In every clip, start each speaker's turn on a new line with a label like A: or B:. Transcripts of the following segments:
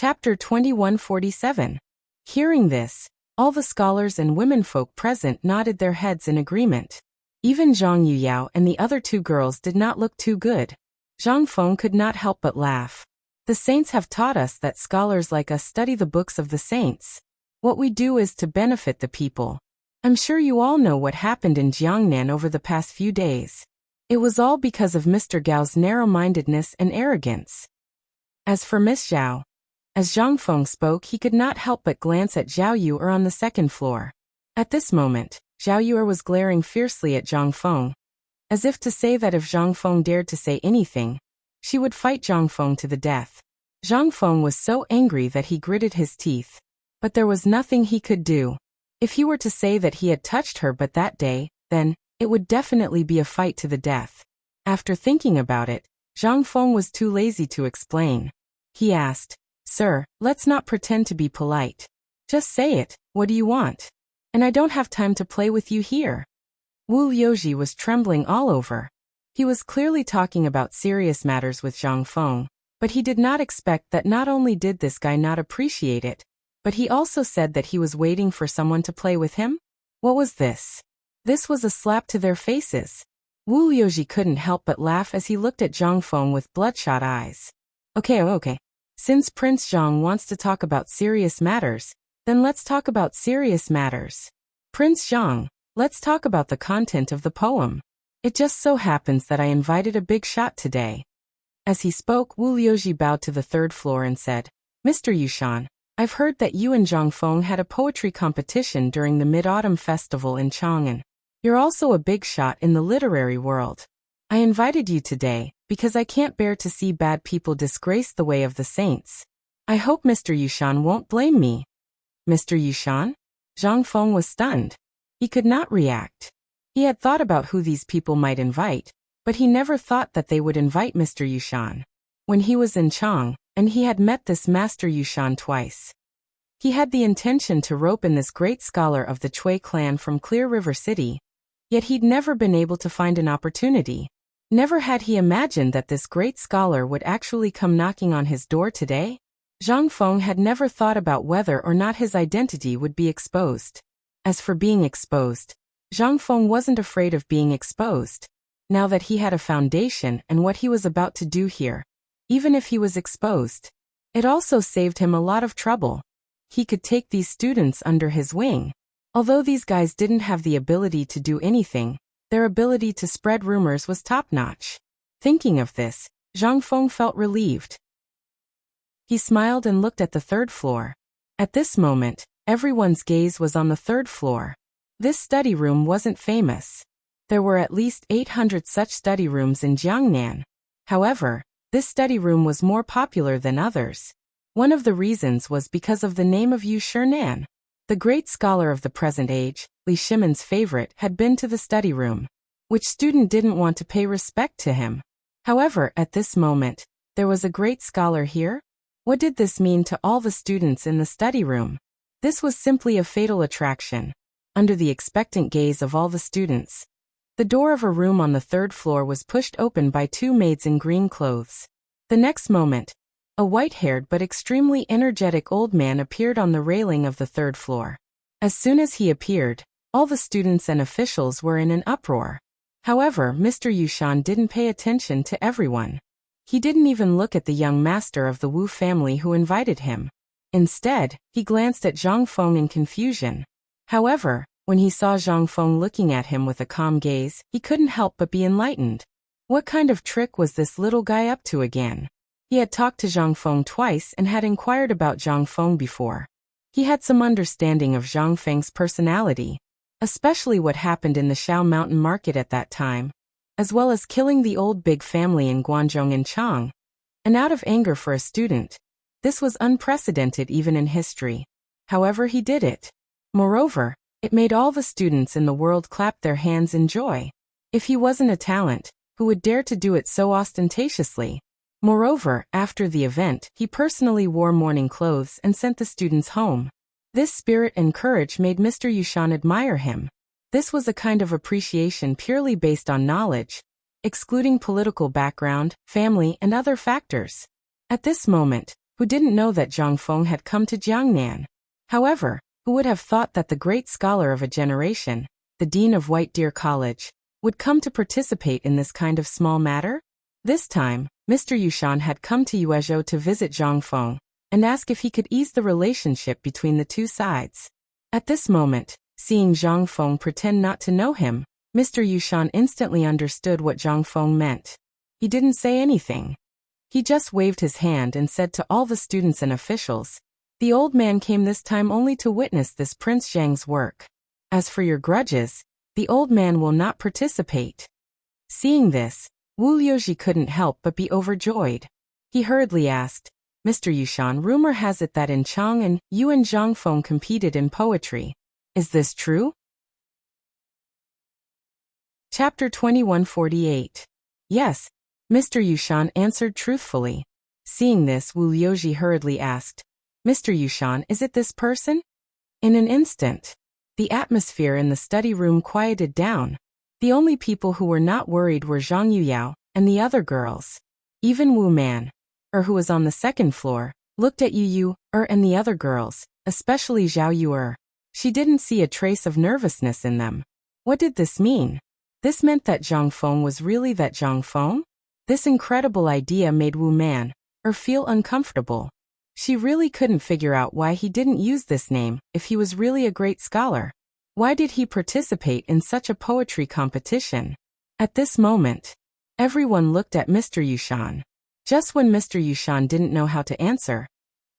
A: Chapter 2147. Hearing this, all the scholars and womenfolk present nodded their heads in agreement. Even Zhang Yuyao and the other two girls did not look too good. Zhang Feng could not help but laugh. The saints have taught us that scholars like us study the books of the saints. What we do is to benefit the people. I'm sure you all know what happened in Jiangnan over the past few days. It was all because of Mr. Gao's narrow-mindedness and arrogance. As for Miss Zhao, as Zhang Feng spoke, he could not help but glance at Zhao Yu'er on the second floor. At this moment, Zhao Yu'er was glaring fiercely at Zhang Feng, as if to say that if Zhang Feng dared to say anything, she would fight Zhang Feng to the death. Zhang Feng was so angry that he gritted his teeth. But there was nothing he could do. If he were to say that he had touched her but that day, then it would definitely be a fight to the death. After thinking about it, Zhang Feng was too lazy to explain. He asked, "Sir, let's not pretend to be polite. Just say it, what do you want? And I don't have time to play with you here." Wu Liuji was trembling all over. He was clearly talking about serious matters with Zhang Feng, but he did not expect that not only did this guy not appreciate it, but he also said that he was waiting for someone to play with him? What was this? This was a slap to their faces. Wu Liuji couldn't help but laugh as he looked at Zhang Feng with bloodshot eyes. Okay. Since Prince Zhang wants to talk about serious matters, then let's talk about serious matters. Prince Zhang, let's talk about the content of the poem. It just so happens that I invited a big shot today. As he spoke, Wu Liuji bowed to the third floor and said, "Mr. Yushan, I've heard that you and Zhang Feng had a poetry competition during the Mid-Autumn Festival in Chang'an. You're also a big shot in the literary world. I invited you today because I can't bear to see bad people disgrace the way of the saints. I hope Mr. Yushan won't blame me." Mr. Yushan? Zhang Feng was stunned. He could not react. He had thought about who these people might invite, but he never thought that they would invite Mr. Yushan. When he was in Chang, and he had met this Master Yushan twice. He had the intention to rope in this great scholar of the Chui clan from Clear River City, yet he'd never been able to find an opportunity. Never had he imagined that this great scholar would actually come knocking on his door today. Zhang Feng had never thought about whether or not his identity would be exposed. As for being exposed, Zhang Feng wasn't afraid of being exposed. Now that he had a foundation and what he was about to do here, even if he was exposed, it also saved him a lot of trouble. He could take these students under his wing. Although these guys didn't have the ability to do anything, their ability to spread rumors was top-notch. Thinking of this, Zhang Feng felt relieved. He smiled and looked at the third floor. At this moment, everyone's gaze was on the third floor. This study room wasn't famous. There were at least 800 such study rooms in Jiangnan. However, this study room was more popular than others. One of the reasons was because of the name of Yu Shinan. The great scholar of the present age, Li Shimon's favorite, had been to the study room. Which student didn't want to pay respect to him? However, at this moment, there was a great scholar here? What did this mean to all the students in the study room? This was simply a fatal attraction. Under the expectant gaze of all the students, the door of a room on the third floor was pushed open by two maids in green clothes. The next moment, a white-haired but extremely energetic old man appeared on the railing of the third floor. As soon as he appeared, all the students and officials were in an uproar. However, Mr. Yushan didn't pay attention to everyone. He didn't even look at the young master of the Wu family who invited him. Instead, he glanced at Zhang Feng in confusion. However, when he saw Zhang Feng looking at him with a calm gaze, he couldn't help but be enlightened. What kind of trick was this little guy up to again? He had talked to Zhang Feng twice and had inquired about Zhang Feng before. He had some understanding of Zhang Feng's personality, especially what happened in the Shao Mountain Market at that time, as well as killing the old big family in Guangzhong and Chang. And out of anger for a student, this was unprecedented even in history. However, he did it. Moreover, it made all the students in the world clap their hands in joy. If he wasn't a talent, who would dare to do it so ostentatiously? Moreover, after the event, he personally wore mourning clothes and sent the students home. This spirit and courage made Mr. Yushan admire him. This was a kind of appreciation purely based on knowledge, excluding political background, family, and other factors. At this moment, who didn't know that Zhang Feng had come to Jiangnan. However, who would have thought that the great scholar of a generation, the dean of White Deer College, would come to participate in this kind of small matter? This time, Mr. Yushan had come to Yuezhou to visit Zhang Feng and ask if he could ease the relationship between the two sides. At this moment, seeing Zhang Feng pretend not to know him, Mr. Yushan instantly understood what Zhang Feng meant. He didn't say anything. He just waved his hand and said to all the students and officials, "The old man came this time only to witness this Prince Zhang's work. As for your grudges, the old man will not participate." Seeing this, Wu Liuji couldn't help but be overjoyed. He hurriedly asked, "Mr. Yushan, rumor has it that in Chang'an, you and Zhang Feng competed in poetry. Is this true?" Chapter 2148. Yes, Mr. Yushan answered truthfully. Seeing this, Wu Liuji hurriedly asked, "Mr. Yushan, is it this person?" In an instant, the atmosphere in the study room quieted down. The only people who were not worried were Zhang Yuyao and the other girls. Even Wu Man, who was on the second floor, looked at Yu and the other girls, especially Zhao Yu. She didn't see a trace of nervousness in them. What did this mean? This meant that Zhang Feng was really that Zhang Feng? This incredible idea made Wu Man feel uncomfortable. She really couldn't figure out why he didn't use this name if he was really a great scholar. Why did he participate in such a poetry competition? At this moment, everyone looked at Mr. Yushan. Just when Mr. Yushan didn't know how to answer,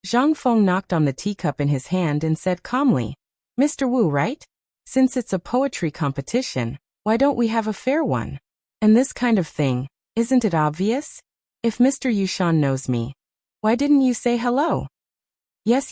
A: Zhang Feng knocked on the teacup in his hand and said calmly, "Mr. Wu, right? Since it's a poetry competition, why don't we have a fair one? And this kind of thing, isn't it obvious? If Mr. Yushan knows me, why didn't you say hello?" Yes.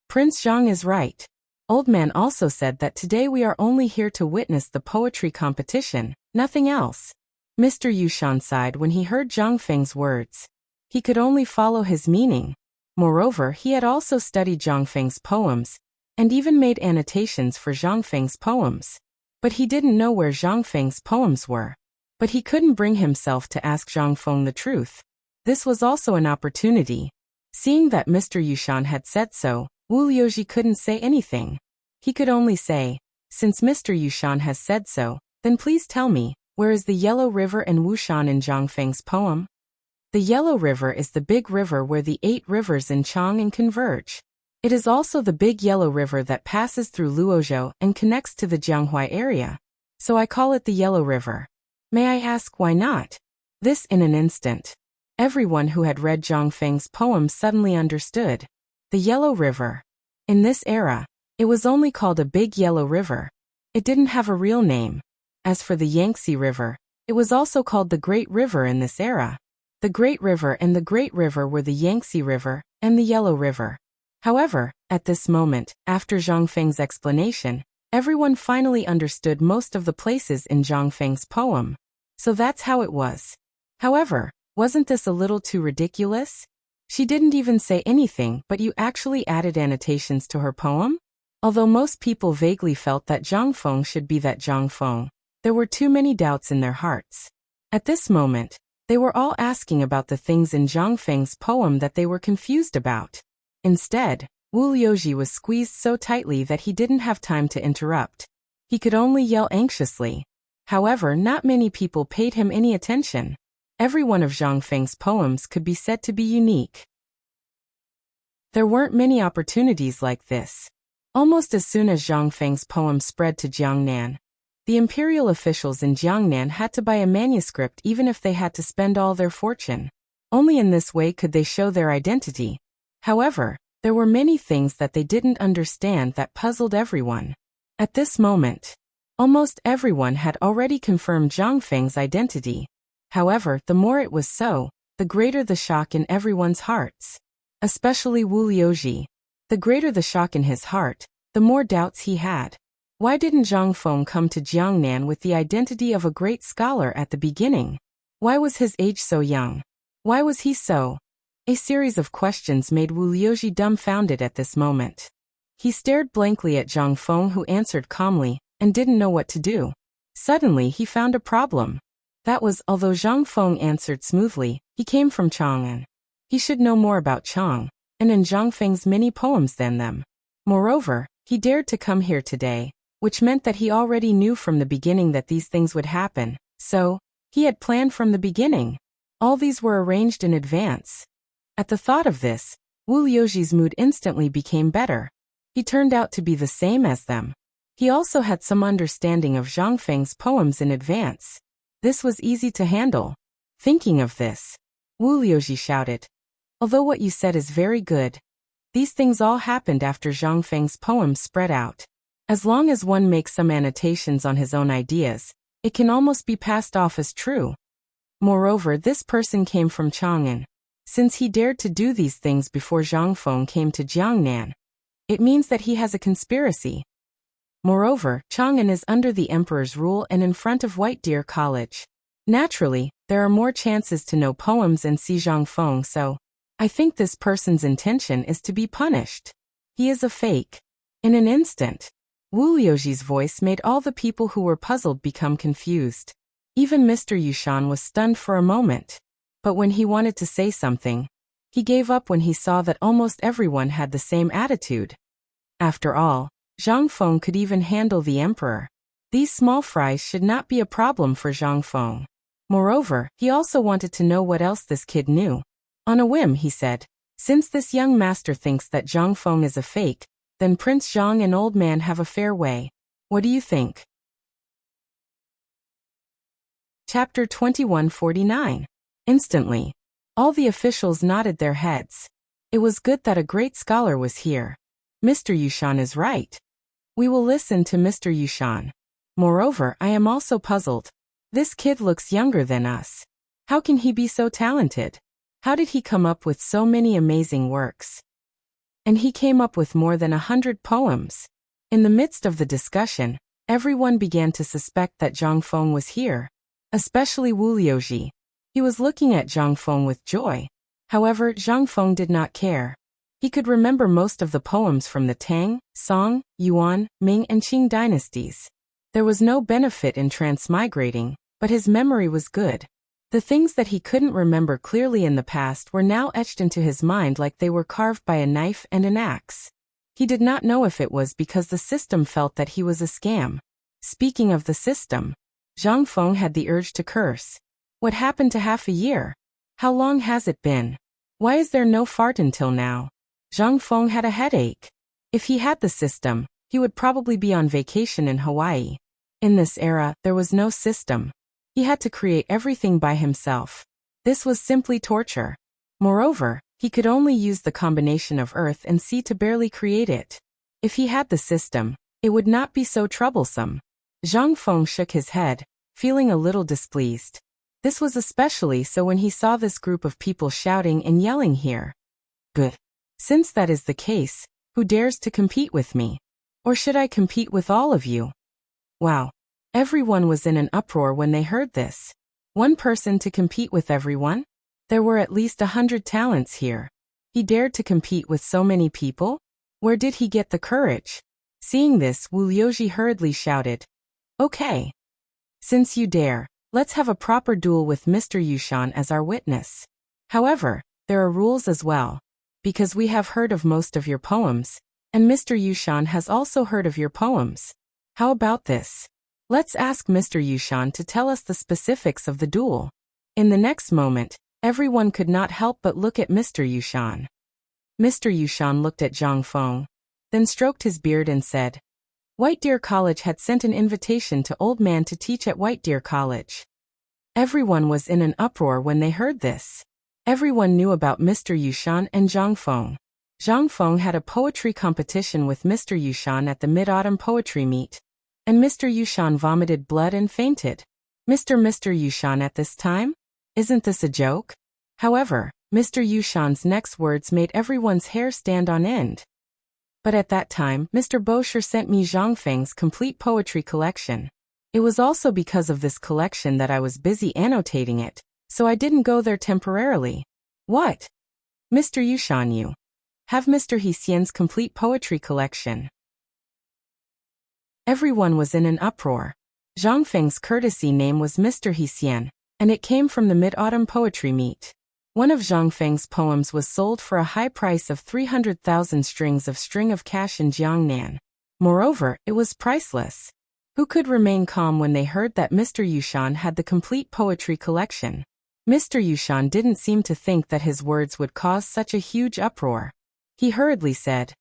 A: Prince Zhang is right. Old Man also said that today we are only here to witness the poetry competition, nothing else. Mr. Yushan sighed when he heard Zhang Feng's words. He could only follow his meaning. Moreover, he had also studied Zhang Feng's poems, and even made annotations for Zhang Feng's poems. But he didn't know where Zhang Feng's poems were. But he couldn't bring himself to ask Zhang Feng the truth. This was also an opportunity. Seeing that Mr. Yushan had said so, Wu Liuji couldn't say anything. He could only say, "Since Mr. Yushan has said so, then please tell me, where is the Yellow River and Wushan in Zhang Feng's poem?" The Yellow River is the big river where the 8 rivers in Chang'an converge. It is also the big Yellow River that passes through Luozhou and connects to the Jianghuai area. So I call it the Yellow River. May I ask why not? This in an instant. Everyone who had read Zhang Feng's poem suddenly understood. The Yellow River. In this era, it was only called a big Yellow River. It didn't have a real name. As for the Yangtze River, it was also called the Great River in this era. The Great River and the Great River were the Yangtze River and the Yellow River. However, at this moment, after Zhang Feng's explanation, everyone finally understood most of the places in Zhang Feng's poem. So that's how it was. However, wasn't this a little too ridiculous? She didn't even say anything, but you actually added annotations to her poem? Although most people vaguely felt that Zhang Feng should be that Zhang Feng, there were too many doubts in their hearts. At this moment, they were all asking about the things in Zhang Feng's poem that they were confused about. Instead, Wu Liuji was squeezed so tightly that he didn't have time to interrupt. He could only yell anxiously. However, not many people paid him any attention. Every one of Zhang Feng's poems could be said to be unique. There weren't many opportunities like this. Almost as soon as Zhang Feng's poem spread to Jiangnan, the imperial officials in Jiangnan had to buy a manuscript even if they had to spend all their fortune. Only in this way could they show their identity. However, there were many things that they didn't understand that puzzled everyone. At this moment, almost everyone had already confirmed Zhang Feng's identity. However, the more it was so, the greater the shock in everyone's hearts. Especially Wu Liuji. The greater the shock in his heart, the more doubts he had. Why didn't Zhang Feng come to Jiangnan with the identity of a great scholar at the beginning? Why was his age so young? Why was he so? A series of questions made Wu Liuji dumbfounded at this moment. He stared blankly at Zhang Feng, who answered calmly, and didn't know what to do. Suddenly he found a problem. That was, although Zhang Feng answered smoothly, he came from Chang'an. He should know more about Chang'an and Zhangfeng's many poems than them. Moreover, he dared to come here today, which meant that he already knew from the beginning that these things would happen, so he had planned from the beginning. All these were arranged in advance. At the thought of this, Wu Liuji's mood instantly became better. He turned out to be the same as them. He also had some understanding of Zhangfeng's poems in advance. This was easy to handle. Thinking of this, Wu Liuji shouted, "Although what you said is very good, these things all happened after Zhangfeng's poems spread out. As long as one makes some annotations on his own ideas, it can almost be passed off as true. Moreover, this person came from Chang'an. Since he dared to do these things before Zhangfeng came to Jiangnan, it means that he has a conspiracy. Moreover, Chang'an is under the emperor's rule and in front of White Deer College. Naturally, there are more chances to know poems and see Zhangfeng, so I think this person's intention is to be punished. He is a fake." In an instant, Wu Liuji's voice made all the people who were puzzled become confused. Even Mr. Yushan was stunned for a moment. But when he wanted to say something, he gave up when he saw that almost everyone had the same attitude. After all, Zhangfeng could even handle the emperor. These small fries should not be a problem for Zhangfeng. Moreover, he also wanted to know what else this kid knew. On a whim, he said, "Since this young master thinks that Zhangfeng is a fake, then Prince Zhang and Old Man have a fair way. What do you think?" Chapter 2149. Instantly, all the officials nodded their heads. It was good that a great scholar was here. Mr. Yushan is right. We will listen to Mr. Yushan. Moreover, I am also puzzled. This kid looks younger than us. How can he be so talented? How did he come up with so many amazing works? And he came up with more than 100 poems. In the midst of the discussion, everyone began to suspect that Zhangfeng was here. Especially Wu Liuji. He was looking at Zhangfeng with joy. However, Zhangfeng did not care. He could remember most of the poems from the Tang, Song, Yuan, Ming and Qing dynasties. There was no benefit in transmigrating, but his memory was good. The things that he couldn't remember clearly in the past were now etched into his mind like they were carved by a knife and an axe. He did not know if it was because the system felt that he was a scam. Speaking of the system, Zhangfeng had the urge to curse. What happened to half a year? How long has it been? Why is there no fart until now? Zhangfeng had a headache. If he had the system, he would probably be on vacation in Hawaii. In this era, there was no system. He had to create everything by himself. This was simply torture. Moreover, he could only use the combination of earth and sea to barely create it. If he had the system, it would not be so troublesome. Zhangfeng shook his head, feeling a little displeased. This was especially so when he saw this group of people shouting and yelling here. Good. Since that is the case, who dares to compete with me? Or should I compete with all of you? Wow. Everyone was in an uproar when they heard this. One person to compete with everyone? There were at least 100 talents here. He dared to compete with so many people? Where did he get the courage? Seeing this, Wu Liuji hurriedly shouted, "Okay. Since you dare, let's have a proper duel with Mr. Yushan as our witness. However, there are rules as well. Because we have heard of most of your poems, and Mr. Yushan has also heard of your poems. How about this? Let's ask Mr. Yushan to tell us the specifics of the duel." In the next moment, everyone could not help but look at Mr. Yushan. Mr. Yushan looked at Zhangfeng, then stroked his beard and said, "White Deer College had sent an invitation to Old Man to teach at White Deer College." Everyone was in an uproar when they heard this. Everyone knew about Mr. Yushan and Zhangfeng. Zhangfeng had a poetry competition with Mr. Yushan at the Mid-Autumn Poetry Meet, and Mr. Yushan vomited blood and fainted. Mr. Yushan at this time? Isn't this a joke? However, Mr. Yushan's next words made everyone's hair stand on end. But at that time, Mr. Bosher sent me Zhangfeng's complete poetry collection. It was also because of this collection that I was busy annotating it, so I didn't go there temporarily. What? Mr. Yushan, you have Mr. Hsien's complete poetry collection. Everyone was in an uproar. Zhangfeng's courtesy name was Mr. Hsien, and it came from the Mid-Autumn Poetry Meet. One of Zhang Feng's poems was sold for a high price of 300,000 strings of string of cash in Jiangnan. Moreover, it was priceless. Who could remain calm when they heard that Mr. Yushan had the complete poetry collection? Mr. Yushan didn't seem to think that his words would cause such a huge uproar. He hurriedly said,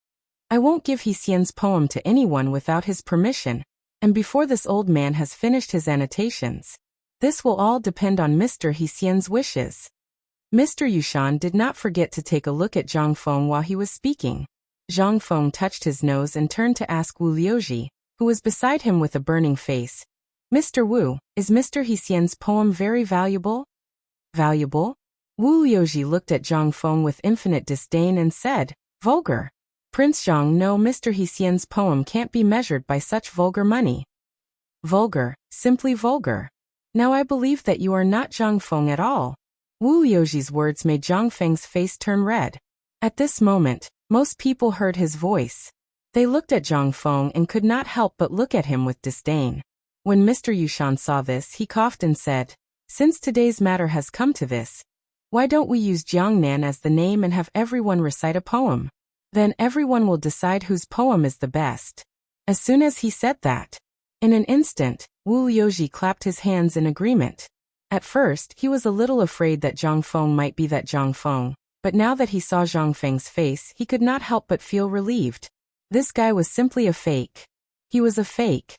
A: "I won't give He Xian's poem to anyone without his permission, and before this old man has finished his annotations. This will all depend on Mr. He Xian's wishes." Mr. Yushan did not forget to take a look at Zhang Feng while he was speaking. Zhang Feng touched his nose and turned to ask Wu Liuji, who was beside him with a burning face, "Mr. Wu, is Mr. He Xian's poem very valuable?" "Valuable?" Wu Liuji looked at Zhang Feng with infinite disdain and said, "Vulgar. Prince Zhang, no, Mr. He Xian's poem can't be measured by such vulgar money." "Vulgar, simply vulgar. Now I believe that you are not Zhang Feng at all." Wu Liuji's words made Zhang Feng's face turn red. At this moment, most people heard his voice. They looked at Zhang Feng and could not help but look at him with disdain. When Mr. Yushan saw this, he coughed and said, "Since today's matter has come to this, why don't we use Jiangnan as the name and have everyone recite a poem? Then everyone will decide whose poem is the best." As soon as he said that, in an instant, Wu Liuji clapped his hands in agreement. At first, he was a little afraid that Zhang Feng might be that Zhang Feng, but now that he saw Zhang Feng's face, he could not help but feel relieved. This guy was simply a fake. He was a fake.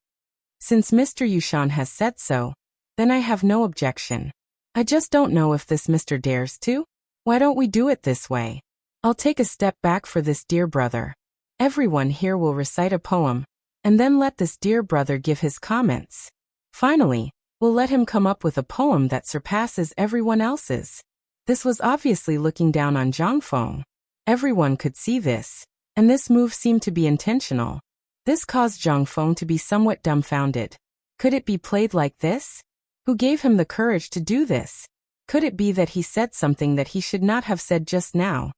A: Since Mr. Yushan has said so, then I have no objection. I just don't know if this Mr. dares to. Why don't we do it this way? I'll take a step back for this dear brother. Everyone here will recite a poem, and then let this dear brother give his comments. Finally, we'll let him come up with a poem that surpasses everyone else's. This was obviously looking down on Zhang Feng. Everyone could see this, and this move seemed to be intentional. This caused Zhang Feng to be somewhat dumbfounded. Could it be played like this? Who gave him the courage to do this? Could it be that he said something that he should not have said just now?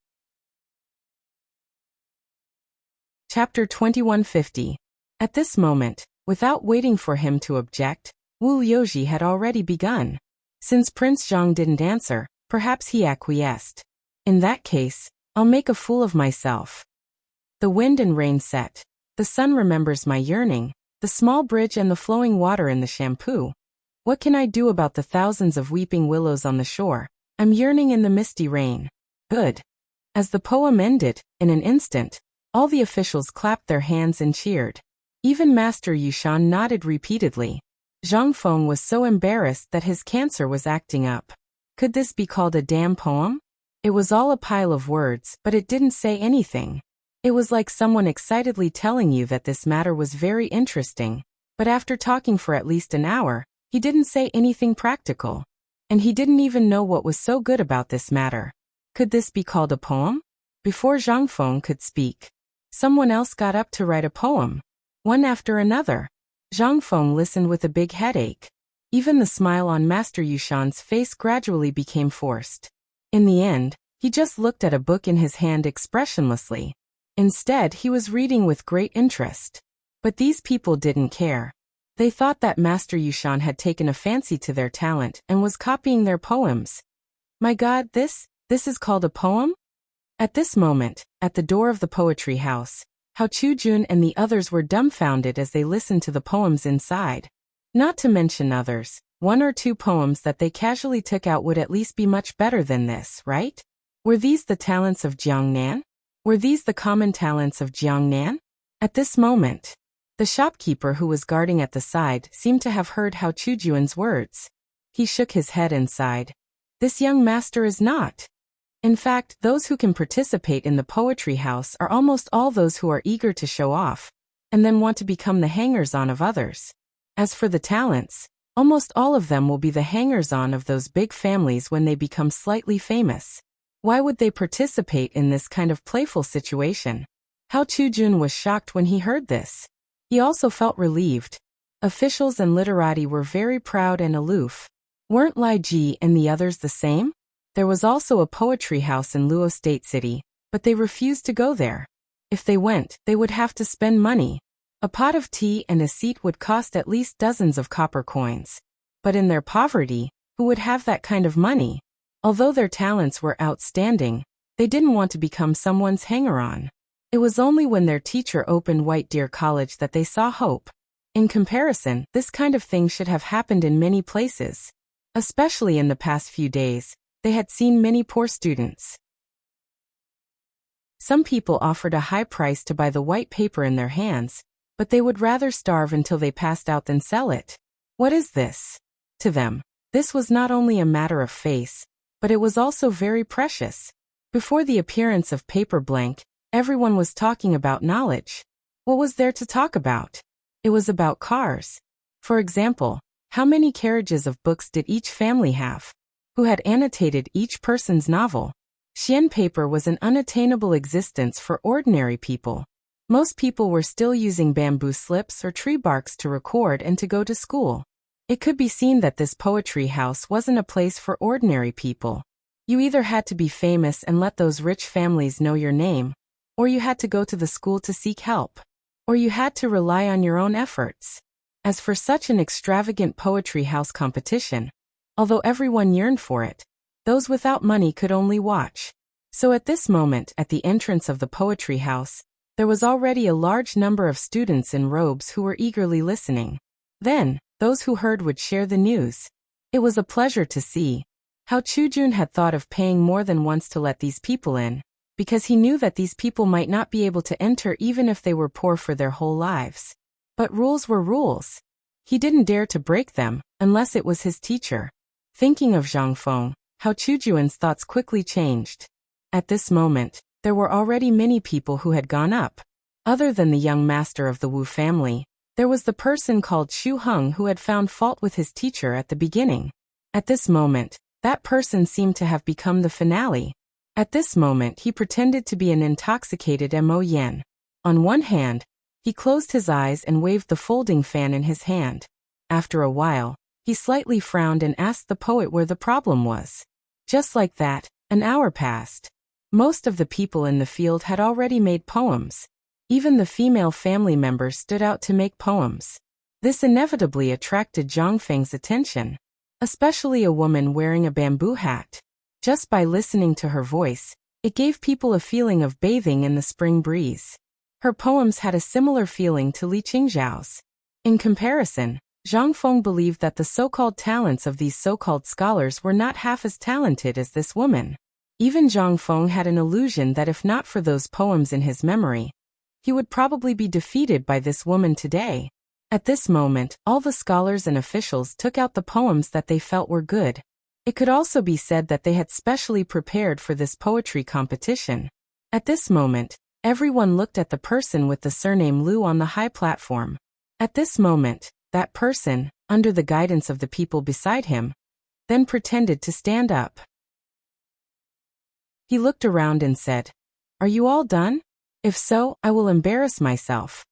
A: Chapter 2150. At this moment, without waiting for him to object, Wu Liuji had already begun. Since Prince Zhang didn't answer, perhaps he acquiesced. In that case, I'll make a fool of myself. The wind and rain set. The sun remembers my yearning, the small bridge and the flowing water in the shampoo. What can I do about the thousands of weeping willows on the shore? I'm yearning in the misty rain. Good. As the poem ended, in an instant, all the officials clapped their hands and cheered. Even Master Yushan nodded repeatedly. Zhang Feng was so embarrassed that his cancer was acting up. Could this be called a damn poem? It was all a pile of words, but it didn't say anything. It was like someone excitedly telling you that this matter was very interesting, but after talking for at least an hour, he didn't say anything practical. And he didn't even know what was so good about this matter. Could this be called a poem? Before Zhang Feng could speak, someone else got up to write a poem. One after another. Zhang Feng listened with a big headache. Even the smile on Master Yushan's face gradually became forced. In the end, he just looked at a book in his hand expressionlessly. Instead, he was reading with great interest. But these people didn't care. They thought that Master Yushan had taken a fancy to their talent and was copying their poems. My God, this is called a poem? At this moment, at the door of the poetry house, Hao Chujun and the others were dumbfounded as they listened to the poems inside. Not to mention others, one or two poems that they casually took out would at least be much better than this, right? Were these the talents of Jiangnan? Were these the common talents of Jiangnan? At this moment, the shopkeeper who was guarding at the side seemed to have heard Hao Chujun's words. He shook his head and sighed. This young master is not. In fact, those who can participate in the poetry house are almost all those who are eager to show off, and then want to become the hangers-on of others. As for the talents, almost all of them will be the hangers-on of those big families when they become slightly famous. Why would they participate in this kind of playful situation? Hao Chujun was shocked when he heard this. He also felt relieved. Officials and literati were very proud and aloof. Weren't Lai Ji and the others the same? There was also a poetry house in Luo State City, but they refused to go there. If they went, they would have to spend money. A pot of tea and a seat would cost at least dozens of copper coins. But in their poverty, who would have that kind of money? Although their talents were outstanding, they didn't want to become someone's hanger-on. It was only when their teacher opened White Deer College that they saw hope. In comparison, this kind of thing should have happened in many places. Especially in the past few days, they had seen many poor students. Some people offered a high price to buy the white paper in their hands, but they would rather starve until they passed out than sell it. What is this? To them, this was not only a matter of face, but it was also very precious. Before the appearance of paper blank, everyone was talking about knowledge. What was there to talk about? It was about cars. For example, how many carriages of books did each family have? Who had annotated each person's novel? Xian paper was an unattainable existence for ordinary people. Most people were still using bamboo slips or tree barks to record and to go to school. It could be seen that this poetry house wasn't a place for ordinary people. You either had to be famous and let those rich families know your name, or you had to go to the school to seek help, or you had to rely on your own efforts. As for such an extravagant poetry house competition, although everyone yearned for it, those without money could only watch. So at this moment, at the entrance of the poetry house, there was already a large number of students in robes who were eagerly listening. Then, those who heard would share the news. It was a pleasure to see how Chujun had thought of paying more than once to let these people in, because he knew that these people might not be able to enter even if they were poor for their whole lives. But rules were rules. He didn't dare to break them, unless it was his teacher. Thinking of Zhang Feng, how Chujun's thoughts quickly changed. At this moment, there were already many people who had gone up. Other than the young master of the Wu family, there was the person called Xu Heng who had found fault with his teacher at the beginning. At this moment, that person seemed to have become the finale. At this moment he pretended to be an intoxicated Mo Yen. On one hand, he closed his eyes and waved the folding fan in his hand. After a while, he slightly frowned and asked the poet where the problem was. Just like that, an hour passed. Most of the people in the field had already made poems. Even the female family members stood out to make poems. This inevitably attracted Zhang Feng's attention, especially a woman wearing a bamboo hat. Just by listening to her voice, it gave people a feeling of bathing in the spring breeze. Her poems had a similar feeling to Li Qingzhao's. In comparison, Zhang Feng believed that the so-called talents of these so-called scholars were not half as talented as this woman. Even Zhang Feng had an illusion that if not for those poems in his memory, he would probably be defeated by this woman today. At this moment, all the scholars and officials took out the poems that they felt were good. It could also be said that they had specially prepared for this poetry competition. At this moment, everyone looked at the person with the surname Liu on the high platform. At this moment, that person, under the guidance of the people beside him, then pretended to stand up. He looked around and said, "Are you all done? If so, I will embarrass myself."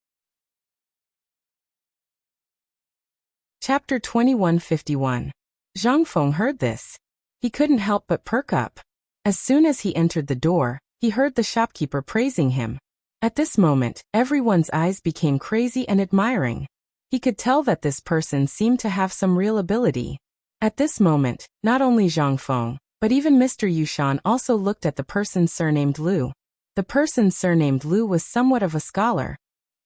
A: Chapter 2151. Zhang Feng heard this. He couldn't help but perk up. As soon as he entered the door, he heard the shopkeeper praising him. At this moment, everyone's eyes became crazy and admiring. He could tell that this person seemed to have some real ability. At this moment, not only Zhang Feng, but even Mr. Yushan also looked at the person surnamed Liu. The person surnamed Liu was somewhat of a scholar.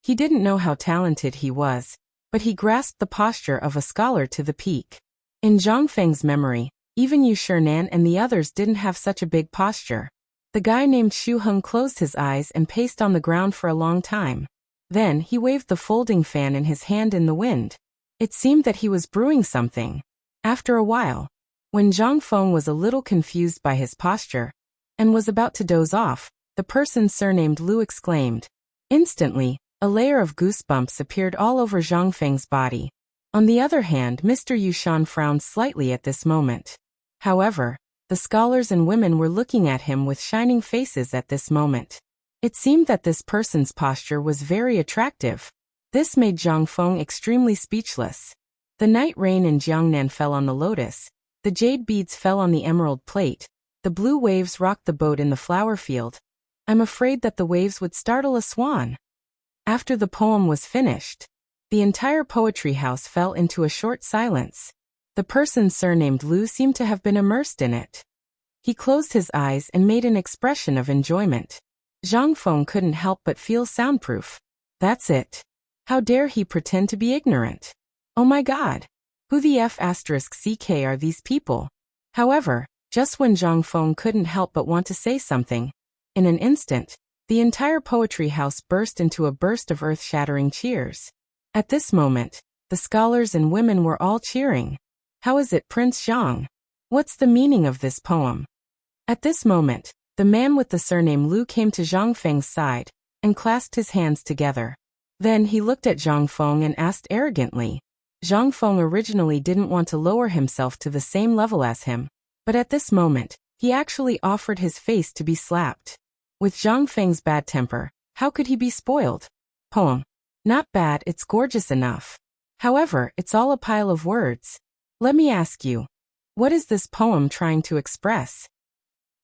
A: He didn't know how talented he was, but he grasped the posture of a scholar to the peak. In Zhang Feng's memory, even Yu Shernan and the others didn't have such a big posture. The guy named Xu Heng closed his eyes and paced on the ground for a long time. Then he waved the folding fan in his hand in the wind. It seemed that he was brewing something. After a while, when Zhang Feng was a little confused by his posture and was about to doze off, the person surnamed Liu exclaimed. Instantly, a layer of goosebumps appeared all over Zhang Feng's body. On the other hand, Mr. Yushan frowned slightly at this moment. However, the scholars and women were looking at him with shining faces at this moment. It seemed that this person's posture was very attractive. This made Zhang Feng extremely speechless. The night rain in Jiangnan fell on the lotus. The jade beads fell on the emerald plate. The blue waves rocked the boat in the flower field. I'm afraid that the waves would startle a swan. After the poem was finished, the entire poetry house fell into a short silence. The person surnamed Liu seemed to have been immersed in it. He closed his eyes and made an expression of enjoyment. Zhang Feng couldn't help but feel soundproof. That's it. How dare he pretend to be ignorant? Oh my god. Who the F***ck are these people? However, just when Zhang Feng couldn't help but want to say something, in an instant, the entire poetry house burst into a burst of earth-shattering cheers. At this moment, the scholars and women were all cheering. How is it, Prince Zhang? What's the meaning of this poem? At this moment, the man with the surname Lu came to Zhang Feng's side and clasped his hands together. Then he looked at Zhang Feng and asked arrogantly. Zhang Feng originally didn't want to lower himself to the same level as him, but at this moment, he actually offered his face to be slapped. With Zhang Feng's bad temper, how could he be spoiled? Poem. Not bad, it's gorgeous enough. However, it's all a pile of words. Let me ask you, what is this poem trying to express?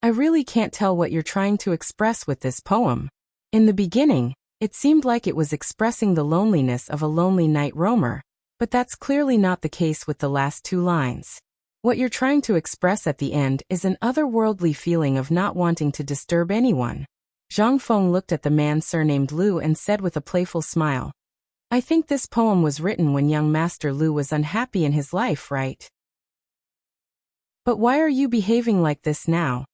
A: I really can't tell what you're trying to express with this poem. In the beginning, it seemed like it was expressing the loneliness of a lonely night roamer, but that's clearly not the case with the last two lines. What you're trying to express at the end is an otherworldly feeling of not wanting to disturb anyone. Zhang Feng looked at the man surnamed Lu and said with a playful smile, I think this poem was written when young Master Lu was unhappy in his life, right? But why are you behaving like this now?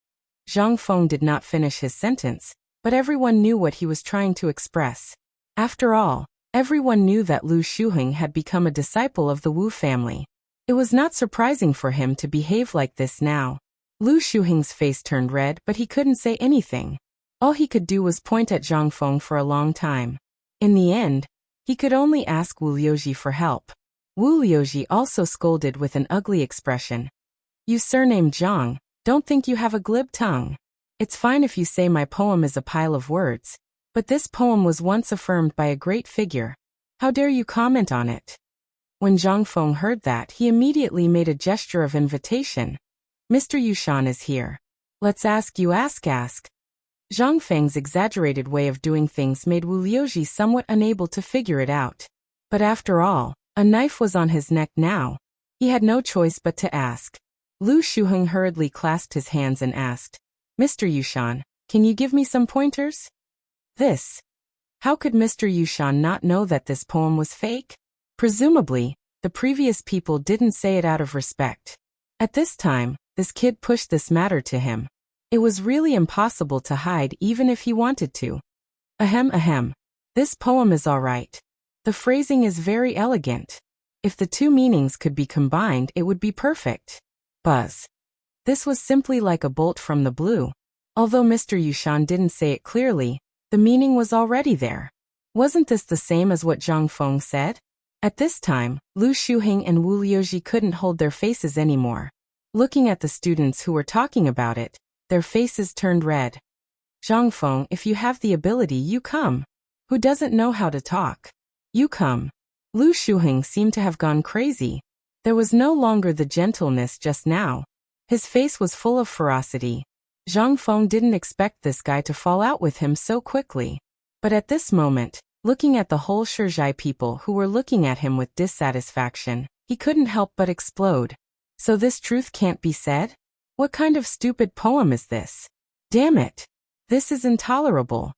A: Zhang Feng did not finish his sentence, but everyone knew what he was trying to express. After all, everyone knew that Lu Shuheng had become a disciple of the Wu family. It was not surprising for him to behave like this now. Lu Shuheng's face turned red, but he couldn't say anything. All he could do was point at Zhang Feng for a long time. In the end, he could only ask Wu Liuji for help. Wu Liuji also scolded with an ugly expression. You surnamed Zhang, don't think you have a glib tongue. It's fine if you say my poem is a pile of words, but this poem was once affirmed by a great figure. How dare you comment on it? When Zhang Feng heard that, he immediately made a gesture of invitation. Mr. Yushan is here. Let's ask. Zhang Feng's exaggerated way of doing things made Wu Liuji somewhat unable to figure it out. But after all, a knife was on his neck now. He had no choice but to ask. Lu Shuheng hurriedly clasped his hands and asked, Mr. Yushan, can you give me some pointers? This. How could Mr. Yushan not know that this poem was fake? Presumably, the previous people didn't say it out of respect. At this time, this kid pushed this matter to him. It was really impossible to hide even if he wanted to. Ahem. This poem is all right. The phrasing is very elegant. If the two meanings could be combined, it would be perfect. Buzz. This was simply like a bolt from the blue. Although Mr. Yushan didn't say it clearly, the meaning was already there. Wasn't this the same as what Zhang Feng said? At this time, Lu Shuheng and Wu Liuji couldn't hold their faces anymore. Looking at the students who were talking about it, their faces turned red. Zhang Feng, if you have the ability, you come. Who doesn't know how to talk? You come. Lu Shuheng seemed to have gone crazy. There was no longer the gentleness just now. His face was full of ferocity. Zhang Feng didn't expect this guy to fall out with him so quickly. But at this moment, looking at the whole Shizhai people who were looking at him with dissatisfaction, he couldn't help but explode. So this truth can't be said? What kind of stupid poem is this? Damn it! This is intolerable.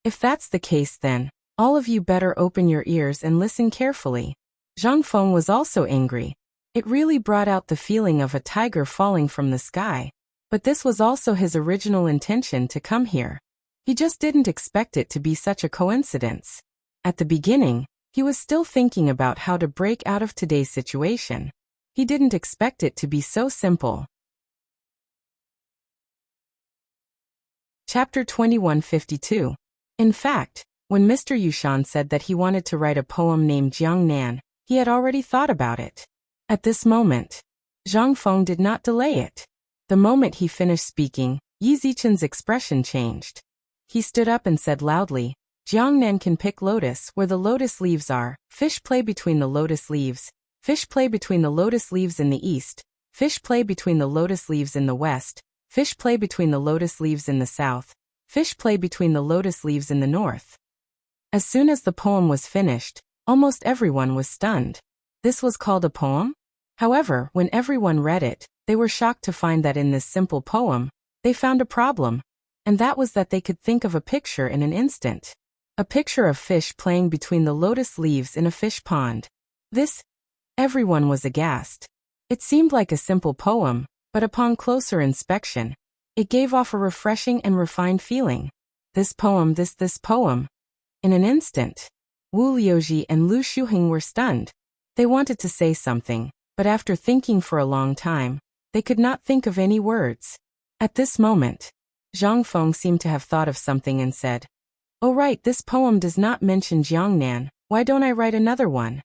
A: If that's the case, then, all of you better open your ears and listen carefully. Zhang Feng was also angry. It really brought out the feeling of a tiger falling from the sky. But this was also his original intention to come here. He just didn't expect it to be such a coincidence. At the beginning, he was still thinking about how to break out of today's situation. He didn't expect it to be so simple. Chapter 2152. In fact, when Mr. Yushan said that he wanted to write a poem named Jiangnan, he had already thought about it. At this moment, Zhang Feng did not delay it. The moment he finished speaking, Yi Zichen's expression changed. He stood up and said loudly, Jiangnan can pick lotus where the lotus leaves are, fish play between the lotus leaves, fish play between the lotus leaves in the east, fish play between the lotus leaves in the west, fish play between the lotus leaves in the south, fish play between the lotus leaves in the north. As soon as the poem was finished, almost everyone was stunned. This was called a poem? However, when everyone read it, they were shocked to find that in this simple poem, they found a problem. And that was that they could think of a picture in an instant. A picture of fish playing between the lotus leaves in a fish pond. Everyone was aghast. It seemed like a simple poem, but upon closer inspection, it gave off a refreshing and refined feeling. This poem. In an instant, Wu Liuji and Lu Shuheng were stunned. They wanted to say something, but after thinking for a long time, they could not think of any words. At this moment, Zhang Feng seemed to have thought of something and said, "Oh right, this poem does not mention Jiangnan, why don't I write another one?"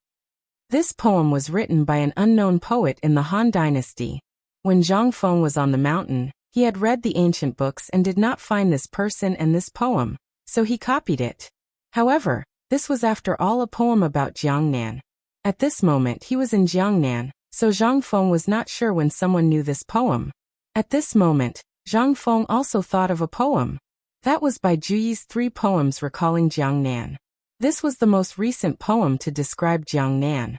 A: This poem was written by an unknown poet in the Han Dynasty. When Zhang Feng was on the mountain, he had read the ancient books and did not find this person and this poem, so he copied it. However, this was after all a poem about Jiangnan. At this moment he was in Jiangnan, so Zhang Feng was not sure when someone knew this poem. At this moment, Zhang Feng also thought of a poem. That was by Juyi's 3 poems recalling Jiangnan. This was the most recent poem to describe Jiangnan.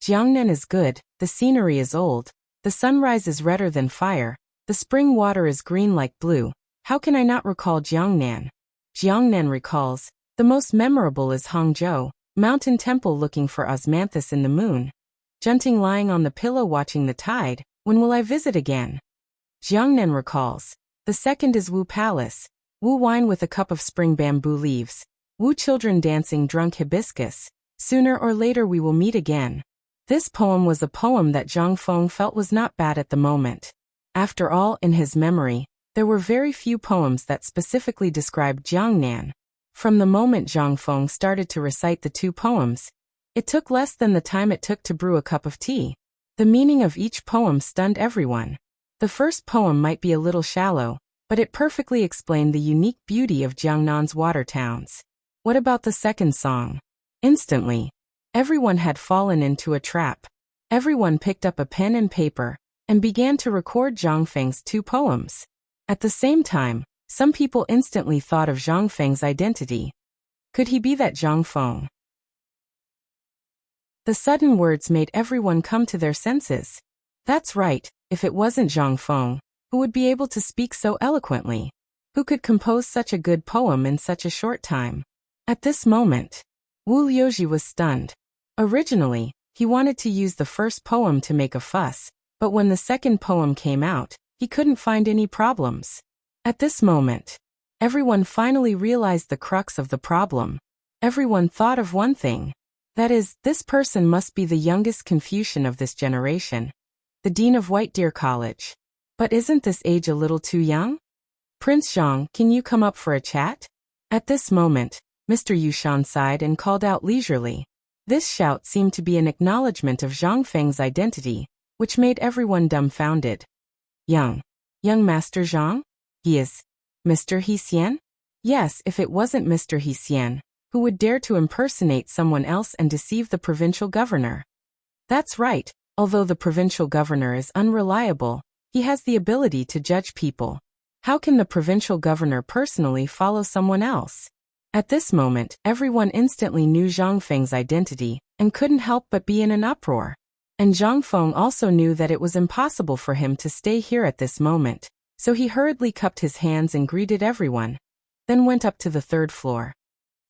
A: Jiangnan is good, the scenery is old, the sunrise is redder than fire, the spring water is green like blue. How can I not recall Jiangnan? Jiangnan recalls, the most memorable is Hangzhou, mountain temple looking for osmanthus in the moon. Junting lying on the pillow watching the tide, when will I visit again? Jiangnan recalls, the second is Wu Palace, Wu wine with a cup of spring bamboo leaves, Wu children dancing drunk hibiscus, sooner or later we will meet again. This poem was a poem that Zhang Feng felt was not bad at the moment. After all, in his memory, there were very few poems that specifically described Jiangnan. From the moment Zhang Feng started to recite the 2 poems, it took less than the time it took to brew a cup of tea. The meaning of each poem stunned everyone. The first poem might be a little shallow, but it perfectly explained the unique beauty of Jiangnan's water towns. What about the second song? Instantly, everyone had fallen into a trap. Everyone picked up a pen and paper and began to record Zhang Feng's 2 poems. At the same time, some people instantly thought of Zhang Feng's identity. Could he be that Zhang Feng? The sudden words made everyone come to their senses. That's right, if it wasn't Zhang Feng, who would be able to speak so eloquently? Who could compose such a good poem in such a short time? At this moment, Wu Liuji was stunned. Originally, he wanted to use the first poem to make a fuss, but when the second poem came out, he couldn't find any problems. At this moment, everyone finally realized the crux of the problem. Everyone thought of one thing. That is, this person must be the youngest Confucian of this generation, the dean of White Deer College. But isn't this age a little too young? Prince Zhang, can you come up for a chat? At this moment, Mr. Yushan sighed and called out leisurely. This shout seemed to be an acknowledgement of Zhang Feng's identity, which made everyone dumbfounded. Young Master Zhang? He is Mr. Hsian? Yes, if it wasn't Mr. Hsian, who would dare to impersonate someone else and deceive the provincial governor? That's right, although the provincial governor is unreliable, he has the ability to judge people. How can the provincial governor personally follow someone else? At this moment, everyone instantly knew Zhang Feng's identity, and couldn't help but be in an uproar. And Zhang Feng also knew that it was impossible for him to stay here at this moment, so he hurriedly cupped his hands and greeted everyone, then went up to the 3rd floor.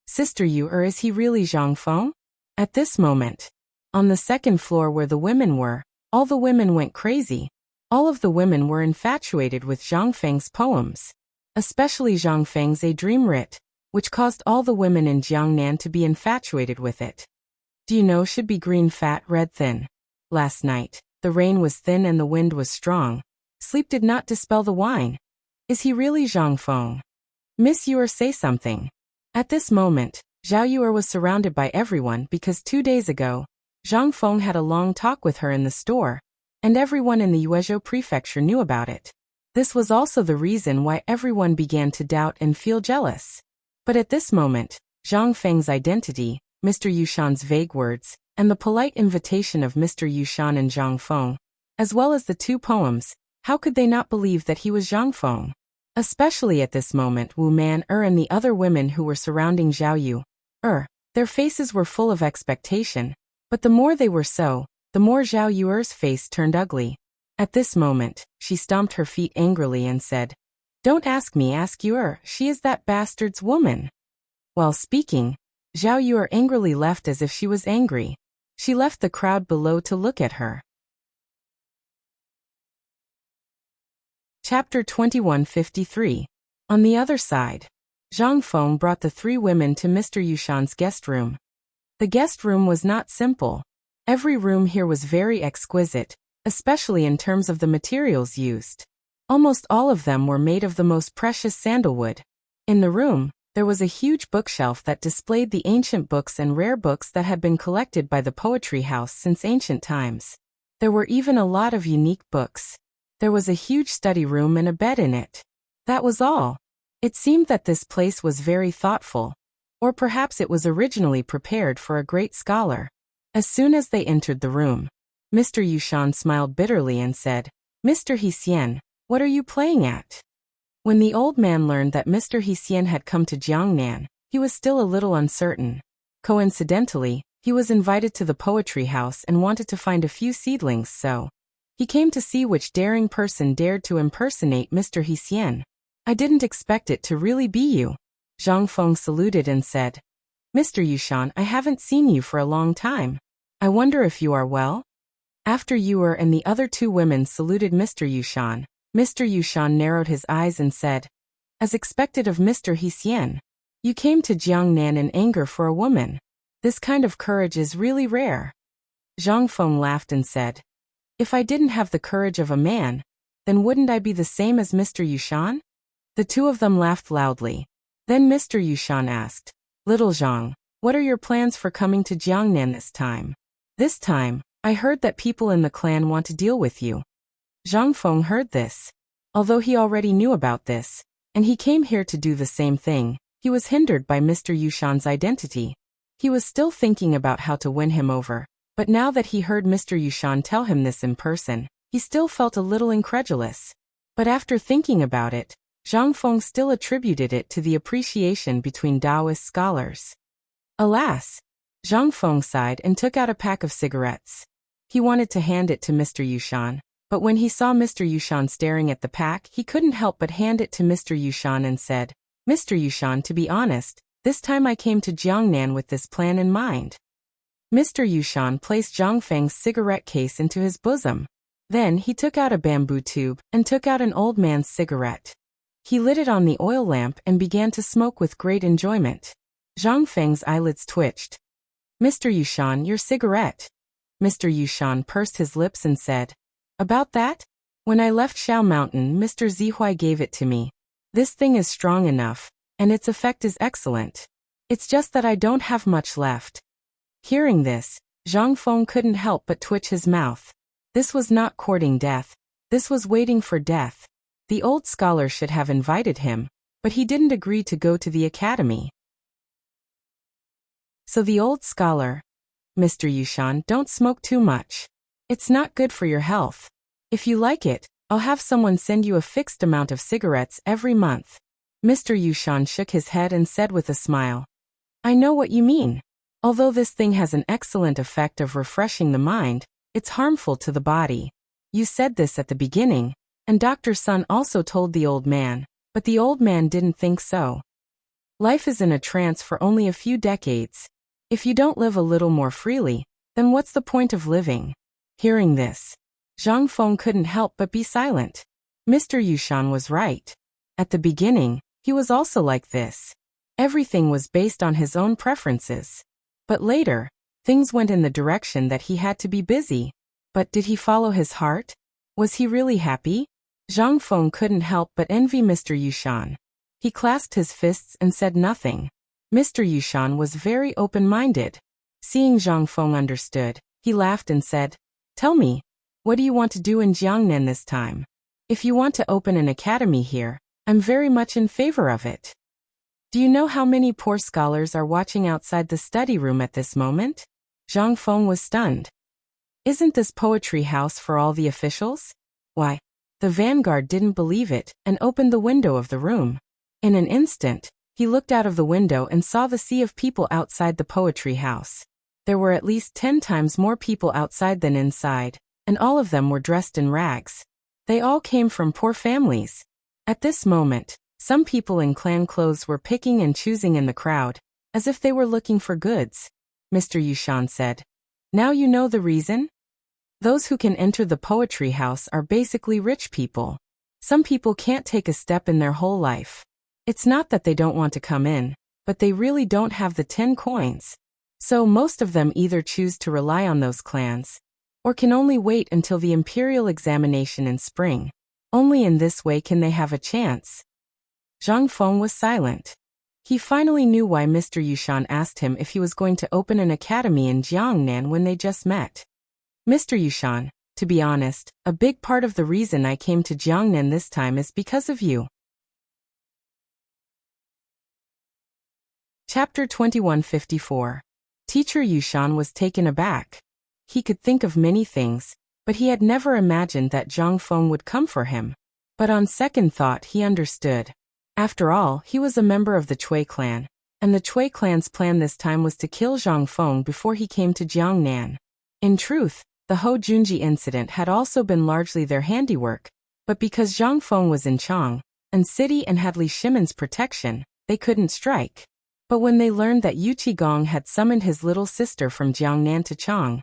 A: Sister Yu, or is he really Zhang Feng? At this moment, on the 2nd floor where the women were, all the women went crazy. All of the women were infatuated with Zhang Feng's poems, especially Zhang Feng's A Dream Writ, which caused all the women in Jiangnan to be infatuated with it. Do you know should be green fat, red thin? Last night, the rain was thin and the wind was strong. Sleep did not dispel the wine. Is he really Zhang Feng? Miss Yuer, say something. At this moment, Zhao Yuer was surrounded by everyone because 2 days ago, Zhang Feng had a long talk with her in the store, and everyone in the Yuezhou prefecture knew about it. This was also the reason why everyone began to doubt and feel jealous. But at this moment, Zhang Feng's identity, Mr. Yushan's vague words, and the polite invitation of Mr. Yushan and Zhang Feng, as well as the 2 poems, how could they not believe that he was Zhang Feng? Especially at this moment Wu Man and the other women who were surrounding Zhao Yu. Their faces were full of expectation, but the more they were so, the more Zhao Yuer's face turned ugly. At this moment, she stomped her feet angrily and said, "Don't ask me, ask Yuer, she is that bastard's woman." While speaking, Zhao Yuer angrily left as if she was angry. She left the crowd below to look at her. Chapter 2153. On the other side, Zhang Feng brought the three women to Mr. Yushan's guest room. The guest room was not simple. Every room here was very exquisite, especially in terms of the materials used. Almost all of them were made of the most precious sandalwood. In the room, there was a huge bookshelf that displayed the ancient books and rare books that had been collected by the poetry house since ancient times. There were even a lot of unique books. There was a huge study room and a bed in it. That was all. It seemed that this place was very thoughtful. Or perhaps it was originally prepared for a great scholar. As soon as they entered the room, Mr. Yushan smiled bitterly and said, "Mr. Hsien, what are you playing at?" When the old man learned that Mr. Hsien had come to Jiangnan, he was still a little uncertain. Coincidentally, he was invited to the poetry house and wanted to find a few seedlings, so he came to see which daring person dared to impersonate Mr. Hsien. "I didn't expect it to really be you." Zhang Feng saluted and said, "Mr. Yushan, I haven't seen you for a long time. I wonder if you are well?" After Yuer and the other two women saluted Mr. Yushan narrowed his eyes and said, "As expected of Mr. Hsien, you came to Jiangnan in anger for a woman. This kind of courage is really rare." Zhang Feng laughed and said, "If I didn't have the courage of a man, then wouldn't I be the same as Mr. Yushan?" The two of them laughed loudly. Then Mr. Yushan asked, "Little Zhang, what are your plans for coming to Jiangnan this time?" "This time, I heard that people in the clan want to deal with you." Zhang Feng heard this. Although he already knew about this, and he came here to do the same thing, he was hindered by Mr. Yushan's identity. He was still thinking about how to win him over, but now that he heard Mr. Yushan tell him this in person, he still felt a little incredulous. But after thinking about it, Zhang Feng still attributed it to the appreciation between Taoist scholars. Alas! Zhang Feng sighed and took out a pack of cigarettes. He wanted to hand it to Mr. Yushan, but when he saw Mr. Yushan staring at the pack, he couldn't help but hand it to Mr. Yushan and said, "Mr. Yushan, to be honest, this time I came to Jiangnan with this plan in mind." Mr. Yushan placed Zhang Feng's cigarette case into his bosom. Then he took out a bamboo tube and took out an old man's cigarette. He lit it on the oil lamp and began to smoke with great enjoyment. Zhang Feng's eyelids twitched. "Mr. Yushan, your cigarette." Mr. Yushan pursed his lips and said, "About that? When I left Shao Mountain, Mr. Zihuai gave it to me. This thing is strong enough, and its effect is excellent. It's just that I don't have much left." Hearing this, Zhang Feng couldn't help but twitch his mouth. This was not courting death. This was waiting for death. The old scholar should have invited him, but he didn't agree to go to the academy. So the old scholar, "Mr. Yushan, don't smoke too much. It's not good for your health. If you like it, I'll have someone send you a fixed amount of cigarettes every month." Mr. Yushan shook his head and said with a smile, "I know what you mean. Although this thing has an excellent effect of refreshing the mind, it's harmful to the body. You said this at the beginning, and Dr. Sun also told the old man, but the old man didn't think so. Life is in a trance for only a few decades. If you don't live a little more freely, then what's the point of living?" Hearing this, Zhang Feng couldn't help but be silent. Mr. Yushan was right. At the beginning, he was also like this. Everything was based on his own preferences. But later, things went in the direction that he had to be busy. But did he follow his heart? Was he really happy? Zhang Feng couldn't help but envy Mr. Yushan. He clasped his fists and said nothing. Mr. Yushan was very open-minded. Seeing Zhang Feng understood, he laughed and said, "Tell me, what do you want to do in Jiangnan this time? If you want to open an academy here, I'm very much in favor of it. Do you know how many poor scholars are watching outside the study room at this moment?" Zhang Feng was stunned. "Isn't this poetry house for all the officials?" Why, the vanguard didn't believe it and opened the window of the room. In an instant, he looked out of the window and saw the sea of people outside the poetry house. There were at least 10 times more people outside than inside. and all of them were dressed in rags. They all came from poor families. At this moment, some people in clan clothes were picking and choosing in the crowd, as if they were looking for goods. Mr. Yushan said, "Now you know the reason? Those who can enter the poetry house are basically rich people. Some people can't take a step in their whole life. It's not that they don't want to come in, but they really don't have the 10 coins. So most of them either choose to rely on those clans, or can only wait until the imperial examination in spring. Only in this way can they have a chance." Zhang Feng was silent. He finally knew why Mr. Yushan asked him if he was going to open an academy in Jiangnan when they just met. "Mr. Yushan, to be honest, a big part of the reason I came to Jiangnan this time is because of you." Chapter 2154. Teacher Yushan was taken aback. He could think of many things, but he had never imagined that Zhang Feng would come for him. But on second thought he understood. After all, he was a member of the Cui clan, and the Cui clan's plan this time was to kill Zhang Feng before he came to Jiangnan. In truth, the Ho Junji incident had also been largely their handiwork, but because Zhang Feng was in Chang'an city and had Li Shimon's protection, they couldn't strike. But when they learned that Yu Qigong had summoned his little sister from Jiangnan to Chang'an,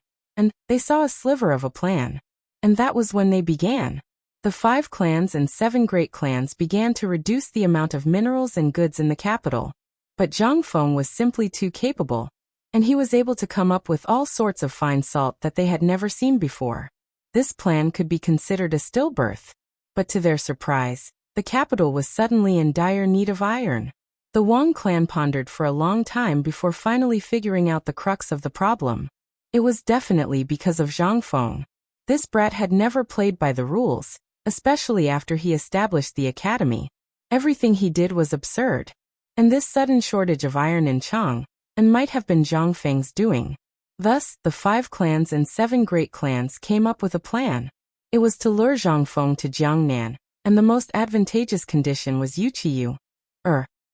A: they saw a sliver of a plan. And that was when they began. The 5 clans and 7 great clans began to reduce the amount of minerals and goods in the capital. But Zhang Feng was simply too capable, and he was able to come up with all sorts of fine salt that they had never seen before. This plan could be considered a stillbirth. But to their surprise, the capital was suddenly in dire need of iron. The Wang clan pondered for a long time before finally figuring out the crux of the problem. It was definitely because of Zhang Feng. This brat had never played by the rules, especially after he established the academy. Everything he did was absurd. And this sudden shortage of iron in Chang'an might have been Zhang Feng's doing. Thus, the 5 clans and 7 great clans came up with a plan. It was to lure Zhang Feng to Jiangnan, and the most advantageous condition was Yuqiyu.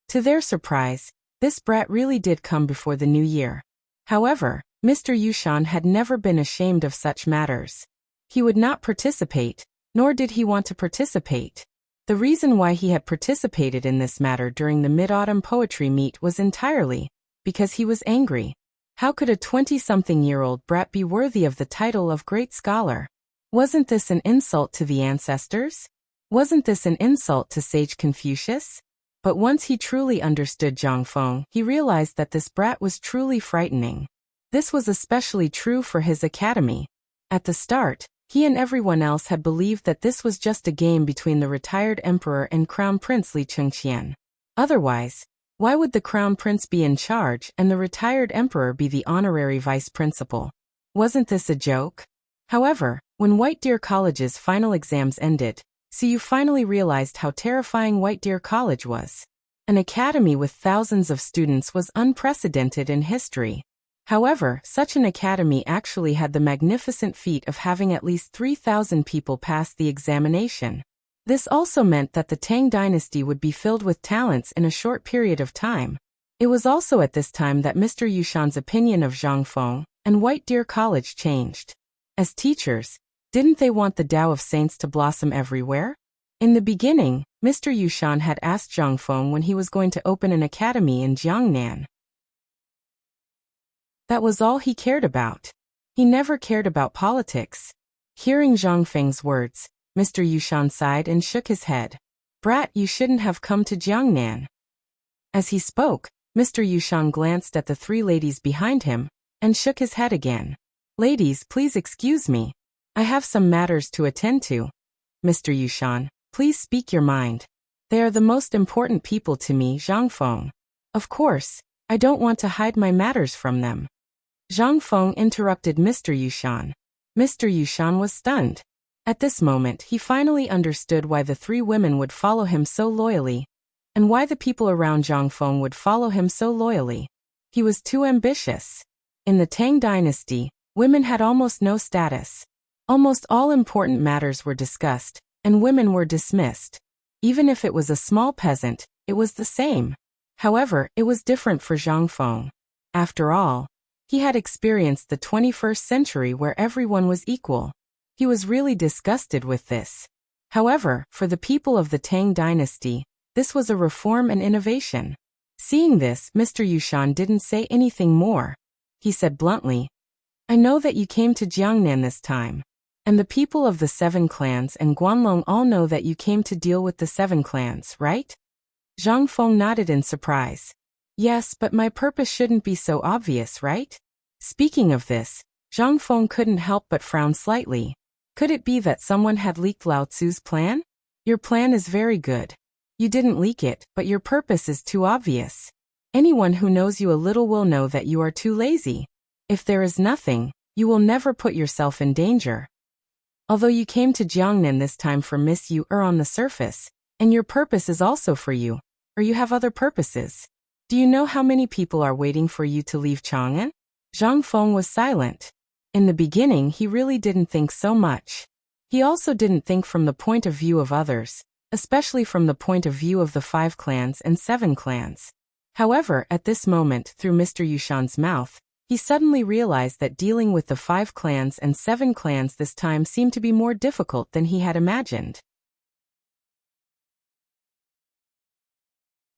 A: To their surprise, this brat really did come before the new year. However, Mr. Yushan had never been ashamed of such matters. He would not participate, nor did he want to participate. The reason why he had participated in this matter during the Mid-Autumn Poetry Meet was entirely because he was angry. How could a 20-something-year-old brat be worthy of the title of great scholar? Wasn't this an insult to the ancestors? Wasn't this an insult to sage Confucius? But once he truly understood Zhang Feng, he realized that this brat was truly frightening. This was especially true for his academy. At the start, he and everyone else had believed that this was just a game between the retired emperor and Crown Prince Li Chengqian. Otherwise, why would the Crown Prince be in charge and the retired emperor be the honorary vice principal? Wasn't this a joke? However, when White Deer College's final exams ended, you finally realized how terrifying White Deer College was. An academy with thousands of students was unprecedented in history. However, such an academy actually had the magnificent feat of having at least 3,000 people pass the examination. This also meant that the Tang dynasty would be filled with talents in a short period of time. It was also at this time that Mr. Yushan's opinion of Zhang Feng and White Deer College changed. As teachers, didn't they want the Tao of Saints to blossom everywhere? In the beginning, Mr. Yushan had asked Zhang Feng when he was going to open an academy in Jiangnan. That was all he cared about. He never cared about politics. Hearing Zhang Feng's words, Mr. Yushan sighed and shook his head. "Brat, you shouldn't have come to Jiangnan." As he spoke, Mr. Yushan glanced at the 3 ladies behind him and shook his head again. "Ladies, please excuse me. I have some matters to attend to. Mr. Yushan, please speak your mind. They are the most important people to me, Zhang Feng. Of course, I don't want to hide my matters from them." Zhang Feng interrupted Mr. Yushan. Mr. Yushan was stunned. At this moment, he finally understood why the 3 women would follow him so loyally, and why the people around Zhang Feng would follow him so loyally. He was too ambitious. In the Tang dynasty, women had almost no status. Almost all important matters were discussed, and women were dismissed. Even if it was a small peasant, it was the same. However, it was different for Zhang Feng. After all, he had experienced the 21st century where everyone was equal. He was really disgusted with this. However, for the people of the Tang dynasty, this was a reform and innovation. Seeing this, Mr. Yushan didn't say anything more. He said bluntly, I know that you came to Jiangnan this time. And the people of the 7 clans and Guanlong all know that you came to deal with the 7 clans, right? Zhang Feng nodded in surprise. Yes, but my purpose shouldn't be so obvious, right? Speaking of this, Zhang Feng couldn't help but frown slightly. Could it be that someone had leaked Lao Tzu's plan? Your plan is very good. You didn't leak it, but your purpose is too obvious. Anyone who knows you a little will know that you are too lazy. If there is nothing, you will never put yourself in danger. Although you came to Jiangnan this time for Miss Yu on the surface, and your purpose is also for you, or you have other purposes. Do you know how many people are waiting for you to leave Chang'an? Zhang Feng was silent. In the beginning, he really didn't think so much. He also didn't think from the point of view of others, especially from the point of view of the 5 clans and 7 clans. However, at this moment, through Mr. Yushan's mouth, he suddenly realized that dealing with the 5 clans and 7 clans this time seemed to be more difficult than he had imagined.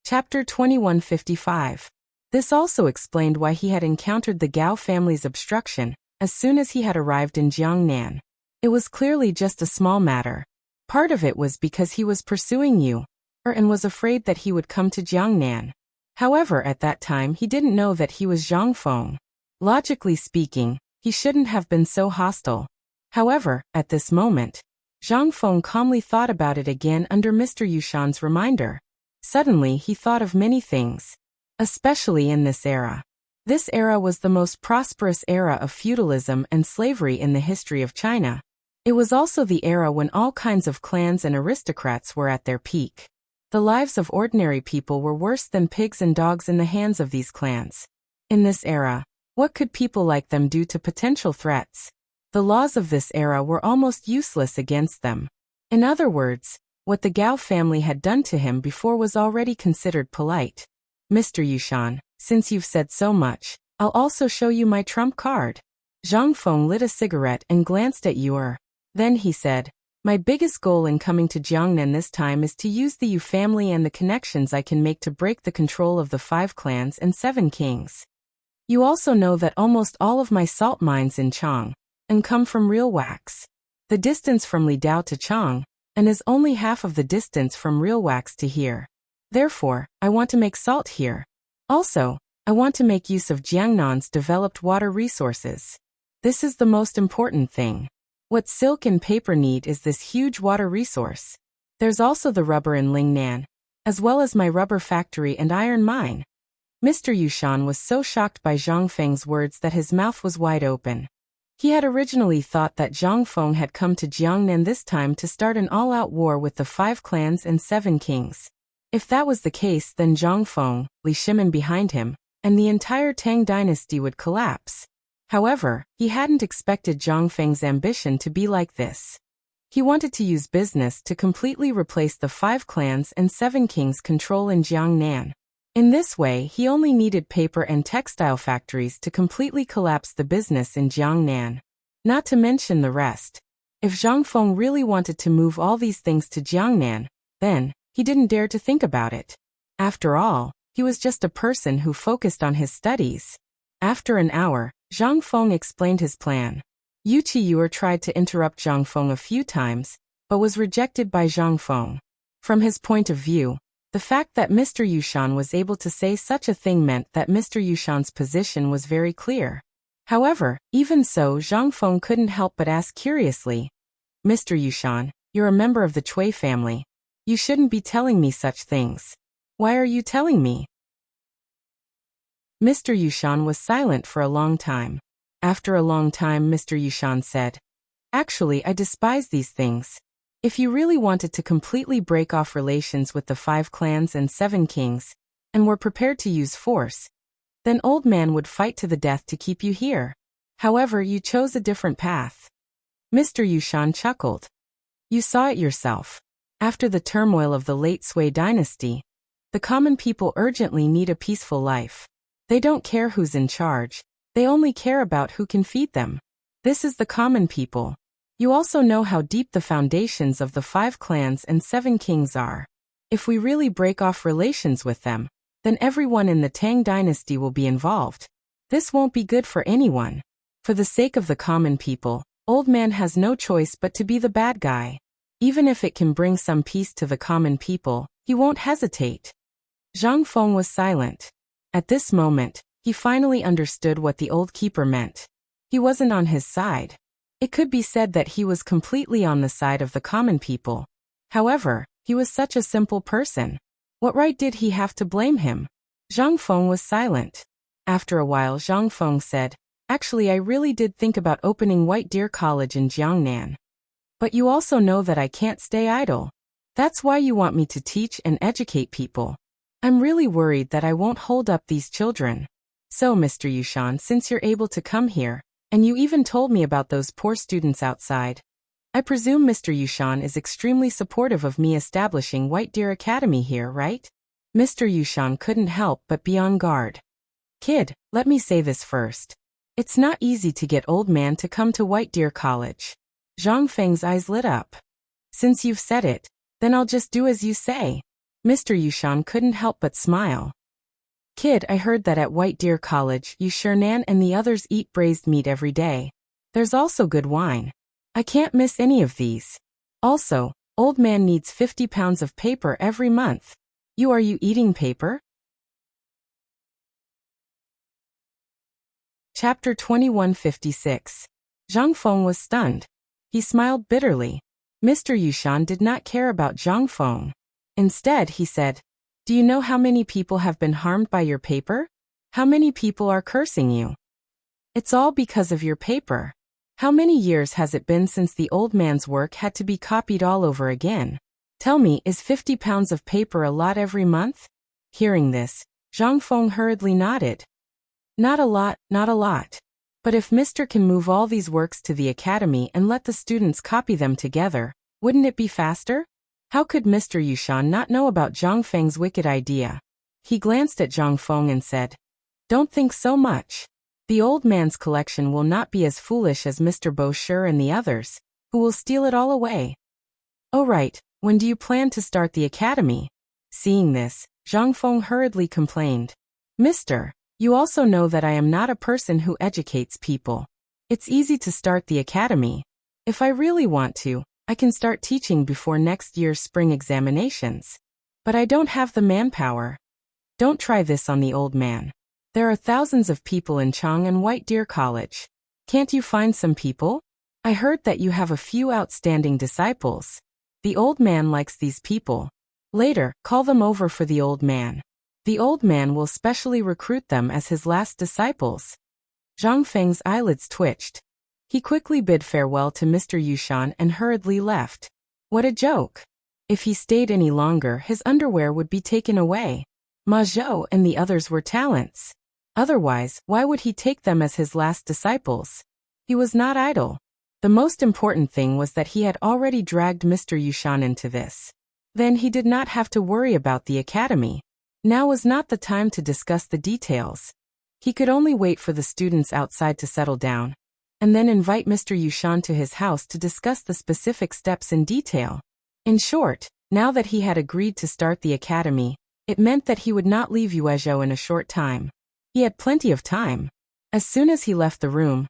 A: Chapter 2155. This also explained why he had encountered the Gao family's obstruction as soon as he had arrived in Jiangnan. It was clearly just a small matter. Part of it was because he was pursuing you, and was afraid that he would come to Jiangnan. However, at that time he didn't know that he was Zhang Feng. Logically speaking, he shouldn't have been so hostile. However, at this moment, Zhang Feng calmly thought about it again under Mr. Yushan's reminder. Suddenly he thought of many things. Especially in this era. This era was the most prosperous era of feudalism and slavery in the history of China. It was also the era when all kinds of clans and aristocrats were at their peak. The lives of ordinary people were worse than pigs and dogs in the hands of these clans. In this era, what could people like them do to potential threats? The laws of this era were almost useless against them. In other words, what the Gao family had done to him before was already considered polite. Mr. Yushan, since you've said so much, I'll also show you my trump card. Zhang Feng lit a cigarette and glanced at Yu. Then he said, my biggest goal in coming to Jiangnan this time is to use the Yu family and the connections I can make to break the control of the 5 clans and 7 kings. You also know that almost all of my salt mines in Chang'an come from real wax. The distance from Lidao to Chang'an is only half of the distance from real wax to here. Therefore, I want to make salt here. Also, I want to make use of Jiangnan's developed water resources. This is the most important thing. What silk and paper need is this huge water resource. There's also the rubber in Lingnan, as well as my rubber factory and iron mine. Mr. Yushan was so shocked by Zhang Feng's words that his mouth was wide open. He had originally thought that Zhang Feng had come to Jiangnan this time to start an all-out war with the 5 clans and 7 kings. If that was the case, then Zhang Feng, Li Shimin behind him, and the entire Tang dynasty would collapse. However, he hadn't expected Zhang Feng's ambition to be like this. He wanted to use business to completely replace the 5 clans and 7 kings' control in Jiangnan. In this way, he only needed paper and textile factories to completely collapse the business in Jiangnan. Not to mention the rest. If Zhang Feng really wanted to move all these things to Jiangnan, then he didn't dare to think about it. After all, he was just a person who focused on his studies. After an hour, Zhang Feng explained his plan. Yu Qiyu tried to interrupt Zhang Feng a few times, but was rejected by Zhang Feng. From his point of view, the fact that Mr. Yushan was able to say such a thing meant that Mr. Yushan's position was very clear. However, even so, Zhang Feng couldn't help but ask curiously, Mr. Yushan, you're a member of the Cui family. You shouldn't be telling me such things. Why are you telling me? Mr. Yushan was silent for a long time. After a long time, Mr. Yushan said, actually, I despise these things. If you really wanted to completely break off relations with the 5 clans and 7 kings, and were prepared to use force, then Old Man would fight to the death to keep you here. However, you chose a different path. Mr. Yushan chuckled. You saw it yourself. After the turmoil of the late Sui dynasty, the common people urgently need a peaceful life. They don't care who's in charge, they only care about who can feed them. This is the common people. You also know how deep the foundations of the 5 clans and 7 kings are. If we really break off relations with them, then everyone in the Tang dynasty will be involved. This won't be good for anyone. For the sake of the common people, Old Man has no choice but to be the bad guy. Even if it can bring some peace to the common people, he won't hesitate. Zhang Feng was silent. At this moment, he finally understood what the old keeper meant. He wasn't on his side. It could be said that he was completely on the side of the common people. However, he was such a simple person. What right did he have to blame him? Zhang Feng was silent. After a while, Zhang Feng said, "Actually, I really did think about opening White Deer College in Jiangnan. But you also know that I can't stay idle. That's why you want me to teach and educate people. I'm really worried that I won't hold up these children. So, Mr. Yushan, since you're able to come here, and you even told me about those poor students outside, I presume Mr. Yushan is extremely supportive of me establishing White Deer Academy here, right?" Mr. Yushan couldn't help but be on guard. "Kid, let me say this first. It's not easy to get Old Man to come to White Deer College." Zhang Feng's eyes lit up. "Since you've said it, then I'll just do as you say." Mr. Yushan couldn't help but smile. "Kid, I heard that at White Deer College, Shernan and the others eat braised meat every day. There's also good wine. I can't miss any of these. Also, Old Man needs 50 pounds of paper every month. Are you eating paper?" Chapter 2156. Zhang Feng was stunned. He smiled bitterly. Mr. Yushan did not care about Zhang Feng. Instead, he said, "Do you know how many people have been harmed by your paper? How many people are cursing you? It's all because of your paper. How many years has it been since the old man's work had to be copied all over again? Tell me, is 50 pounds of paper a lot every month?" Hearing this, Zhang Feng hurriedly nodded. "Not a lot, not a lot. But if Mr. can move all these works to the academy and let the students copy them together, wouldn't it be faster?" How could Mr. Yushan not know about Zhang Feng's wicked idea? He glanced at Zhang Feng and said, "Don't think so much. The old man's collection will not be as foolish as Mr. Bosher and the others, who will steal it all away." "Oh right, when do you plan to start the academy?" Seeing this, Zhang Feng hurriedly complained, "Mister, you also know that I am not a person who educates people. It's easy to start the academy. If I really want to, I can start teaching before next year's spring examinations. But I don't have the manpower. Don't try this on the old man. There are thousands of people in Chang'an and White Deer College. Can't you find some people? I heard that you have a few outstanding disciples. The old man likes these people. Later, call them over for the old man. The old man will specially recruit them as his last disciples." Zhang Feng's eyelids twitched. He quickly bid farewell to Mr. Yushan and hurriedly left. What a joke. If he stayed any longer, his underwear would be taken away. Ma Zhou and the others were talents. Otherwise, why would he take them as his last disciples? He was not idle. The most important thing was that he had already dragged Mr. Yushan into this. Then he did not have to worry about the academy. Now was not the time to discuss the details. He could only wait for the students outside to settle down, and then invite Mr. Yushan to his house to discuss the specific steps in detail. In short, now that he had agreed to start the academy, it meant that he would not leave Yuezhou in a short time. He had plenty of time. As soon as he left the room,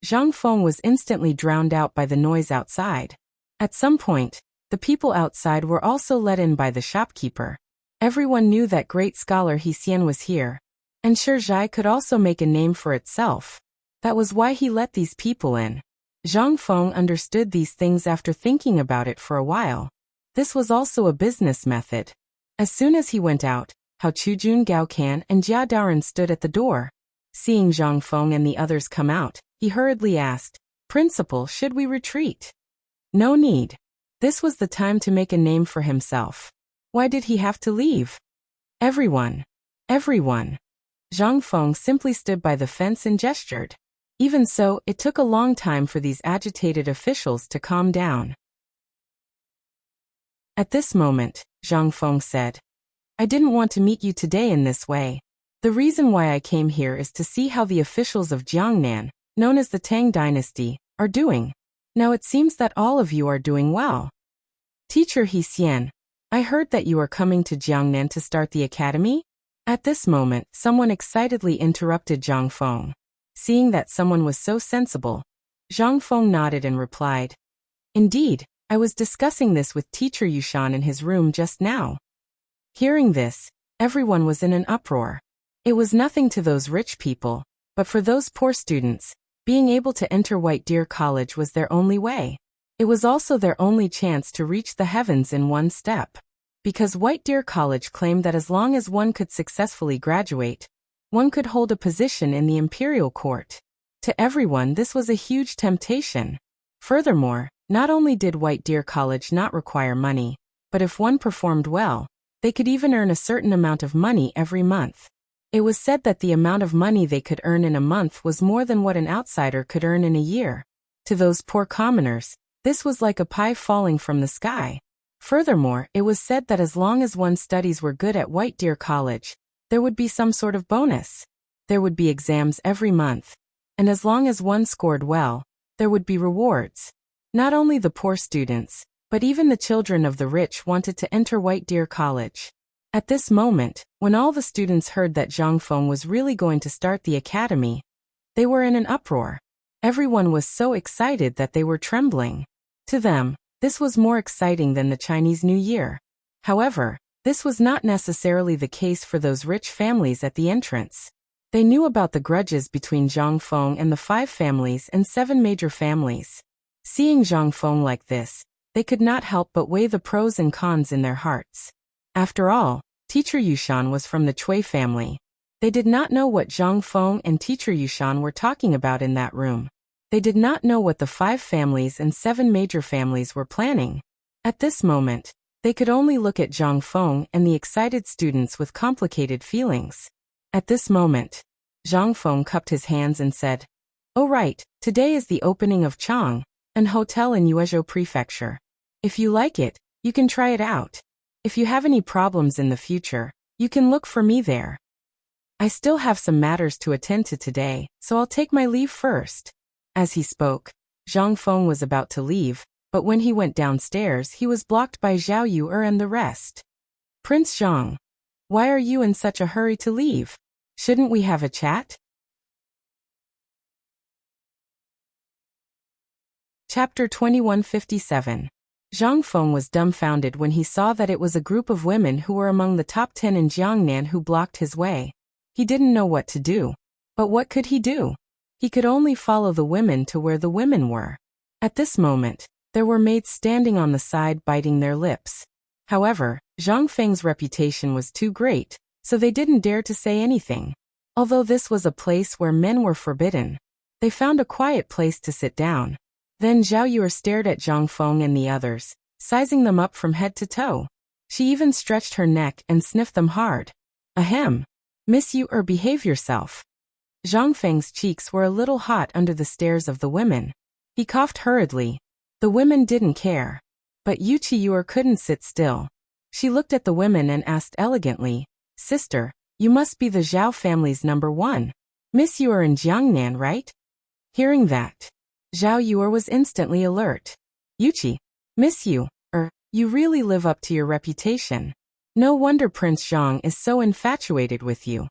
A: Zhang Feng was instantly drowned out by the noise outside. At some point, the people outside were also let in by the shopkeeper. Everyone knew that great scholar He Xian was here, and Shizhai could also make a name for itself. That was why he let these people in. Zhang Feng understood these things after thinking about it for a while. This was also a business method. As soon as he went out, Hao Chujun, Gao Kan, and Jia Daren stood at the door. Seeing Zhang Feng and the others come out, he hurriedly asked, "Principal, should we retreat?" No need. This was the time to make a name for himself. Why did he have to leave? Everyone. Zhang Feng simply stood by the fence and gestured. Even so, it took a long time for these agitated officials to calm down. At this moment, Zhang Feng said, "I didn't want to meet you today in this way. The reason why I came here is to see how the officials of Jiangnan, known as the Tang dynasty, are doing. Now it seems that all of you are doing well. Teacher He Xian, I heard that you are coming to Jiangnan to start the academy? At this moment, someone excitedly interrupted Zhang Feng. Seeing that someone was so sensible, Zhang Feng nodded and replied, Indeed, I was discussing this with Teacher Yushan in his room just now. Hearing this, everyone was in an uproar. It was nothing to those rich people, but for those poor students, being able to enter White Deer College was their only way. It was also their only chance to reach the heavens in one step. Because White Deer College claimed that as long as one could successfully graduate, one could hold a position in the imperial court. To everyone, this was a huge temptation. Furthermore, not only did White Deer College not require money, but if one performed well, they could even earn a certain amount of money every month. It was said that the amount of money they could earn in a month was more than what an outsider could earn in a year. To those poor commoners, this was like a pie falling from the sky. Furthermore, it was said that as long as one's studies were good at White Deer College, there would be some sort of bonus. There would be exams every month. And as long as one scored well, there would be rewards. Not only the poor students, but even the children of the rich wanted to enter White Deer College. At this moment, when all the students heard that Zhang Feng was really going to start the academy, they were in an uproar. Everyone was so excited that they were trembling. To them, this was more exciting than the Chinese New Year. However, this was not necessarily the case for those rich families at the entrance. They knew about the grudges between Zhang Feng and the 5 families and 7 major families. Seeing Zhang Feng like this, they could not help but weigh the pros and cons in their hearts. After all, Teacher Yushan was from the Cui family. They did not know what Zhang Feng and Teacher Yushan were talking about in that room. They did not know what the 5 families and 7 major families were planning. At this moment, they could only look at Zhang Feng and the excited students with complicated feelings. At this moment, Zhang Feng cupped his hands and said, "Oh right, today is the opening of Chang'an, an hotel in Yuezhou Prefecture. If you like it, you can try it out. If you have any problems in the future, you can look for me there. I still have some matters to attend to today, so I'll take my leave first." As he spoke, Zhang Feng was about to leave, but when he went downstairs he was blocked by Zhao Yu'er and the rest. "Prince Zhang, why are you in such a hurry to leave? Shouldn't we have a chat?" Chapter 2157. Zhang Feng was dumbfounded when he saw that it was a group of women who were among the top 10 in Jiangnan who blocked his way. He didn't know what to do. But what could he do? He could only follow the women to where the women were. At this moment, there were maids standing on the side biting their lips. However, Zhang Feng's reputation was too great, so they didn't dare to say anything. Although this was a place where men were forbidden, they found a quiet place to sit down. Then Zhao Yu'er stared at Zhang Feng and the others, sizing them up from head to toe. She even stretched her neck and sniffed them hard. "Ahem. Miss Yu'er, behave yourself." Zhang Feng's cheeks were a little hot under the stares of the women. He coughed hurriedly. The women didn't care. But Yuchi Yu'er couldn't sit still. She looked at the women and asked elegantly, "Sister, you must be the Zhao family's number 1. Miss Yu'er in Jiangnan, right?" Hearing that, Zhao Yu'er was instantly alert. "Yuchi, Miss Yu'er, you really live up to your reputation. No wonder Prince Zhang is so infatuated with you."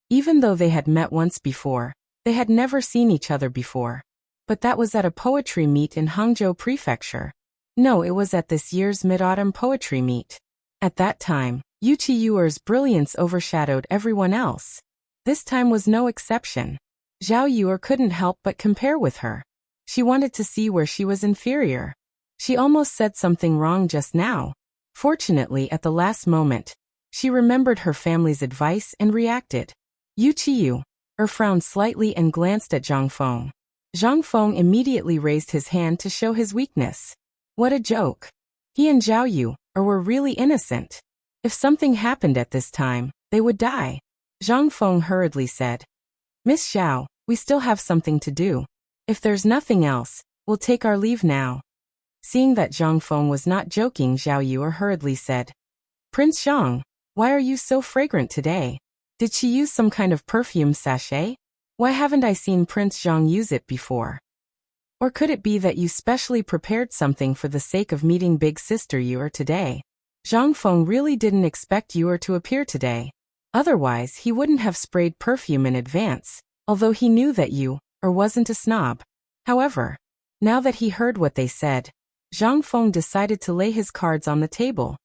A: Even though they had met once before, they had never seen each other before. But that was at a poetry meet in Hangzhou Prefecture. No, it was at this year's Mid-Autumn Poetry Meet. At that time, Yuchi Yu'er's brilliance overshadowed everyone else. This time was no exception. Zhao Yu'er couldn't help but compare with her. She wanted to see where she was inferior. She almost said something wrong just now. Fortunately, at the last moment, she remembered her family's advice and reacted. Yuchi Yu'er frowned slightly and glanced at Zhang Feng. Zhang Feng immediately raised his hand to show his weakness. What a joke. He and Zhao Yu'er were really innocent. If something happened at this time, they would die. Zhang Feng hurriedly said, "Miss Zhao, we still have something to do. If there's nothing else, we'll take our leave now." Seeing that Zhang Feng was not joking, Zhao Yu'er hurriedly said, "Prince Zhang, why are you so fragrant today? Did she use some kind of perfume sachet? Why haven't I seen Prince Zhang use it before? Or could it be that you specially prepared something for the sake of meeting big sister Yu'er today? Zhang Feng really didn't expect Yu'er to appear today. Otherwise, he wouldn't have sprayed perfume in advance, although he knew that Yu'er wasn't a snob. However, now that he heard what they said, Zhang Feng decided to lay his cards on the table.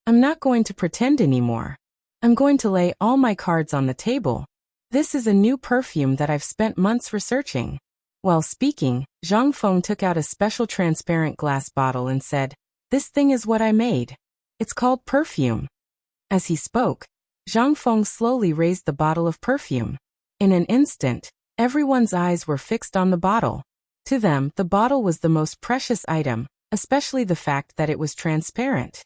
A: I'm not going to pretend anymore. I'm going to lay all my cards on the table. This is a new perfume that I've spent months researching. While speaking, Zhang Feng took out a special transparent glass bottle and said, "This thing is what I made. It's called perfume." As he spoke, Zhang Feng slowly raised the bottle of perfume. In an instant, everyone's eyes were fixed on the bottle. To them, the bottle was the most precious item, especially the fact that it was transparent.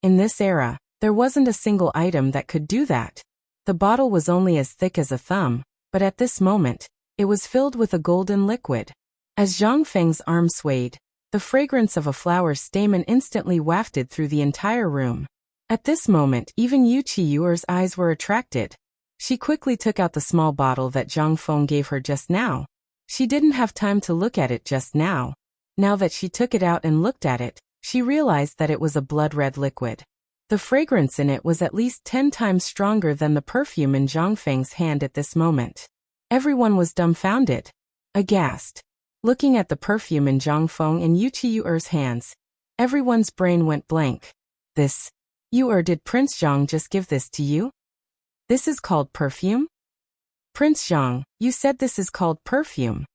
A: In this era, there wasn't a single item that could do that. The bottle was only as thick as a thumb, but at this moment, it was filled with a golden liquid. As Zhang Feng's arm swayed, the fragrance of a flower's stamen instantly wafted through the entire room. At this moment, even Yu'er's eyes were attracted. She quickly took out the small bottle that Zhang Feng gave her just now. She didn't have time to look at it just now. Now that she took it out and looked at it, she realized that it was a blood-red liquid. The fragrance in it was at least 10 times stronger than the perfume in Zhang Feng's hand at this moment. Everyone was dumbfounded, aghast. Looking at the perfume in Zhang Feng and Yu'er's hands, everyone's brain went blank. This, Yu'er, did Prince Zhang just give this to you? This is called perfume? Prince Zhang, you said this is called perfume.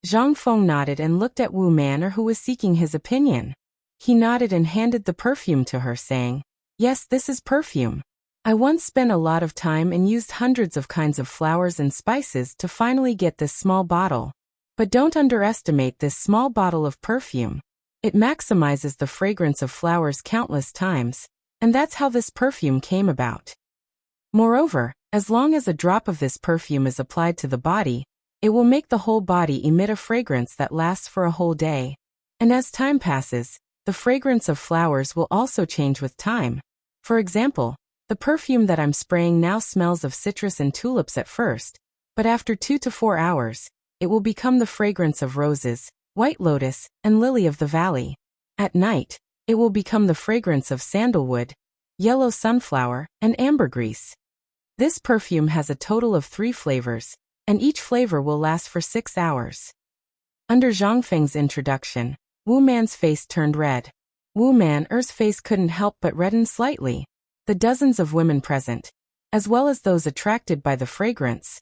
A: Zhang Feng nodded and looked at Wu Man'er, who was seeking his opinion. He nodded and handed the perfume to her, saying, "Yes, this is perfume. I once spent a lot of time and used hundreds of kinds of flowers and spices to finally get this small bottle. But don't underestimate this small bottle of perfume. It maximizes the fragrance of flowers countless times, and that's how this perfume came about. Moreover, as long as a drop of this perfume is applied to the body, it will make the whole body emit a fragrance that lasts for a whole day. And as time passes, the fragrance of flowers will also change with time. For example, the perfume that I'm spraying now smells of citrus and tulips at first, but after 2 to 4 hours, it will become the fragrance of roses, white lotus, and lily of the valley. At night, it will become the fragrance of sandalwood, yellow sunflower, and ambergris. This perfume has a total of 3 flavors, and each flavor will last for 6 hours." Under Zhang Feng's introduction, Wu Man's face turned red. Wu Man'er's face couldn't help but redden slightly. The dozens of women present, as well as those attracted by the fragrance,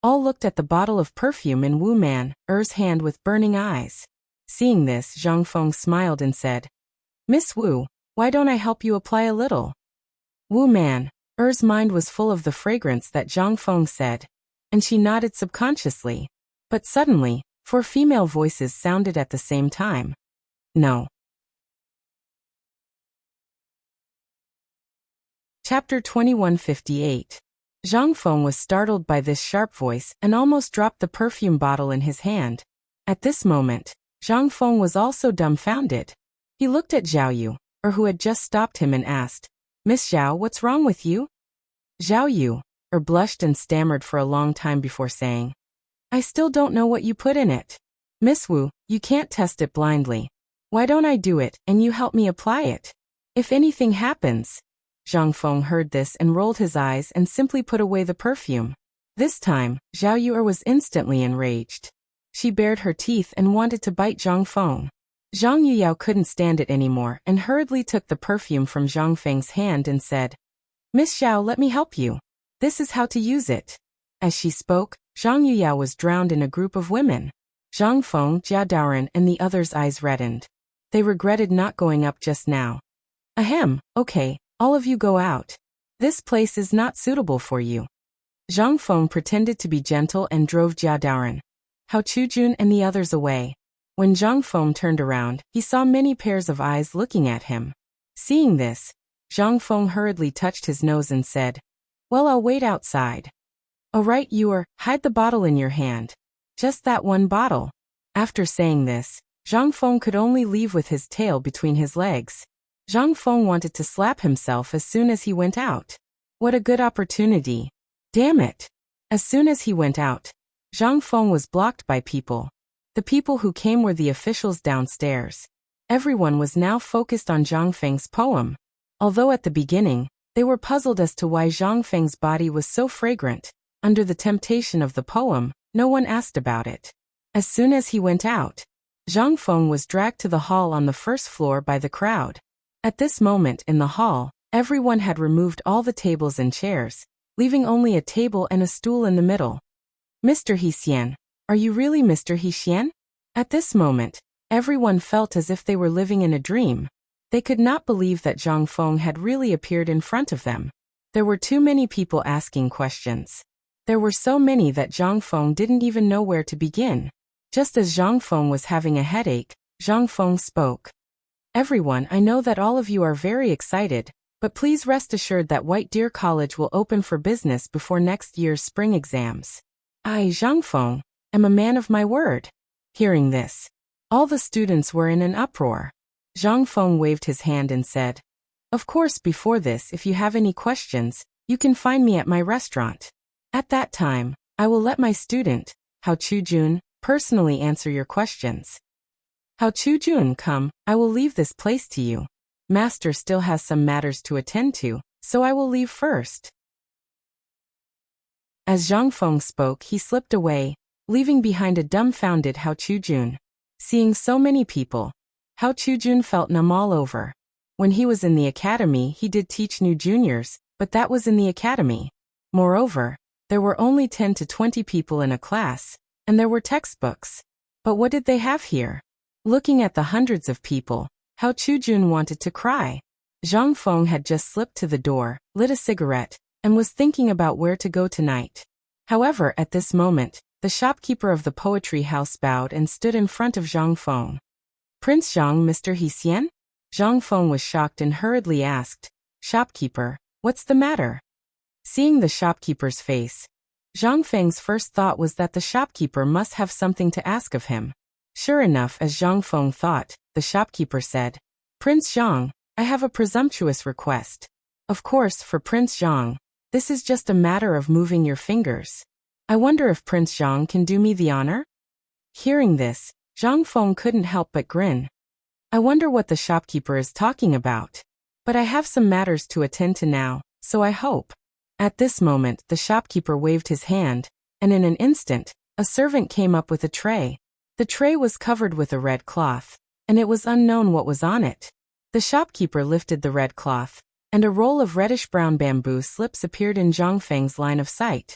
A: all looked at the bottle of perfume in Wu Man'er's hand with burning eyes. Seeing this, Zhang Feng smiled and said, "Miss Wu, why don't I help you apply a little?" Wu Man'er's mind was full of the fragrance that Zhang Feng said, and she nodded subconsciously. But suddenly, 4 female voices sounded at the same time. "No." Chapter 2158. Zhang Feng was startled by this sharp voice and almost dropped the perfume bottle in his hand. At this moment, Zhang Feng was also dumbfounded. He looked at Zhao Yu, who had just stopped him, and asked, "Miss Zhao, what's wrong with you?" Zhao Yu blushed and stammered for a long time before saying, "I still don't know what you put in it. Miss Wu, you can't test it blindly. Why don't I do it, and you help me apply it? If anything happens..." Zhang Feng heard this and rolled his eyes and simply put away the perfume. This time, Zhao Yu was instantly enraged. She bared her teeth and wanted to bite Zhang Feng. Zhang Yuyao couldn't stand it anymore and hurriedly took the perfume from Zhang Feng's hand and said, "Miss Zhao, let me help you. This is how to use it." As she spoke, Zhang Yuyao was drowned in a group of women. Zhang Feng, Jia Daoren, and the others' eyes reddened. They regretted not going up just now. "Ahem, okay, all of you go out. This place is not suitable for you." Zhang Feng pretended to be gentle and drove Jia Daoren, Hao Chujun, and the others away. When Zhang Feng turned around, he saw many pairs of eyes looking at him. Seeing this, Zhang Feng hurriedly touched his nose and said, "Well, I'll wait outside." "All right, hide the bottle in your hand. Just that one bottle." After saying this, Zhang Feng could only leave with his tail between his legs. Zhang Feng wanted to slap himself as soon as he went out. What a good opportunity. Damn it. As soon as he went out, Zhang Feng was blocked by people. The people who came were the officials downstairs. Everyone was now focused on Zhang Feng's poem. Although at the beginning, they were puzzled as to why Zhang Feng's body was so fragrant, under the temptation of the poem, no one asked about it. As soon as he went out, Zhang Feng was dragged to the hall on the first floor by the crowd. At this moment in the hall, everyone had removed all the tables and chairs, leaving only a table and a stool in the middle. Mr. He Xian, are you really Mr. He Xian? At this moment, everyone felt as if they were living in a dream. They could not believe that Zhang Feng had really appeared in front of them. There were too many people asking questions. There were so many that Zhang Feng didn't even know where to begin. Just as Zhang Feng was having a headache, Zhang Feng spoke. Everyone, I know that all of you are very excited, but please rest assured that White Deer College will open for business before next year's spring exams. I, Zhang Feng, am a man of my word. Hearing this, all the students were in an uproar. Zhang Feng waved his hand and said, of course, before this, if you have any questions, you can find me at my restaurant. At that time, I will let my student, Hao Chujun, personally answer your questions. Hao Chujun, come, I will leave this place to you. Master still has some matters to attend to, so I will leave first. As Zhang Feng spoke, he slipped away, leaving behind a dumbfounded Hao Chujun. Seeing so many people, Hao Chujun felt numb all over. When he was in the academy, he did teach new juniors, but that was in the academy. Moreover, there were only 10 to 20 people in a class, and there were textbooks. But what did they have here? Looking at the hundreds of people, Hao Chujun wanted to cry. Zhang Feng had just slipped to the door, lit a cigarette, and was thinking about where to go tonight. However, at this moment, the shopkeeper of the poetry house bowed and stood in front of Zhang Feng. Prince Zhang, Mr. He Xian? Zhang Feng was shocked and hurriedly asked, Shopkeeper, what's the matter? Seeing the shopkeeper's face, Zhang Feng's first thought was that the shopkeeper must have something to ask of him. Sure enough, as Zhang Feng thought, the shopkeeper said, Prince Zhang, I have a presumptuous request. Of course, for Prince Zhang, this is just a matter of moving your fingers. I wonder if Prince Zhang can do me the honor? Hearing this, Zhang Feng couldn't help but grin. I wonder what the shopkeeper is talking about. But I have some matters to attend to now, so I hope. At this moment, the shopkeeper waved his hand, and in an instant, a servant came up with a tray. The tray was covered with a red cloth, and it was unknown what was on it. The shopkeeper lifted the red cloth, and a roll of reddish-brown bamboo slips appeared in Zhang Feng's line of sight.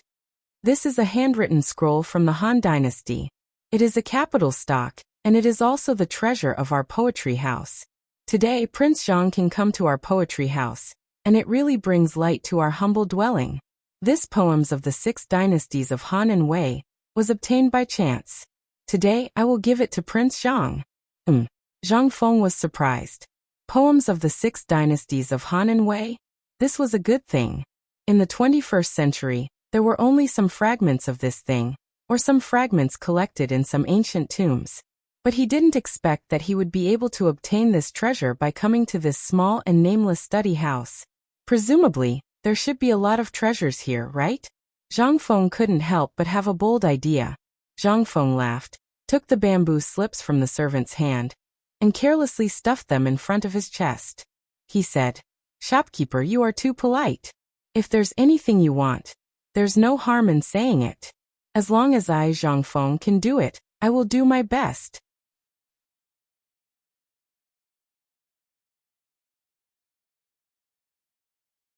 A: This is a handwritten scroll from the Han Dynasty. It is a capital stock, and it is also the treasure of our poetry house. Today, Prince Zhang can come to our poetry house, and it really brings light to our humble dwelling. This poems of the 6 dynasties of Han and Wei was obtained by chance. Today, I will give it to Prince Zhang. Zhang Feng was surprised. Poems of the 6 dynasties of Han and Wei? This was a good thing. In the 21st century, there were only some fragments of this thing, or some fragments collected in some ancient tombs. But he didn't expect that he would be able to obtain this treasure by coming to this small and nameless study house. Presumably, there should be a lot of treasures here, right? Zhang Feng couldn't help but have a bold idea. Zhang Feng laughed, took the bamboo slips from the servant's hand, and carelessly stuffed them in front of his chest. He said, Shopkeeper, you are too polite. If there's anything you want, there's no harm in saying it. As long as I, Zhang Feng, can do it, I will do my best.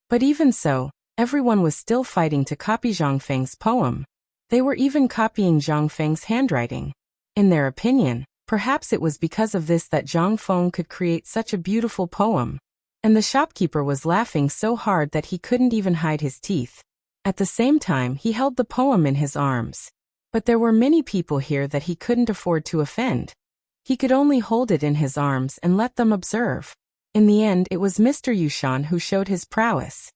A: But even so, everyone was still fighting to copy Zhang Feng's poem. They were even copying Zhang Feng's handwriting. In their opinion, perhaps it was because of this that Zhang Feng could create such a beautiful poem. And the shopkeeper was laughing so hard that he couldn't even hide his teeth. At the same time, he held the poem in his arms. But there were many people here that he couldn't afford to offend. He could only hold it in his arms and let them observe. In the end, it was Mr. Yushan who showed his prowess.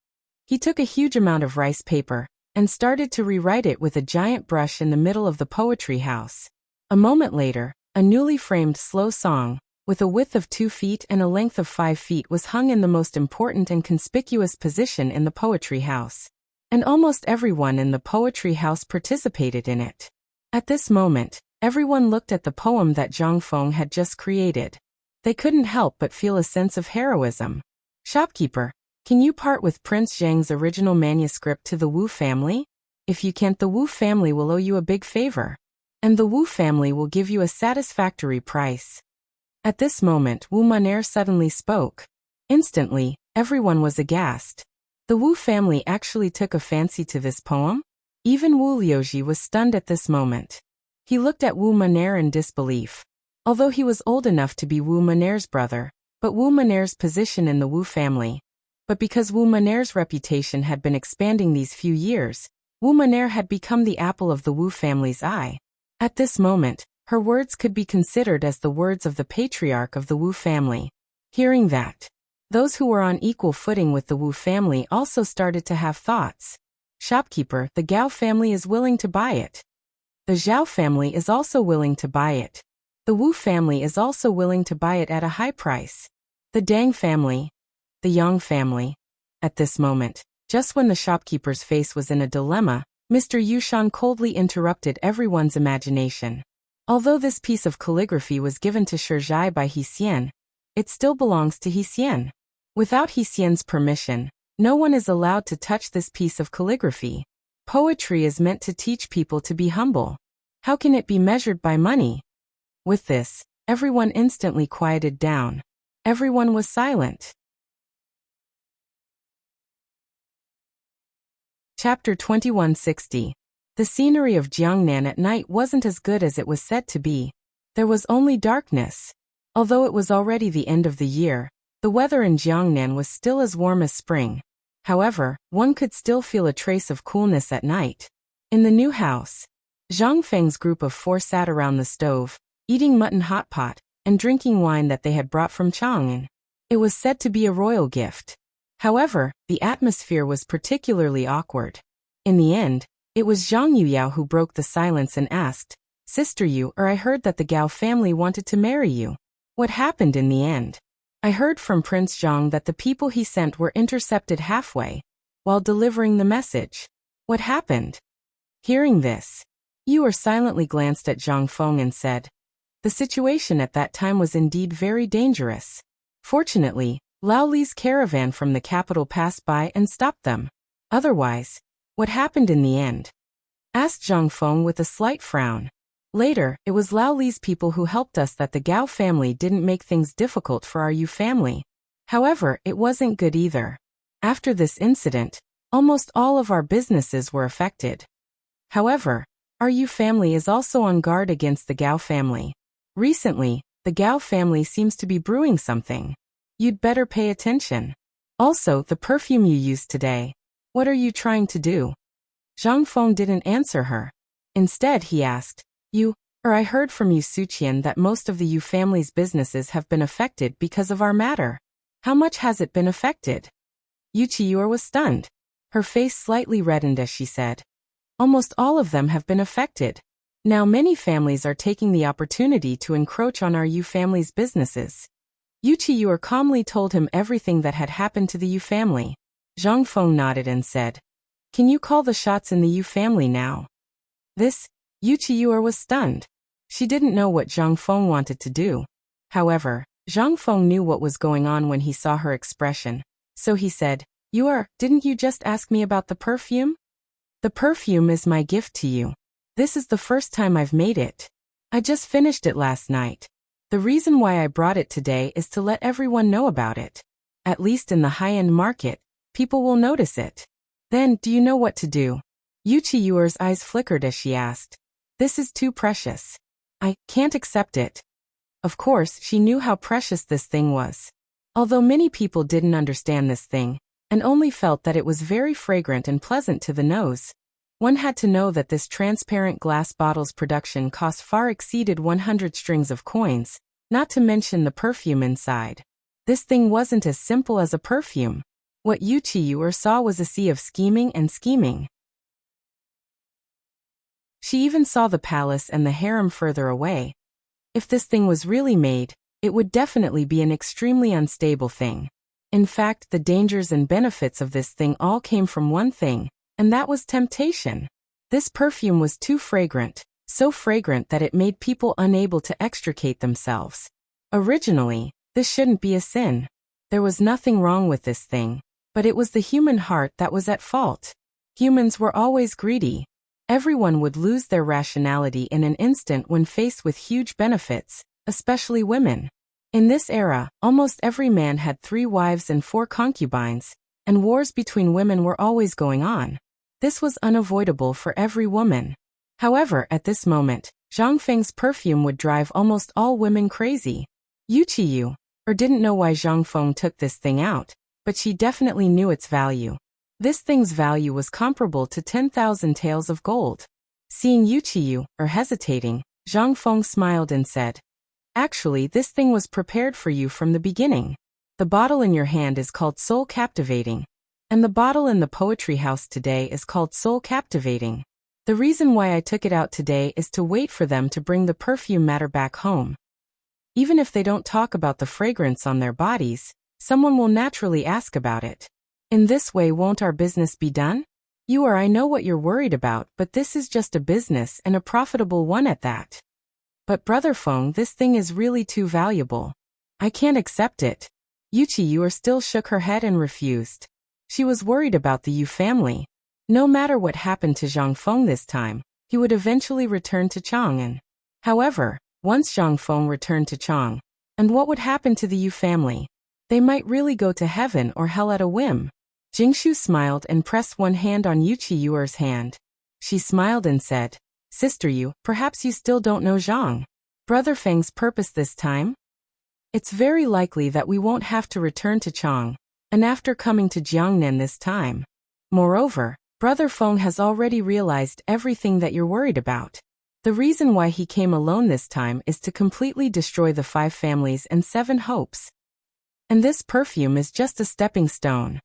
A: He took a huge amount of rice paper and started to rewrite it with a giant brush in the middle of the poetry house. A moment later, a newly framed slow song, with a width of 2 feet and a length of 5 feet, was hung in the most important and conspicuous position in the poetry house. And almost everyone in the poetry house participated in it. At this moment, everyone looked at the poem that Zhang Feng had just created. They couldn't help but feel a sense of heroism. Shopkeeper, can you part with Prince Zhang's original manuscript to the Wu family? If you can't, the Wu family will owe you a big favor. And the Wu family will give you a satisfactory price. At this moment, Wu Maner suddenly spoke. Instantly, everyone was aghast. The Wu family actually took a fancy to this poem? Even Wu Liuji was stunned at this moment. He looked at Wu Maner in disbelief. Although he was old enough to be Wu Maner's brother, but Wu Maner's position in the Wu family. But because Wu Maner's reputation had been expanding these few years, Wu Maner had become the apple of the Wu family's eye. At this moment, her words could be considered as the words of the patriarch of the Wu family. Hearing that, those who were on equal footing with the Wu family also started to have thoughts. Shopkeeper, the Gao family is willing to buy it. The Zhao family is also willing to buy it. The Wu family is also willing to buy it at a high price. The Dang family, the Yang family. At this moment, just when the shopkeeper's face was in a dilemma, Mr. Yushan coldly interrupted everyone's imagination. Although this piece of calligraphy was given to Shizhai by He Xian, it still belongs to He Xian. Without He Xian's permission, no one is allowed to touch this piece of calligraphy. Poetry is meant to teach people to be humble. How can it be measured by money? With this, everyone instantly quieted down. Everyone was silent. Chapter 2160. The scenery of Jiangnan at night wasn't as good as it was said to be. There was only darkness. Although it was already the end of the year, the weather in Jiangnan was still as warm as spring. However, one could still feel a trace of coolness at night. In the new house, Zhang Feng's group of 4 sat around the stove, eating mutton hot pot, and drinking wine that they had brought from Chang'an. It was said to be a royal gift. However, the atmosphere was particularly awkward. In the end, it was Zhang Yuyao who broke the silence and asked, Sister Yu, I heard that the Gao family wanted to marry you. What happened in the end? I heard from Prince Zhang that the people he sent were intercepted halfway, while delivering the message. What happened? Hearing this, Yu silently glanced at Zhang Feng and said, the situation at that time was indeed very dangerous. Fortunately, Lao Li's caravan from the capital passed by and stopped them. Otherwise, what happened in the end? Asked Zhang Feng with a slight frown. Later, it was Lao Li's people who helped us that the Gao family didn't make things difficult for our Yu family. However, it wasn't good either. After this incident, almost all of our businesses were affected. However, our Yu family is also on guard against the Gao family. Recently, the Gao family seems to be brewing something. You'd better pay attention. Also, the perfume you used today. What are you trying to do? Zhang Feng didn't answer her. Instead, he asked, I heard from Yu Suqian that most of the Yu family's businesses have been affected because of our matter. How much has it been affected? Yu Qiyu was stunned. Her face slightly reddened as she said, almost all of them have been affected. Now many families are taking the opportunity to encroach on our Yu family's businesses. Yu Qiyu calmly told him everything that had happened to the Yu family. Zhang Feng nodded and said, can you call the shots in the Yu family now? This, Yu Qiyu was stunned. She didn't know what Zhang Feng wanted to do. However, Zhang Feng knew what was going on when he saw her expression. So he said, didn't you just ask me about the perfume? The perfume is my gift to you. This is the first time I've made it. I just finished it last night. The reason why I brought it today is to let everyone know about it. At least in the high-end market, people will notice it. Then, do you know what to do? Yu Qiyu's eyes flickered as she asked. This is too precious. I can't accept it. Of course, she knew how precious this thing was. Although many people didn't understand this thing, and only felt that it was very fragrant and pleasant to the nose, one had to know that this transparent glass bottle's production cost far exceeded 100 strings of coins, not to mention the perfume inside. This thing wasn't as simple as a perfume. What Yu Qiyu saw was a sea of scheming and scheming. She even saw the palace and the harem further away. If this thing was really made, it would definitely be an extremely unstable thing. In fact, the dangers and benefits of this thing all came from one thing, and that was temptation. This perfume was too fragrant, so fragrant that it made people unable to extricate themselves. Originally, this shouldn't be a sin. There was nothing wrong with this thing, but it was the human heart that was at fault. Humans were always greedy. Everyone would lose their rationality in an instant when faced with huge benefits, especially women. In this era, almost every man had 3 wives and 4 concubines, and wars between women were always going on. This was unavoidable for every woman. However, at this moment, Zhang Feng's perfume would drive almost all women crazy. Yu Qiyu, didn't know why Zhang Feng took this thing out, but she definitely knew its value. This thing's value was comparable to 10,000 taels of gold. Seeing Yu Qiyu, hesitating, Zhang Feng smiled and said, "Actually, this thing was prepared for you from the beginning. The bottle in your hand is called Soul Captivating, and the bottle in the poetry house today is called Soul Captivating. The reason why I took it out today is to wait for them to bring the perfume matter back home. Even if they don't talk about the fragrance on their bodies, someone will naturally ask about it. In this way, won't our business be done? I know what you're worried about, but this is just a business and a profitable one at that. But Brother Feng, this thing is really too valuable. I can't accept it." Yu Qiyu still shook her head and refused. She was worried about the Yu family. No matter what happened to Zhang Feng this time, he would eventually return to Chang'an. However, once Zhang Feng returned to Chang, and what would happen to the Yu family? They might really go to heaven or hell at a whim. Jingshu smiled and pressed one hand on Yu Qiyu's hand. She smiled and said, "Sister Yu, perhaps you still don't know Zhang Brother Feng's purpose this time? It's very likely that we won't have to return to Chang, and after coming to Jiangnan this time. Moreover, Brother Feng has already realized everything that you're worried about. The reason why he came alone this time is to completely destroy the 5 families and 7 hopes. And this perfume is just a stepping stone."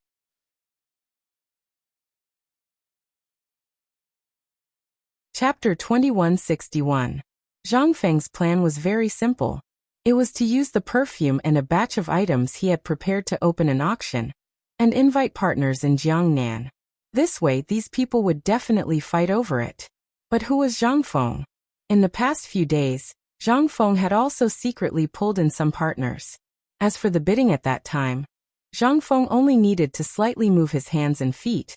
A: Chapter 2161. Zhang Feng's plan was very simple. It was to use the perfume and a batch of items he had prepared to open an auction and invite partners in Jiangnan. This way, these people would definitely fight over it. But who was Zhang Feng? In the past few days, Zhang Feng had also secretly pulled in some partners. As for the bidding at that time, Zhang Feng only needed to slightly move his hands and feet,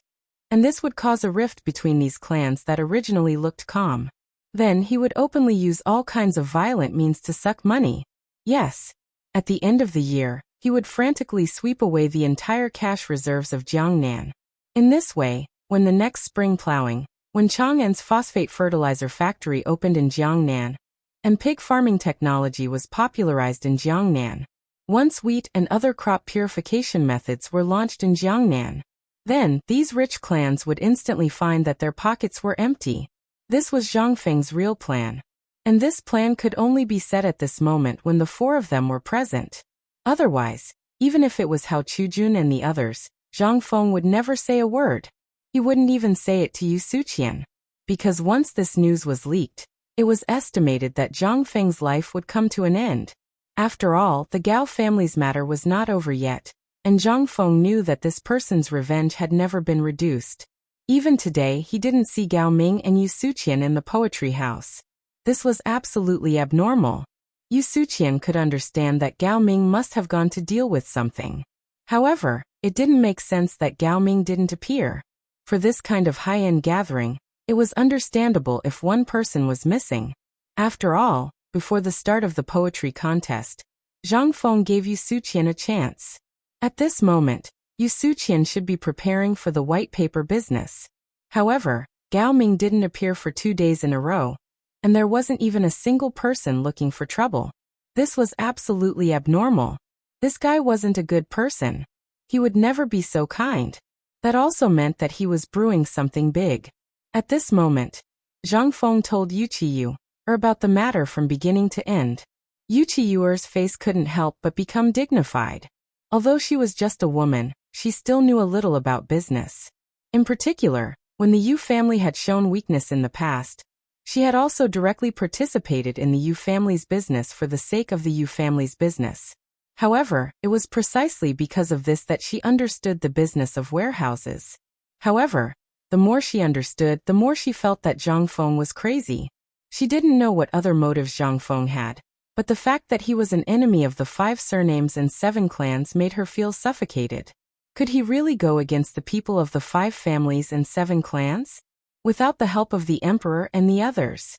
A: and this would cause a rift between these clans that originally looked calm. Then he would openly use all kinds of violent means to suck money. Yes, at the end of the year, he would frantically sweep away the entire cash reserves of Jiangnan. In this way, when the next spring plowing, when Chang'an's phosphate fertilizer factory opened in Jiangnan, and pig farming technology was popularized in Jiangnan, once wheat and other crop purification methods were launched in Jiangnan, then these rich clans would instantly find that their pockets were empty. This was Zhang Feng's real plan. And this plan could only be set at this moment when the 4 of them were present. Otherwise, even if it was Hao Chujun and the others, Zhang Feng would never say a word. He wouldn't even say it to Yu Suqian. Because once this news was leaked, it was estimated that Zhang Feng's life would come to an end. After all, the Gao family's matter was not over yet, and Zhang Feng knew that this person's revenge had never been reduced. Even today, he didn't see Gao Ming and Yu Suqian in the poetry house. This was absolutely abnormal. Yu Suqian could understand that Gao Ming must have gone to deal with something. However, it didn't make sense that Gao Ming didn't appear. For this kind of high-end gathering, it was understandable if one person was missing. After all, before the start of the poetry contest, Zhang Feng gave Yu Suqian a chance. At this moment, Yu Suqian should be preparing for the white paper business. However, Gao Ming didn't appear for 2 days in a row, and there wasn't even a single person looking for trouble. This was absolutely abnormal. This guy wasn't a good person. He would never be so kind. That also meant that he was brewing something big. At this moment, Zhang Feng told Yu Qiyu about the matter from beginning to end. Yu Qiyu's face couldn't help but become dignified. Although she was just a woman, she still knew a little about business. In particular, when the Yu family had shown weakness in the past, she had also directly participated in the Yu family's business for the sake of the Yu family's business. However, it was precisely because of this that she understood the business of warehouses. However, the more she understood, the more she felt that Zhang Feng was crazy. She didn't know what other motives Zhang Feng had, but the fact that he was an enemy of the 5 surnames and 7 clans made her feel suffocated. Could he really go against the people of the 5 families and 7 clans? Without the help of the emperor and the others?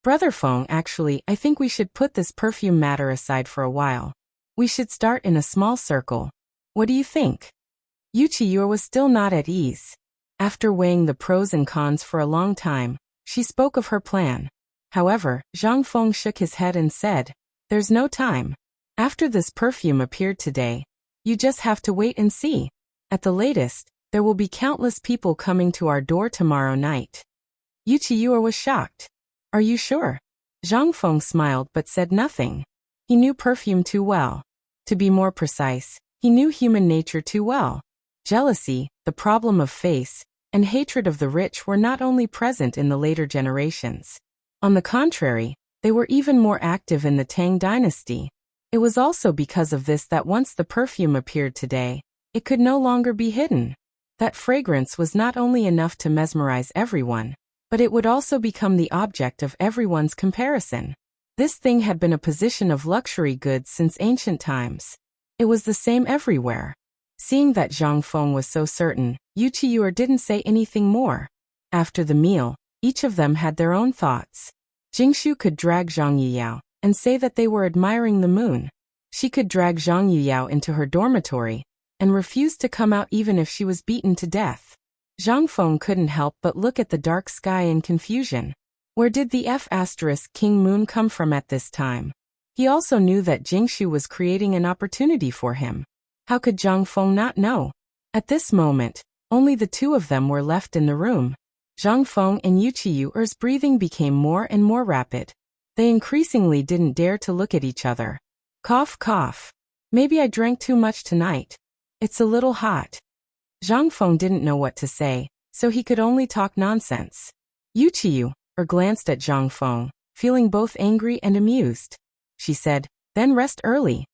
A: Brother Feng, actually, I think we should put this perfume matter aside for a while. We should start in a small circle. What do you think? Wuxia was still not at ease. After weighing the pros and cons for a long time, she spoke of her plan. However, Zhang Feng shook his head and said, "There's no time. After this perfume appeared today, you just have to wait and see. At the latest, there will be countless people coming to our door tomorrow night." Wuxia was shocked. "Are you sure?" Zhang Feng smiled but said nothing. He knew perfume too well. To be more precise, he knew human nature too well. Jealousy, the problem of face, and hatred of the rich were not only present in the later generations. On the contrary, they were even more active in the Tang dynasty. It was also because of this that once the perfume appeared today, it could no longer be hidden. That fragrance was not only enough to mesmerize everyone, but it would also become the object of everyone's comparison. This thing had been a position of luxury goods since ancient times. It was the same everywhere. Seeing that Zhang Feng was so certain, Wuxia didn't say anything more. After the meal, each of them had their own thoughts. Jingshu could drag Zhang Yuyao and say that they were admiring the moon. She could drag Zhang Yuyao into her dormitory and refuse to come out even if she was beaten to death. Zhang Feng couldn't help but look at the dark sky in confusion. Where did the King Moon come from at this time? He also knew that Jingshu was creating an opportunity for him. How could Zhang Feng not know? At this moment, only the 2 of them were left in the room. Zhang Feng and Wuxia's breathing became more and more rapid. They increasingly didn't dare to look at each other. Cough, cough. Maybe I drank too much tonight. It's a little hot. Zhang Feng didn't know what to say, so he could only talk nonsense. Wuxia glanced at Zhang Feng, feeling both angry and amused. She said, "Then rest early."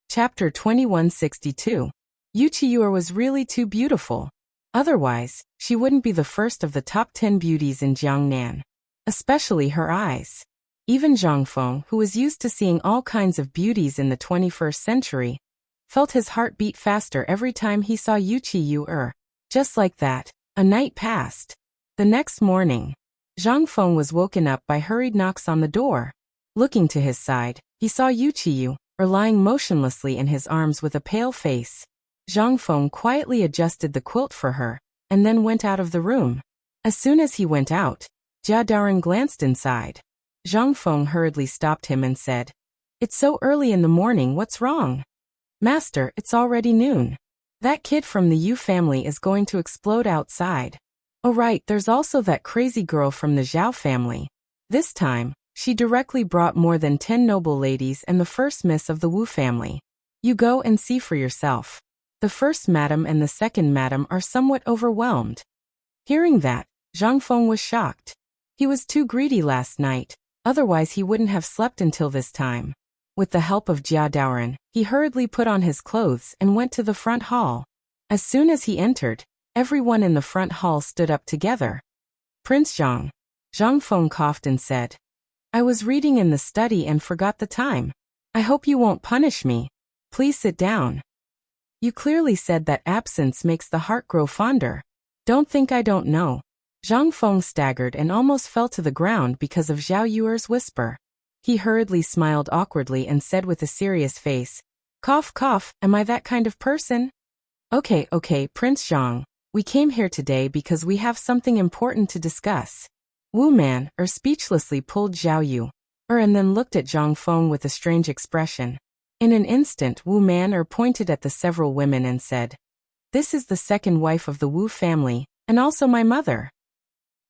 A: Chapter 2162. Wuxia was really too beautiful. Otherwise, she wouldn't be the first of the top 10 beauties in Jiangnan. Especially her eyes. Even Zhang Feng, who was used to seeing all kinds of beauties in the 21st century, felt his heart beat faster every time he saw Wuxia. Just like that, a night passed. The next morning, Zhang Feng was woken up by hurried knocks on the door. Looking to his side, he saw Wuxia lying motionlessly in his arms with a pale face. Zhang Feng quietly adjusted the quilt for her, and then went out of the room. As soon as he went out, Jia Daoren glanced inside. Zhang Feng hurriedly stopped him and said, "It's so early in the morning, what's wrong?" "Master, it's already noon. That kid from the Yu family is going to explode outside. Oh right, there's also that crazy girl from the Zhao family. This time, she directly brought more than 10 noble ladies and the first miss of the Wu family. You go and see for yourself. The first madam and the second madam are somewhat overwhelmed." Hearing that, Zhang Feng was shocked. He was too greedy last night, otherwise he wouldn't have slept until this time. With the help of Jia Daoren, he hurriedly put on his clothes and went to the front hall. As soon as he entered, everyone in the front hall stood up together. "Prince Zhang." Zhang Feng coughed and said, "I was reading in the study and forgot the time. I hope you won't punish me. Please sit down. You clearly said that absence makes the heart grow fonder. Don't think I don't know." Zhang Feng staggered and almost fell to the ground because of Zhao Yuer's whisper. He hurriedly smiled awkwardly and said with a serious face, "Cough, cough, am I that kind of person?" Okay, Prince Zhang, we came here today because we have something important to discuss." Wu Man speechlessly pulled Zhao Yu and then looked at Zhang Feng with a strange expression. In an instant, Wu Man pointed at the several women and said, "This is the second wife of the Wu family, and also my mother."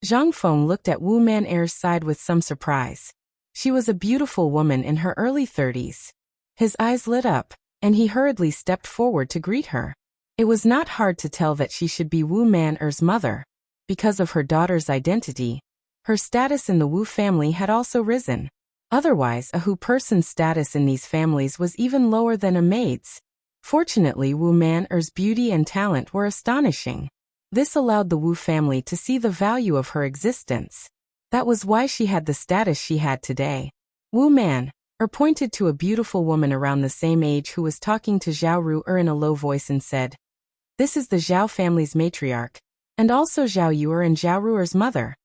A: Zhang Feng looked at Wu Man side with some surprise. She was a beautiful woman in her early 30s. His eyes lit up, and he hurriedly stepped forward to greet her. It was not hard to tell that she should be Wu Man mother. Because of her daughter's identity, her status in the Wu family had also risen. Otherwise, a Hu person's status in these families was even lower than a maid's. Fortunately, Wu Man'er's beauty and talent were astonishing. This allowed the Wu family to see the value of her existence. That was why she had the status she had today. Wu Man'er pointed to a beautiful woman around the same age who was talking to Zhao Ru'er in a low voice and said, "This is the Zhao family's matriarch, and also Zhao Yu'er and Zhao Ru'er's mother."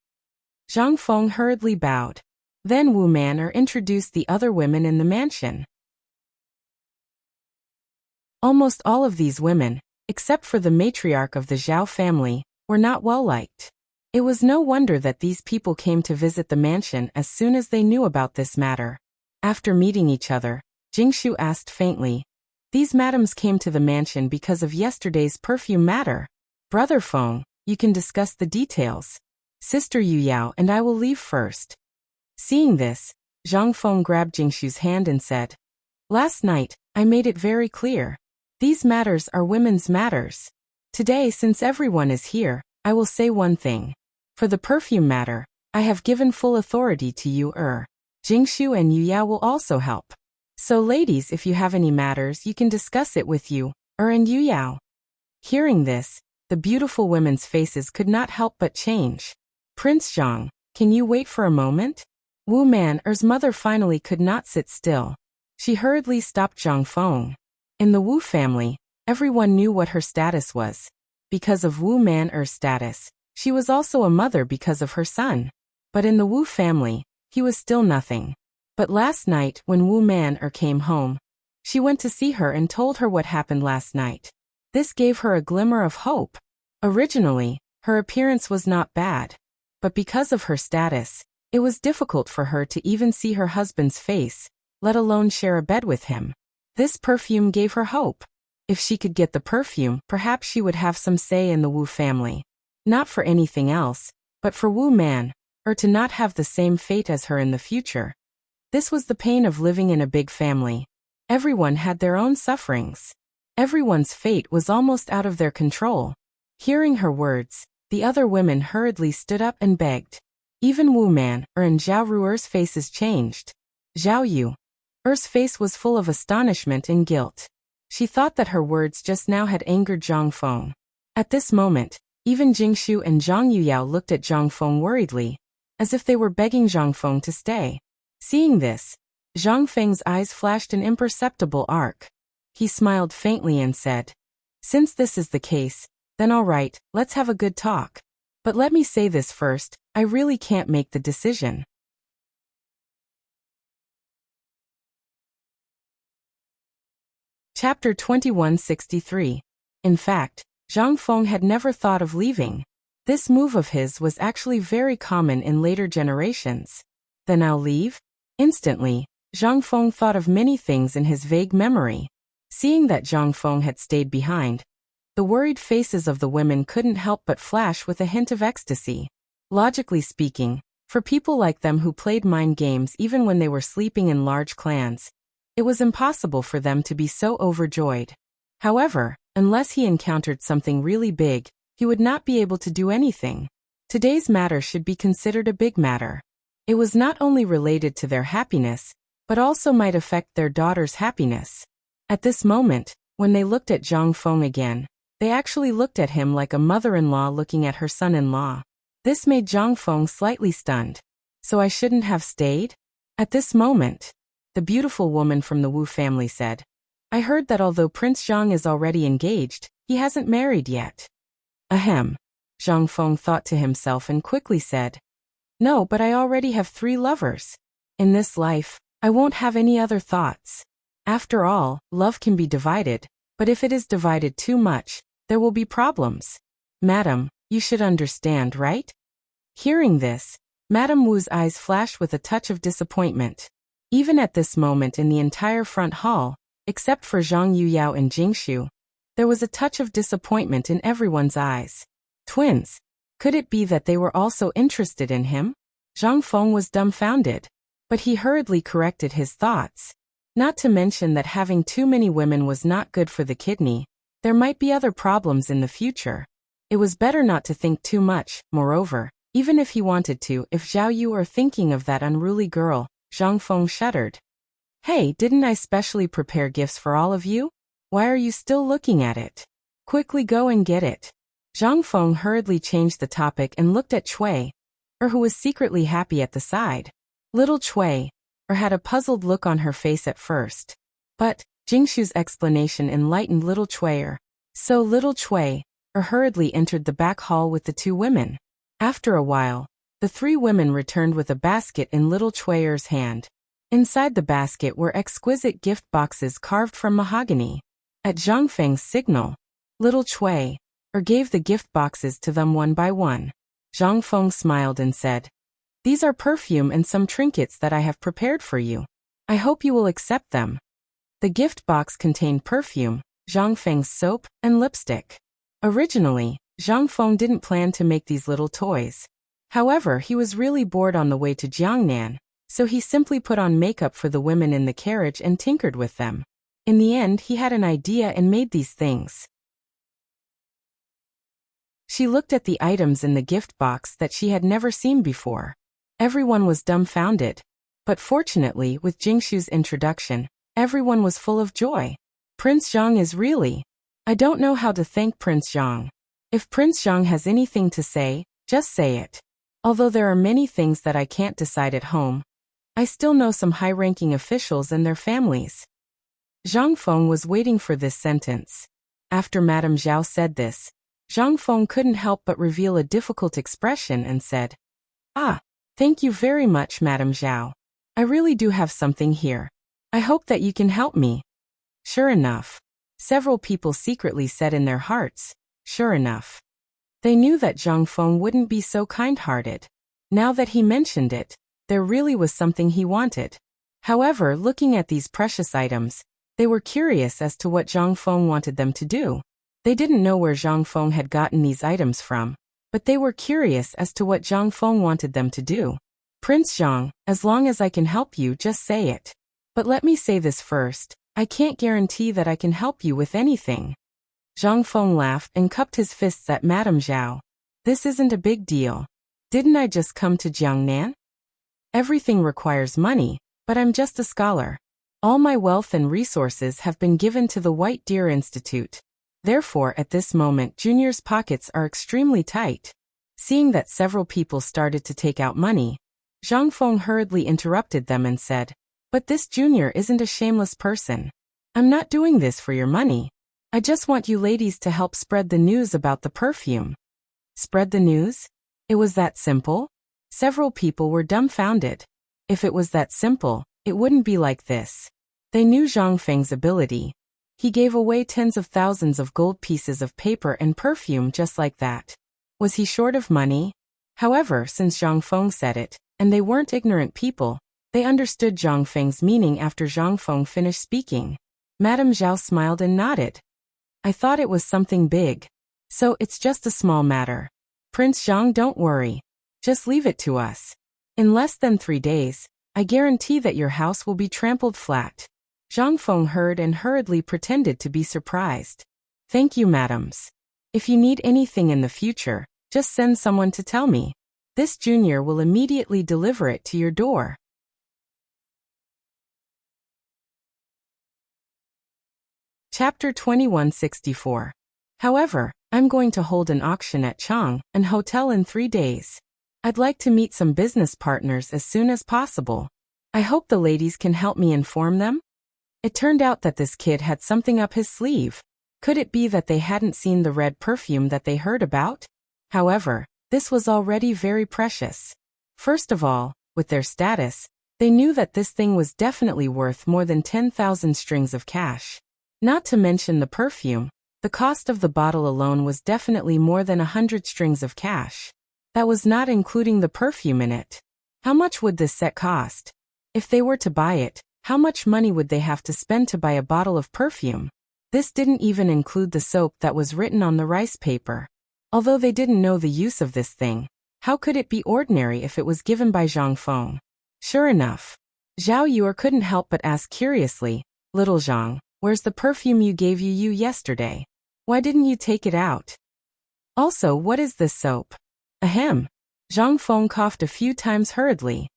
A: Zhang Feng hurriedly bowed. Then Wu Man'er introduced the other women in the mansion. Almost all of these women, except for the matriarch of the Zhao family, were not well liked. It was no wonder that these people came to visit the mansion as soon as they knew about this matter. After meeting each other, Jingshu asked faintly, "These madams came to the mansion because of yesterday's perfume matter. Brother Feng, you can discuss the details. Sister Yu Yao and I will leave first." Seeing this, Zhang Feng grabbed Jingshu's hand and said, "Last night, I made it very clear. These matters are women's matters. Today, since everyone is here, I will say one thing. For the perfume matter, I have given full authority to Yu Jingshu and Yu Yao will also help. So ladies, if you have any matters, you can discuss it with Yu and Yu Yao." Hearing this, the beautiful women's faces could not help but change. "Prince Zhang, can you wait for a moment?" Wu Man'er's mother finally could not sit still. She hurriedly stopped Zhang Feng. In the Wu family, everyone knew what her status was. Because of Wu Man'er's status, she was also a mother because of her son. But in the Wu family, he was still nothing. But last night, when Wu Man'er came home, she went to see her and told her what happened last night. This gave her a glimmer of hope. Originally, her appearance was not bad. But because of her status, it was difficult for her to even see her husband's face, let alone share a bed with him. This perfume gave her hope. If she could get the perfume, perhaps she would have some say in the Wu family. Not for anything else, but for Wu Man'er to not have the same fate as her in the future. This was the pain of living in a big family. Everyone had their own sufferings. Everyone's fate was almost out of their control. Hearing her words, the other women hurriedly stood up and begged. Even Wu Man'er and Zhao Ru'er's faces changed. Zhao Yu'er's face was full of astonishment and guilt. She thought that her words just now had angered Zhang Feng. At this moment, even Jingshu and Zhang Yuyao looked at Zhang Feng worriedly, as if they were begging Zhang Feng to stay. Seeing this, Zhang Feng's eyes flashed an imperceptible arc. He smiled faintly and said, "Since this is the case, then all right, let's have a good talk. But let me say this first, I really can't make the decision." Chapter 2163. In fact, Zhang Feng had never thought of leaving. This move of his was actually very common in later generations. "Then I'll leave?" Instantly, Zhang Feng thought of many things in his vague memory. Seeing that Zhang Feng had stayed behind, the worried faces of the women couldn't help but flash with a hint of ecstasy. Logically speaking, for people like them who played mind games even when they were sleeping in large clans, it was impossible for them to be so overjoyed. However, unless he encountered something really big, he would not be able to do anything. Today's matter should be considered a big matter. It was not only related to their happiness, but also might affect their daughter's happiness. At this moment, when they looked at Zhang Feng again, they actually looked at him like a mother-in-law looking at her son-in-law. This made Zhang Feng slightly stunned. "So I shouldn't have stayed?" At this moment, the beautiful woman from the Wu family said, "I heard that although Prince Zhang is already engaged, he hasn't married yet." Ahem. Zhang Feng thought to himself and quickly said, "No, but I already have 3 lovers. In this life, I won't have any other thoughts. After all, love can be divided, but if it is divided too much, there will be problems. Madam, you should understand, right?" Hearing this, Madame Wu's eyes flashed with a touch of disappointment. Even at this moment in the entire front hall, except for Zhang Yuyao and Jingshu, there was a touch of disappointment in everyone's eyes. Twins. Could it be that they were also interested in him? Zhang Feng was dumbfounded. But he hurriedly corrected his thoughts. Not to mention that having too many women was not good for the kidney. There might be other problems in the future. It was better not to think too much. Moreover, even if he wanted to, if Zhao Yu were thinking of that unruly girl, Zhang Feng shuddered. "Hey, didn't I specially prepare gifts for all of you?" Why are you still looking at it? Quickly go and get it. Zhang Feng hurriedly changed the topic and looked at Cui, who was secretly happy at the side. Little Cui, had a puzzled look on her face at first. But Jingshu's explanation enlightened little Cui. So little Cui, hurriedly entered the back hall with the two women. After a while, the three women returned with a basket in little Cui's hand. Inside the basket were exquisite gift boxes carved from mahogany. At Zhang Feng's signal, little Cui, gave the gift boxes to them one by one. Zhang Feng smiled and said, "These are perfume and some trinkets that I have prepared for you. I hope you will accept them." The gift box contained perfume, Zhang Feng's soap, and lipstick. Originally, Zhang Feng didn't plan to make these little toys. However, he was really bored on the way to Jiangnan, so he simply put on makeup for the women in the carriage and tinkered with them. In the end, he had an idea and made these things. She looked at the items in the gift box that she had never seen before. Everyone was dumbfounded. But fortunately, with Jingshu's introduction, everyone was full of joy. Prince Zhang is really... I don't know how to thank Prince Zhang. If Prince Zhang has anything to say, just say it. Although there are many things that I can't decide at home, I still know some high-ranking officials and their families. Zhang Feng was waiting for this sentence. After Madame Zhao said this, Zhang Feng couldn't help but reveal a difficult expression and said, "Ah, thank you very much, Madame Zhao. I really do have something here. I hope that you can help me." Sure enough. Several people secretly said in their hearts, "Sure enough." They knew that Zhang Feng wouldn't be so kind-hearted. Now that he mentioned it, there really was something he wanted. However, looking at these precious items, they were curious as to what Zhang Feng wanted them to do. They didn't know where Zhang Feng had gotten these items from, but they were curious as to what Zhang Feng wanted them to do. "Prince Zhang, as long as I can help you, just say it. But let me say this first, I can't guarantee that I can help you with anything." Zhang Feng laughed and cupped his fists at Madame Zhao. "This isn't a big deal. Didn't I just come to Jiangnan? Everything requires money, but I'm just a scholar. All my wealth and resources have been given to the White Deer Institute. Therefore, at this moment, Junior's pockets are extremely tight." Seeing that several people started to take out money, Zhang Feng hurriedly interrupted them and said, "But this Junior isn't a shameless person. I'm not doing this for your money. I just want you ladies to help spread the news about the perfume." Spread the news? It was that simple? Several people were dumbfounded. If it was that simple, it wouldn't be like this. They knew Zhang Feng's ability. He gave away tens of thousands of gold pieces of paper and perfume just like that. Was he short of money? However, since Zhang Feng said it, and they weren't ignorant people, they understood Zhang Feng's meaning after Zhang Feng finished speaking. Madame Zhao smiled and nodded. "I thought it was something big. So it's just a small matter. Prince Zhang, don't worry. Just leave it to us. In less than 3 days, I guarantee that your house will be trampled flat." Zhang Feng heard and hurriedly pretended to be surprised. "Thank you, madams. If you need anything in the future, just send someone to tell me. This Junior will immediately deliver it to your door." Chapter 2164. However, I'm going to hold an auction at Chang'an Hotel in 3 days. I'd like to meet some business partners as soon as possible. I hope the ladies can help me inform them. It turned out that this kid had something up his sleeve. Could it be that they hadn't seen the red perfume that they heard about? However, this was already very precious. First of all, with their status, they knew that this thing was definitely worth more than 10,000 strings of cash. Not to mention the perfume. The cost of the bottle alone was definitely more than 100 strings of cash. That was not including the perfume in it. How much would this set cost? If they were to buy it, how much money would they have to spend to buy a bottle of perfume? This didn't even include the soap that was written on the rice paper. Although they didn't know the use of this thing, how could it be ordinary if it was given by Zhang Feng? Sure enough, Zhao Yuer couldn't help but ask curiously, "Little Zhang, where's the perfume you gave you yesterday? Why didn't you take it out? Also, what is this soap?" Ahem. Zhang Feng coughed a few times hurriedly.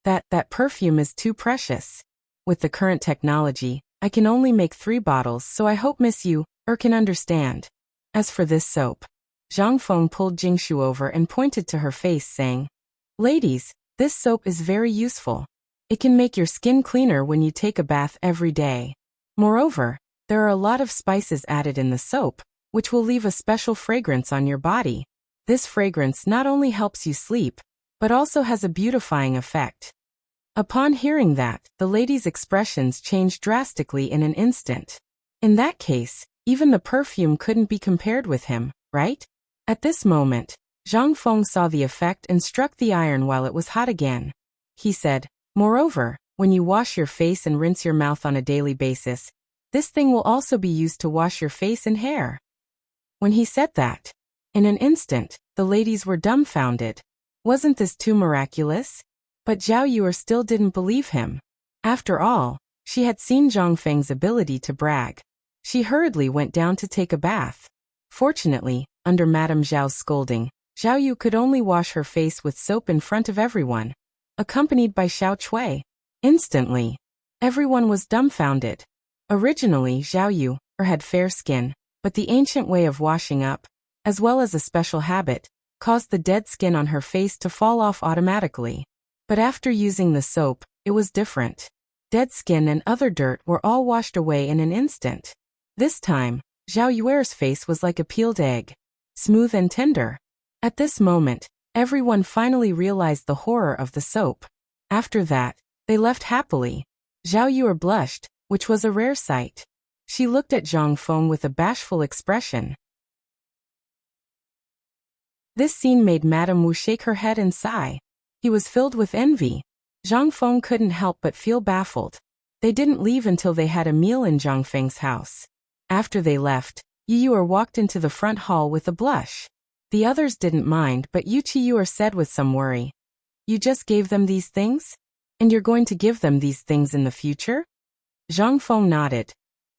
A: That perfume is too precious. With the current technology, I can only make 3 bottles, so I hope Miss Yu can understand. As for this soap, Zhang Feng pulled Jingshu over and pointed to her face, saying, Ladies, this soap is very useful. It can make your skin cleaner when you take a bath every day. Moreover, there are a lot of spices added in the soap, which will leave a special fragrance on your body. This fragrance not only helps you sleep, but also has a beautifying effect. Upon hearing that, the lady's expressions changed drastically in an instant. In that case, even the perfume couldn't be compared with him, right? At this moment, Zhang Feng saw the effect and struck the iron while it was hot again. He said, Moreover, when you wash your face and rinse your mouth on a daily basis, this thing will also be used to wash your face and hair. When he said that, in an instant, the ladies were dumbfounded. Wasn't this too miraculous? But Zhao Yuer still didn't believe him. After all, she had seen Zhang Feng's ability to brag. She hurriedly went down to take a bath. Fortunately, under Madame Zhao's scolding, Zhao Yu could only wash her face with soap in front of everyone, accompanied by Xiao Chui. Instantly, everyone was dumbfounded. Originally, Zhao Yu had fair skin, but the ancient way of washing up, as well as a special habit, caused the dead skin on her face to fall off automatically. But after using the soap, it was different. Dead skin and other dirt were all washed away in an instant. This time, Zhao Yuer's face was like a peeled egg, smooth and tender. At this moment, everyone finally realized the horror of the soap. After that, they left happily. Zhao Yuer blushed, which was a rare sight. She looked at Zhang Feng with a bashful expression. This scene made Madame Wu shake her head and sigh. He was filled with envy. Zhang Feng couldn't help but feel baffled. They didn't leave until they had a meal in Zhang Feng's house. After they left, Yu Yuer walked into the front hall with a blush. The others didn't mind, but Yu Yuer said with some worry, You just gave them these things? And you're going to give them these things in the future? Zhang Feng nodded.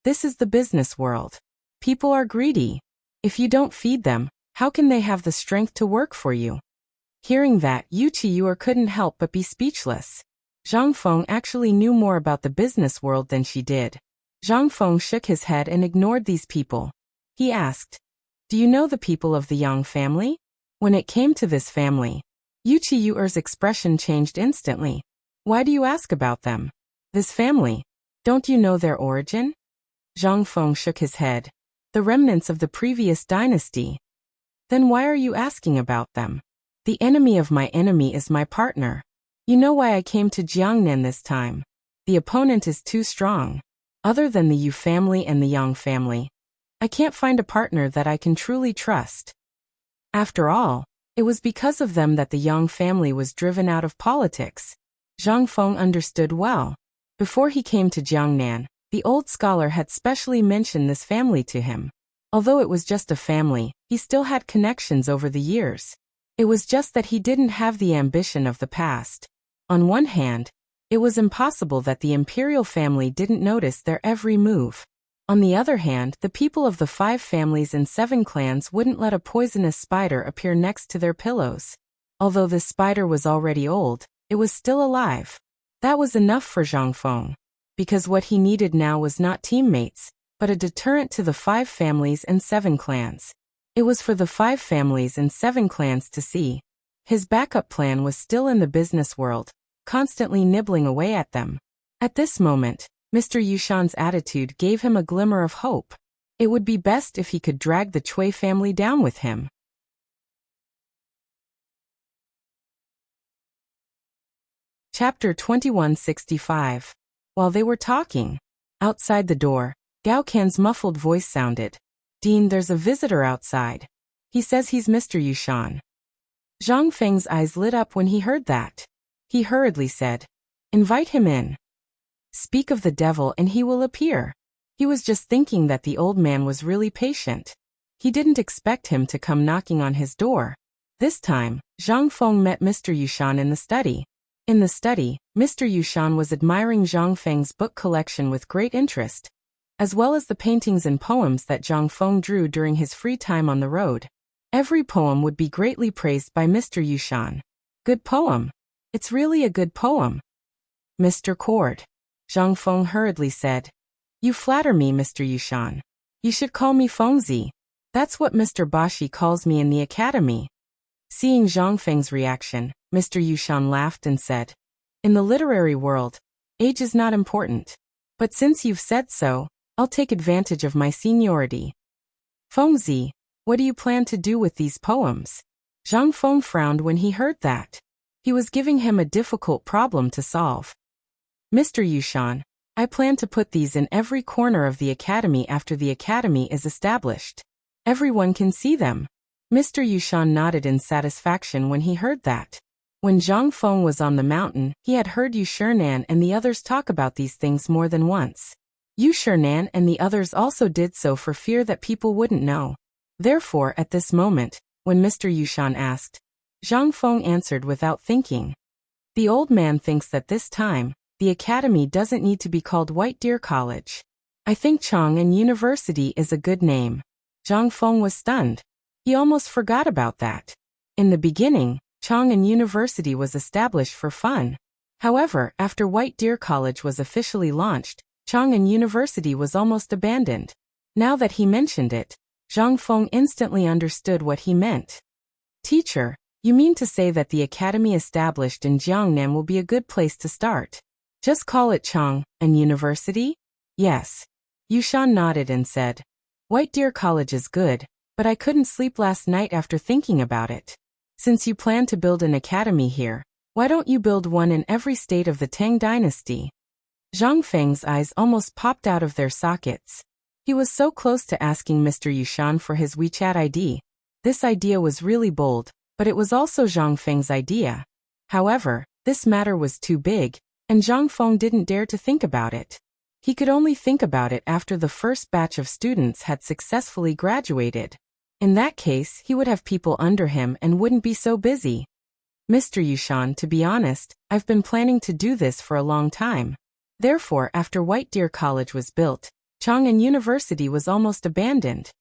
A: This is the business world. People are greedy. If you don't feed them, how can they have the strength to work for you? Hearing that, Yu Yuer couldn't help but be speechless. Zhang Feng actually knew more about the business world than she did. Zhang Feng shook his head and ignored these people. He asked, Do you know the people of the Yang family? When it came to this family, Yu Yuer's expression changed instantly. Why do you ask about them? This family, don't you know their origin? Zhang Feng shook his head. The remnants of the previous dynasty. Then why are you asking about them? The enemy of my enemy is my partner. You know why I came to Jiangnan this time. The opponent is too strong. Other than the Yu family and the Yang family, I can't find a partner that I can truly trust. After all, it was because of them that the Yang family was driven out of politics. Zhang Feng understood well. Before he came to Jiangnan, the old scholar had specially mentioned this family to him. Although it was just a family, he still had connections over the years. It was just that he didn't have the ambition of the past. On one hand, it was impossible that the imperial family didn't notice their every move. On the other hand, the people of the 5 families and 7 clans wouldn't let a poisonous spider appear next to their pillows. Although this spider was already old, it was still alive. That was enough for Zhang Feng. Because what he needed now was not teammates, but a deterrent to the 5 families and 7 clans. It was for the 5 families and 7 clans to see. His backup plan was still in the business world, constantly nibbling away at them. At this moment, Mr. Yushan's attitude gave him a glimmer of hope. It would be best if he could drag the Cui family down with him. Chapter 2165. While they were talking, outside the door, Gao Can's muffled voice sounded. Dean, there's a visitor outside. He says he's Mr. Yushan. Zhang Feng's eyes lit up when he heard that. He hurriedly said, Invite him in. Speak of the devil and he will appear. He was just thinking that the old man was really patient. He didn't expect him to come knocking on his door. This time, Zhang Feng met Mr. Yushan in the study. In the study, Mr. Yushan was admiring Zhang Feng's book collection with great interest, as well as the paintings and poems that Zhang Feng drew during his free time on the road. Every poem would be greatly praised by Mr. Yushan. Good poem. It's really a good poem. Mr. Cord. Zhang Feng hurriedly said. You flatter me, Mr. Yushan. You should call me Fengzi. That's what Mr. Bashi calls me in the academy. Seeing Zhang Feng's reaction, Mr. Yushan laughed and said, in the literary world, age is not important. But since you've said so, I'll take advantage of my seniority. Fengzi, what do you plan to do with these poems? Zhang Feng frowned when he heard that. He was giving him a difficult problem to solve. Mr. Yushan, I plan to put these in every corner of the academy after the academy is established. Everyone can see them. Mr. Yushan nodded in satisfaction when he heard that. When Zhang Feng was on the mountain, he had heard Yu Shinan and the others talk about these things more than once. Yu Shinan and the others also did so for fear that people wouldn't know. Therefore, at this moment, when Mr. Yushan asked, Zhang Feng answered without thinking. The old man thinks that this time, the academy doesn't need to be called White Deer College. I think Chang'an University is a good name. Zhang Feng was stunned. He almost forgot about that. In the beginning, Chang'an University was established for fun. However, after White Deer College was officially launched, Chang'an University was almost abandoned. Now that he mentioned it, Zhang Feng instantly understood what he meant. Teacher, you mean to say that the academy established in Jiangnan will be a good place to start? Just call it Chang'an University? Yes. Yushan nodded and said, White Deer College is good, but I couldn't sleep last night after thinking about it. Since you plan to build an academy here, why don't you build one in every state of the Tang dynasty? Zhang Feng's eyes almost popped out of their sockets. He was so close to asking Mr. Yushan for his WeChat ID. This idea was really bold, but it was also Zhang Feng's idea. However, this matter was too big, and Zhang Feng didn't dare to think about it. He could only think about it after the first batch of students had successfully graduated. In that case, he would have people under him and wouldn't be so busy. Mr. Yushan, to be honest, I've been planning to do this for a long time. Therefore, after White Deer College was built, Chang'an University was almost abandoned.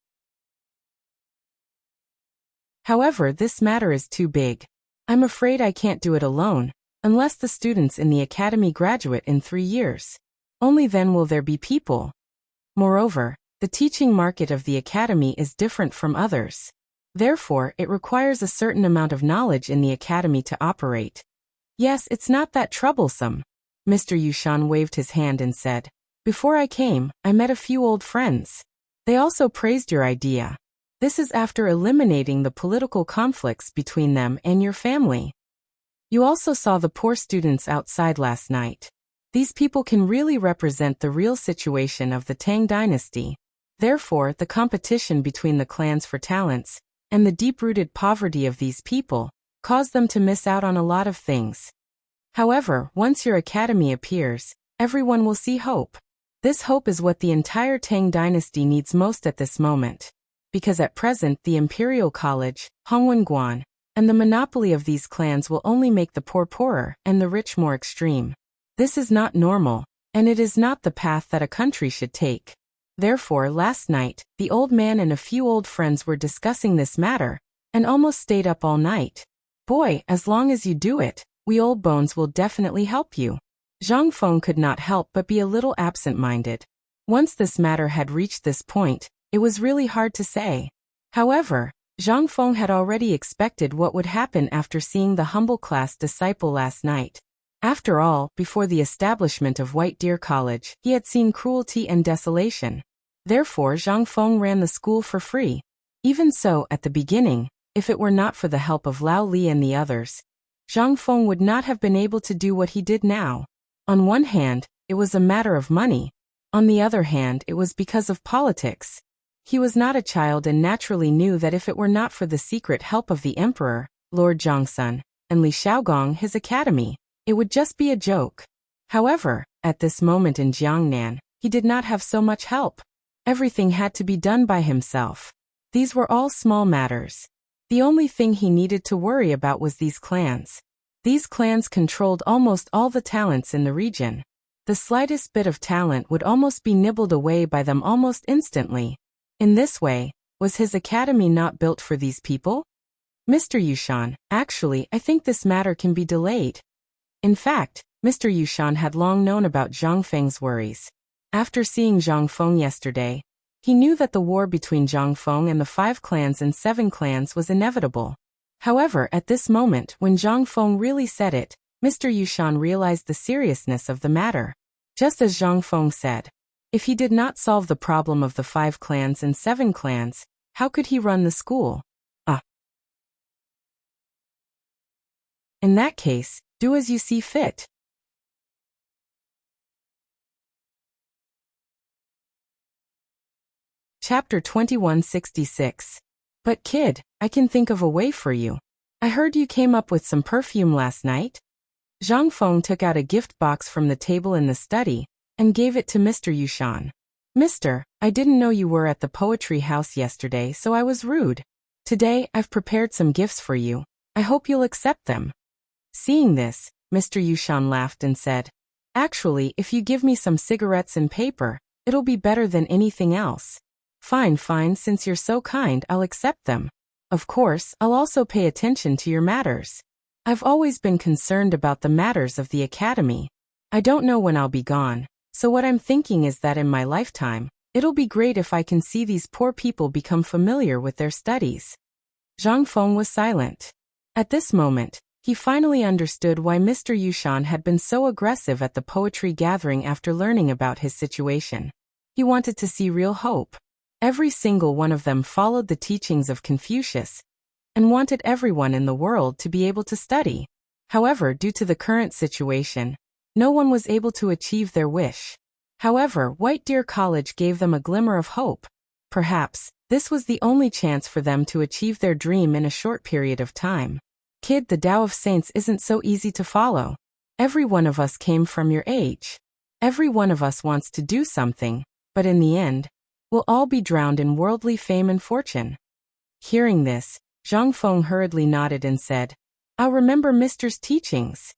A: However, this matter is too big. I'm afraid I can't do it alone, unless the students in the academy graduate in 3 years. Only then will there be people. Moreover, the teaching market of the academy is different from others. Therefore, it requires a certain amount of knowledge in the academy to operate. Yes, it's not that troublesome. Mr. Yushan waved his hand and said, Before I came, I met a few old friends. They also praised your idea. This is after eliminating the political conflicts between them and your family. You also saw the poor students outside last night. These people can really represent the real situation of the Tang dynasty. Therefore, the competition between the clans for talents, and the deep-rooted poverty of these people, caused them to miss out on a lot of things. However, once your academy appears, everyone will see hope. This hope is what the entire Tang dynasty needs most at this moment. Because at present the Imperial College, Hongwenguan, and the monopoly of these clans will only make the poor poorer and the rich more extreme. This is not normal, and it is not the path that a country should take. Therefore, last night, the old man and a few old friends were discussing this matter, and almost stayed up all night. Boy, as long as you do it, we old bones will definitely help you. Zhang Feng could not help but be a little absent-minded. Once this matter had reached this point, it was really hard to say. However, Zhang Feng had already expected what would happen after seeing the humble class disciple last night. After all, before the establishment of White Deer College, he had seen cruelty and desolation. Therefore, Zhang Feng ran the school for free. Even so, at the beginning, if it were not for the help of Lao Li and the others, Zhang Feng would not have been able to do what he did now. On one hand, it was a matter of money. On the other hand, it was because of politics. He was not a child and naturally knew that if it were not for the secret help of the emperor, Lord Zhongsun, and Li Shaogong, his academy, it would just be a joke. However, at this moment in Jiangnan, he did not have so much help. Everything had to be done by himself. These were all small matters. The only thing he needed to worry about was these clans. These clans controlled almost all the talents in the region. The slightest bit of talent would almost be nibbled away by them almost instantly. In this way, was his academy not built for these people? Mr. Yushan, actually, I think this matter can be delayed. In fact, Mr. Yushan had long known about Zhang Feng's worries. After seeing Zhang Feng yesterday, he knew that the war between Zhang Feng and the 5 clans and 7 clans was inevitable. However, at this moment, when Zhang Feng really said it, Mr. Yushan realized the seriousness of the matter. Just as Zhang Feng said, if he did not solve the problem of the 5 clans and 7 clans, how could he run the school? In that case, do as you see fit. Chapter 2166. But kid, I can think of a way for you. I heard you came up with some perfume last night. Zhang Feng took out a gift box from the table in the study and gave it to Mr. Yushan. Mister, I didn't know you were at the poetry house yesterday, so I was rude. Today, I've prepared some gifts for you. I hope you'll accept them. Seeing this, Mr. Yushan laughed and said, actually, if you give me some cigarettes and paper, it'll be better than anything else. Fine, since you're so kind, I'll accept them. Of course, I'll also pay attention to your matters. I've always been concerned about the matters of the academy. I don't know when I'll be gone, so what I'm thinking is that in my lifetime, it'll be great if I can see these poor people become familiar with their studies. Zhang Feng was silent. At this moment, he finally understood why Mr. Yushan had been so aggressive at the poetry gathering after learning about his situation. He wanted to see real hope. Every single one of them followed the teachings of Confucius and wanted everyone in the world to be able to study. However, due to the current situation, no one was able to achieve their wish. However, White Deer College gave them a glimmer of hope. Perhaps, this was the only chance for them to achieve their dream in a short period of time. Kid, the Tao of Saints isn't so easy to follow. Every one of us came from your age. Every one of us wants to do something, but in the end, we'll all be drowned in worldly fame and fortune. Hearing this, Zhang Feng hurriedly nodded and said, I'll remember Mister's teachings.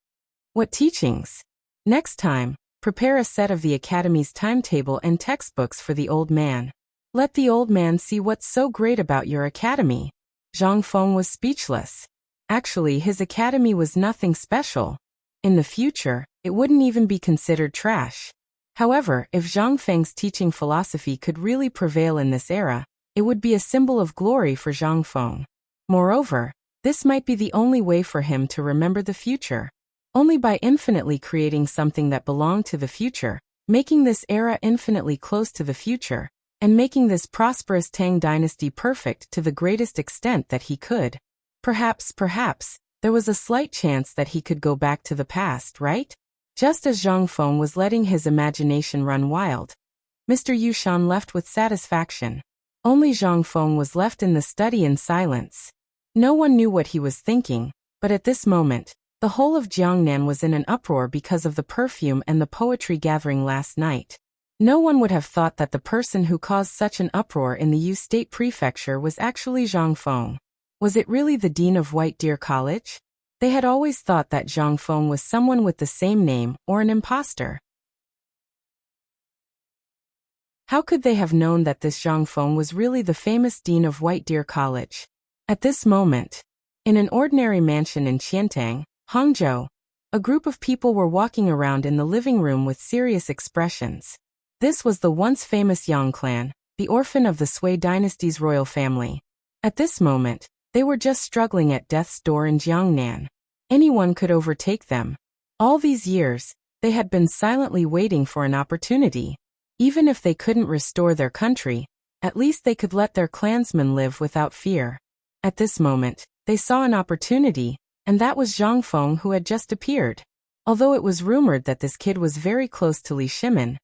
A: What teachings? Next time, prepare a set of the Academy's timetable and textbooks for the old man. Let the old man see what's so great about your academy. Zhang Feng was speechless. Actually, his academy was nothing special. In the future, it wouldn't even be considered trash. However, if Zhang Feng's teaching philosophy could really prevail in this era, it would be a symbol of glory for Zhang Feng. Moreover, this might be the only way for him to remember the future. Only by infinitely creating something that belonged to the future, making this era infinitely close to the future, and making this prosperous Tang dynasty perfect to the greatest extent that he could. Perhaps, there was a slight chance that he could go back to the past, right? Just as Zhang Feng was letting his imagination run wild, Mr. Yushan left with satisfaction. Only Zhang Feng was left in the study in silence. No one knew what he was thinking, but at this moment, the whole of Jiangnan was in an uproar because of the perfume and the poetry gathering last night. No one would have thought that the person who caused such an uproar in the Yu State Prefecture was actually Zhang Feng. Was it really the dean of White Deer College? They had always thought that Zhang Feng was someone with the same name or an imposter. How could they have known that this Zhang Feng was really the famous dean of White Deer College? At this moment, in an ordinary mansion in Qiantang, Hangzhou, a group of people were walking around in the living room with serious expressions. This was the once famous Yang clan, the orphan of the Sui dynasty's royal family. At this moment, they were just struggling at death's door in Jiangnan. Anyone could overtake them. All these years, they had been silently waiting for an opportunity. Even if they couldn't restore their country, at least they could let their clansmen live without fear. At this moment, they saw an opportunity, and that was Zhang Feng who had just appeared. Although it was rumored that this kid was very close to Li Shimin,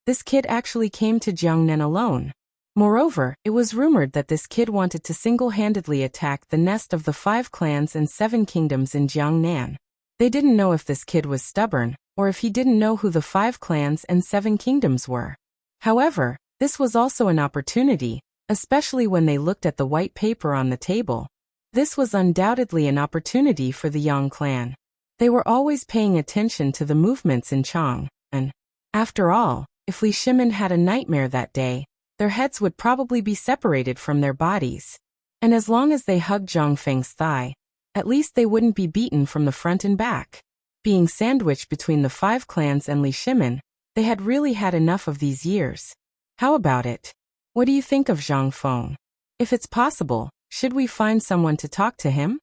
A: this kid actually came to Jiangnan alone. Moreover, it was rumored that this kid wanted to single-handedly attack the nest of the 5 clans and 7 kingdoms in Jiangnan. They didn't know if this kid was stubborn, or if he didn't know who the 5 clans and 7 kingdoms were. However, this was also an opportunity, especially when they looked at the white paper on the table. This was undoubtedly an opportunity for the Yang clan. They were always paying attention to the movements in Chang'an. After all, if Li Shimin had a nightmare that day, their heads would probably be separated from their bodies. And as long as they hugged Zhang Feng's thigh, at least they wouldn't be beaten from the front and back. Being sandwiched between the 5 clans and Li Shimin, They had really had enough of these years. How about it? What do you think of Zhang Feng? If it's possible, should we find someone to talk to him?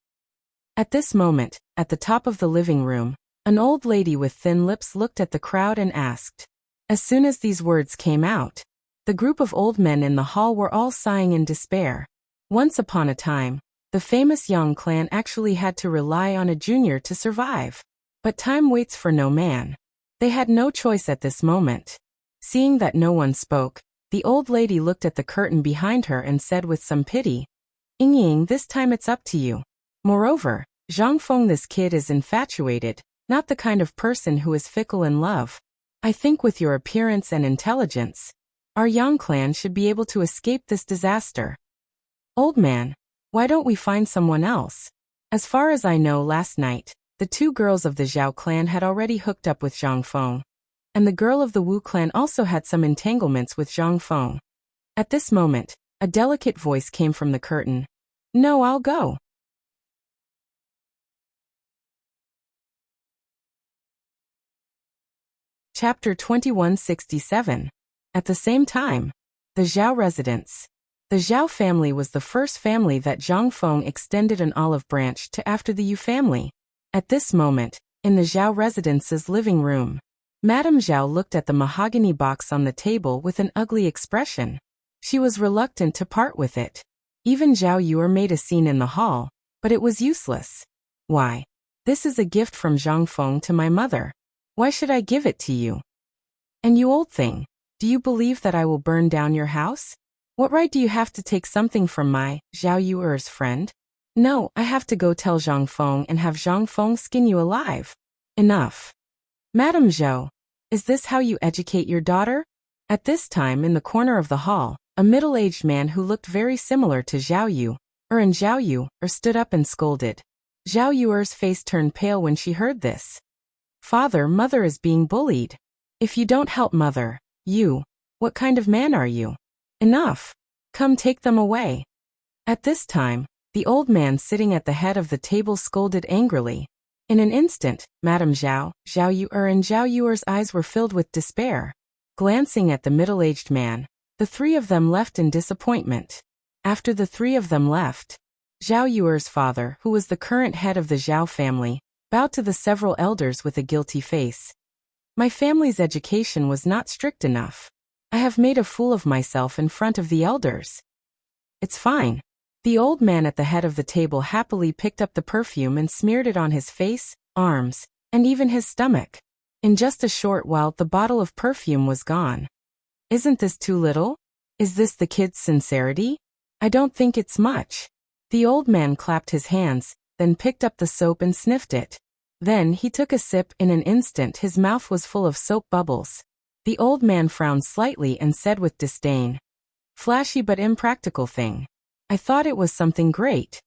A: At this moment, at the top of the living room, an old lady with thin lips looked at the crowd and asked. As soon as these words came out, the group of old men in the hall were all sighing in despair. Once upon a time, the famous Yang clan actually had to rely on a junior to survive. But time waits for no man. They had no choice at this moment. Seeing that no one spoke, the old lady looked at the curtain behind her and said with some pity, Ying, this time it's up to you. Moreover, Zhang Feng, this kid is infatuated, not the kind of person who is fickle in love. I think with your appearance and intelligence, our Yang clan should be able to escape this disaster. Old man, why don't we find someone else? As far as I know, last night, the two girls of the Zhao clan had already hooked up with Zhang Feng, and the girl of the Wu clan also had some entanglements with Zhang Feng. At this moment, a delicate voice came from the curtain. No, I'll go. Chapter 2167. At the same time, the Zhao residence. The Zhao family was the first family that Zhang Feng extended an olive branch to after the Yu family. At this moment, in the Zhao residence's living room, Madame Zhao looked at the mahogany box on the table with an ugly expression. She was reluctant to part with it. Even Zhao Yuer made a scene in the hall, but it was useless. Why? This is a gift from Zhang Feng to my mother. Why should I give it to you? And you old thing, do you believe that I will burn down your house? What right do you have to take something from my, Zhao Yuer's friend? No, I have to go tell Zhang Feng and have Zhang Feng skin you alive. Enough. Madame Zhou, is this how you educate your daughter? At this time in the corner of the hall, a middle-aged man who looked very similar to Zhao Yu, and Zhao Yu, stood up and scolded. Zhao Yuer's face turned pale when she heard this. Father, mother is being bullied. If you don't help mother, you, what kind of man are you? Enough. Come take them away. At this time, the old man sitting at the head of the table scolded angrily. In an instant, Madame Zhao, Zhao Yuer and Zhao Yuer's eyes were filled with despair. Glancing at the middle-aged man, the three of them left in disappointment. After the three of them left, Zhao Yuer's father, who was the current head of the Zhao family, bowed to the several elders with a guilty face. My family's education was not strict enough. I have made a fool of myself in front of the elders. It's fine. The old man at the head of the table happily picked up the perfume and smeared it on his face, arms, and even his stomach. In just a short while, the bottle of perfume was gone. Isn't this too little? Is this the kid's sincerity? I don't think it's much. The old man clapped his hands, then picked up the soap and sniffed it. Then he took a sip. In an instant his mouth was full of soap bubbles. The old man frowned slightly and said with disdain, "Flashy but impractical thing. I thought it was something great."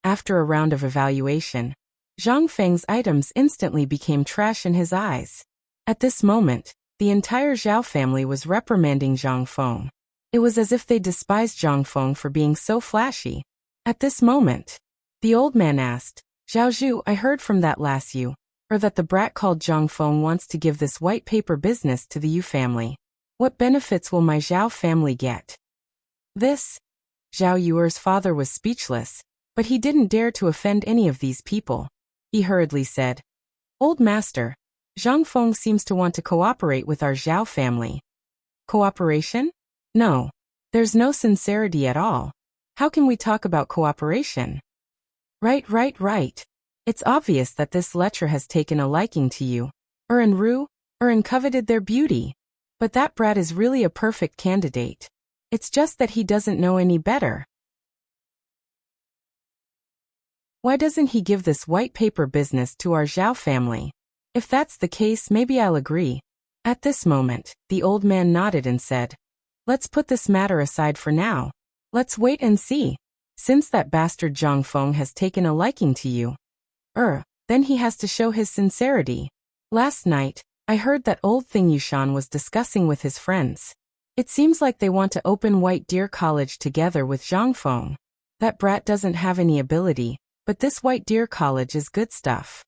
A: After a round of evaluation, Zhang Feng's items instantly became trash in his eyes. At this moment, the entire Zhao family was reprimanding Zhang Feng. It was as if they despised Zhang Feng for being so flashy. At this moment, the old man asked, "Zhao Zhu, I heard from that last Yu, that the brat called Zhang Feng wants to give this white paper business to the Yu family. What benefits will my Zhao family get?" This? Zhao Yuer's father was speechless, but he didn't dare to offend any of these people. He hurriedly said, "Old master, Zhang Feng seems to want to cooperate with our Zhao family." Cooperation? No. There's no sincerity at all. How can we talk about cooperation? Right. It's obvious that this lecher has taken a liking to you, and coveted their beauty. But that brat is really a perfect candidate. It's just that he doesn't know any better. Why doesn't he give this white paper business to our Zhao family? If that's the case, maybe I'll agree. At this moment, the old man nodded and said, "Let's put this matter aside for now. Let's wait and see. Since that bastard Zhang Feng has taken a liking to you, then he has to show his sincerity. Last night, I heard that old thing Yushan was discussing with his friends. It seems like they want to open White Deer College together with Zhang Feng. That brat doesn't have any ability, but this White Deer College is good stuff.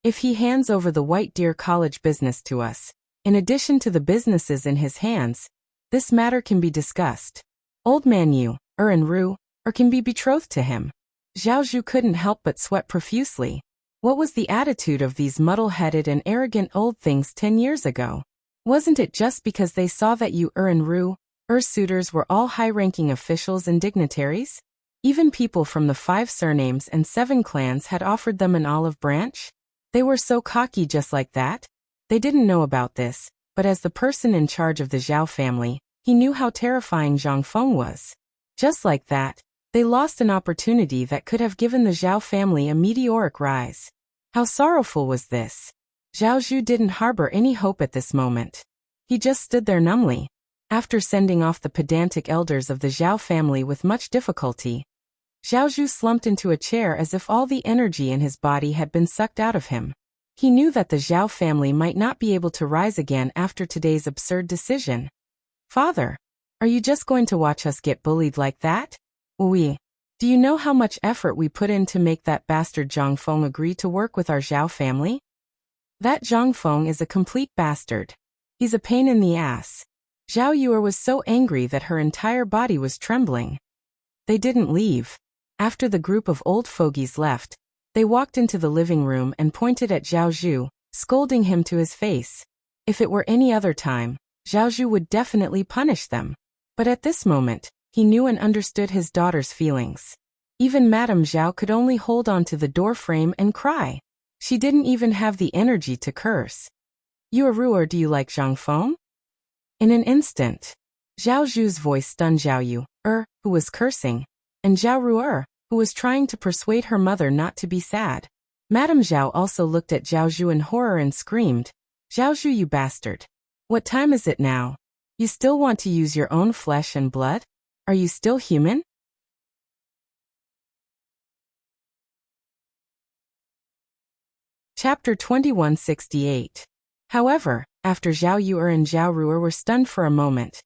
A: If he hands over the White Deer College business to us, In addition to the businesses in his hands, this matter can be discussed. Old man Yu, and Ru, or can be betrothed to him. Zhao Zhu couldn't help but sweat profusely. What was the attitude of these muddle-headed and arrogant old things 10 years ago? Wasn't it just because they saw that Yu and Ru, suitors were all high-ranking officials and dignitaries? Even people from the 5 surnames and 7 clans had offered them an olive branch? They were so cocky just like that? They didn't know about this, but as the person in charge of the Zhao family, he knew how terrifying Zhang Feng was. Just like that, they lost an opportunity that could have given the Zhao family a meteoric rise. How sorrowful was this? Zhao Zhu didn't harbor any hope at this moment. He just stood there numbly. After sending off the pedantic elders of the Zhao family with much difficulty, Zhao Zhu slumped into a chair as if all the energy in his body had been sucked out of him. He knew that the Zhao family might not be able to rise again after today's absurd decision. Father, are you just going to watch us get bullied like that? Oui. Do you know how much effort we put in to make that bastard Zhang Feng agree to work with our Zhao family? That Zhang Feng is a complete bastard. He's a pain in the ass. Zhao Yue was so angry that her entire body was trembling. They didn't leave. After the group of old fogies left, they walked into the living room and pointed at Zhao Zhu, scolding him to his face. If it were any other time, Zhao Zhu would definitely punish them. But at this moment, he knew and understood his daughter's feelings. Even Madame Zhao could only hold on to the door frame and cry. She didn't even have the energy to curse. You or do you like Zhang Feng? In an instant, Zhao Zhu's voice stunned Zhao Yu, who was cursing, and Zhao Ru, who was trying to persuade her mother not to be sad. Madame Zhao also looked at Zhao Zhu in horror and screamed, Zhao Zhu, you bastard. What time is it now? You still want to use your own flesh and blood? Are you still human? Chapter 2168. However, after Zhao Yu and Zhao Ru were stunned for a moment,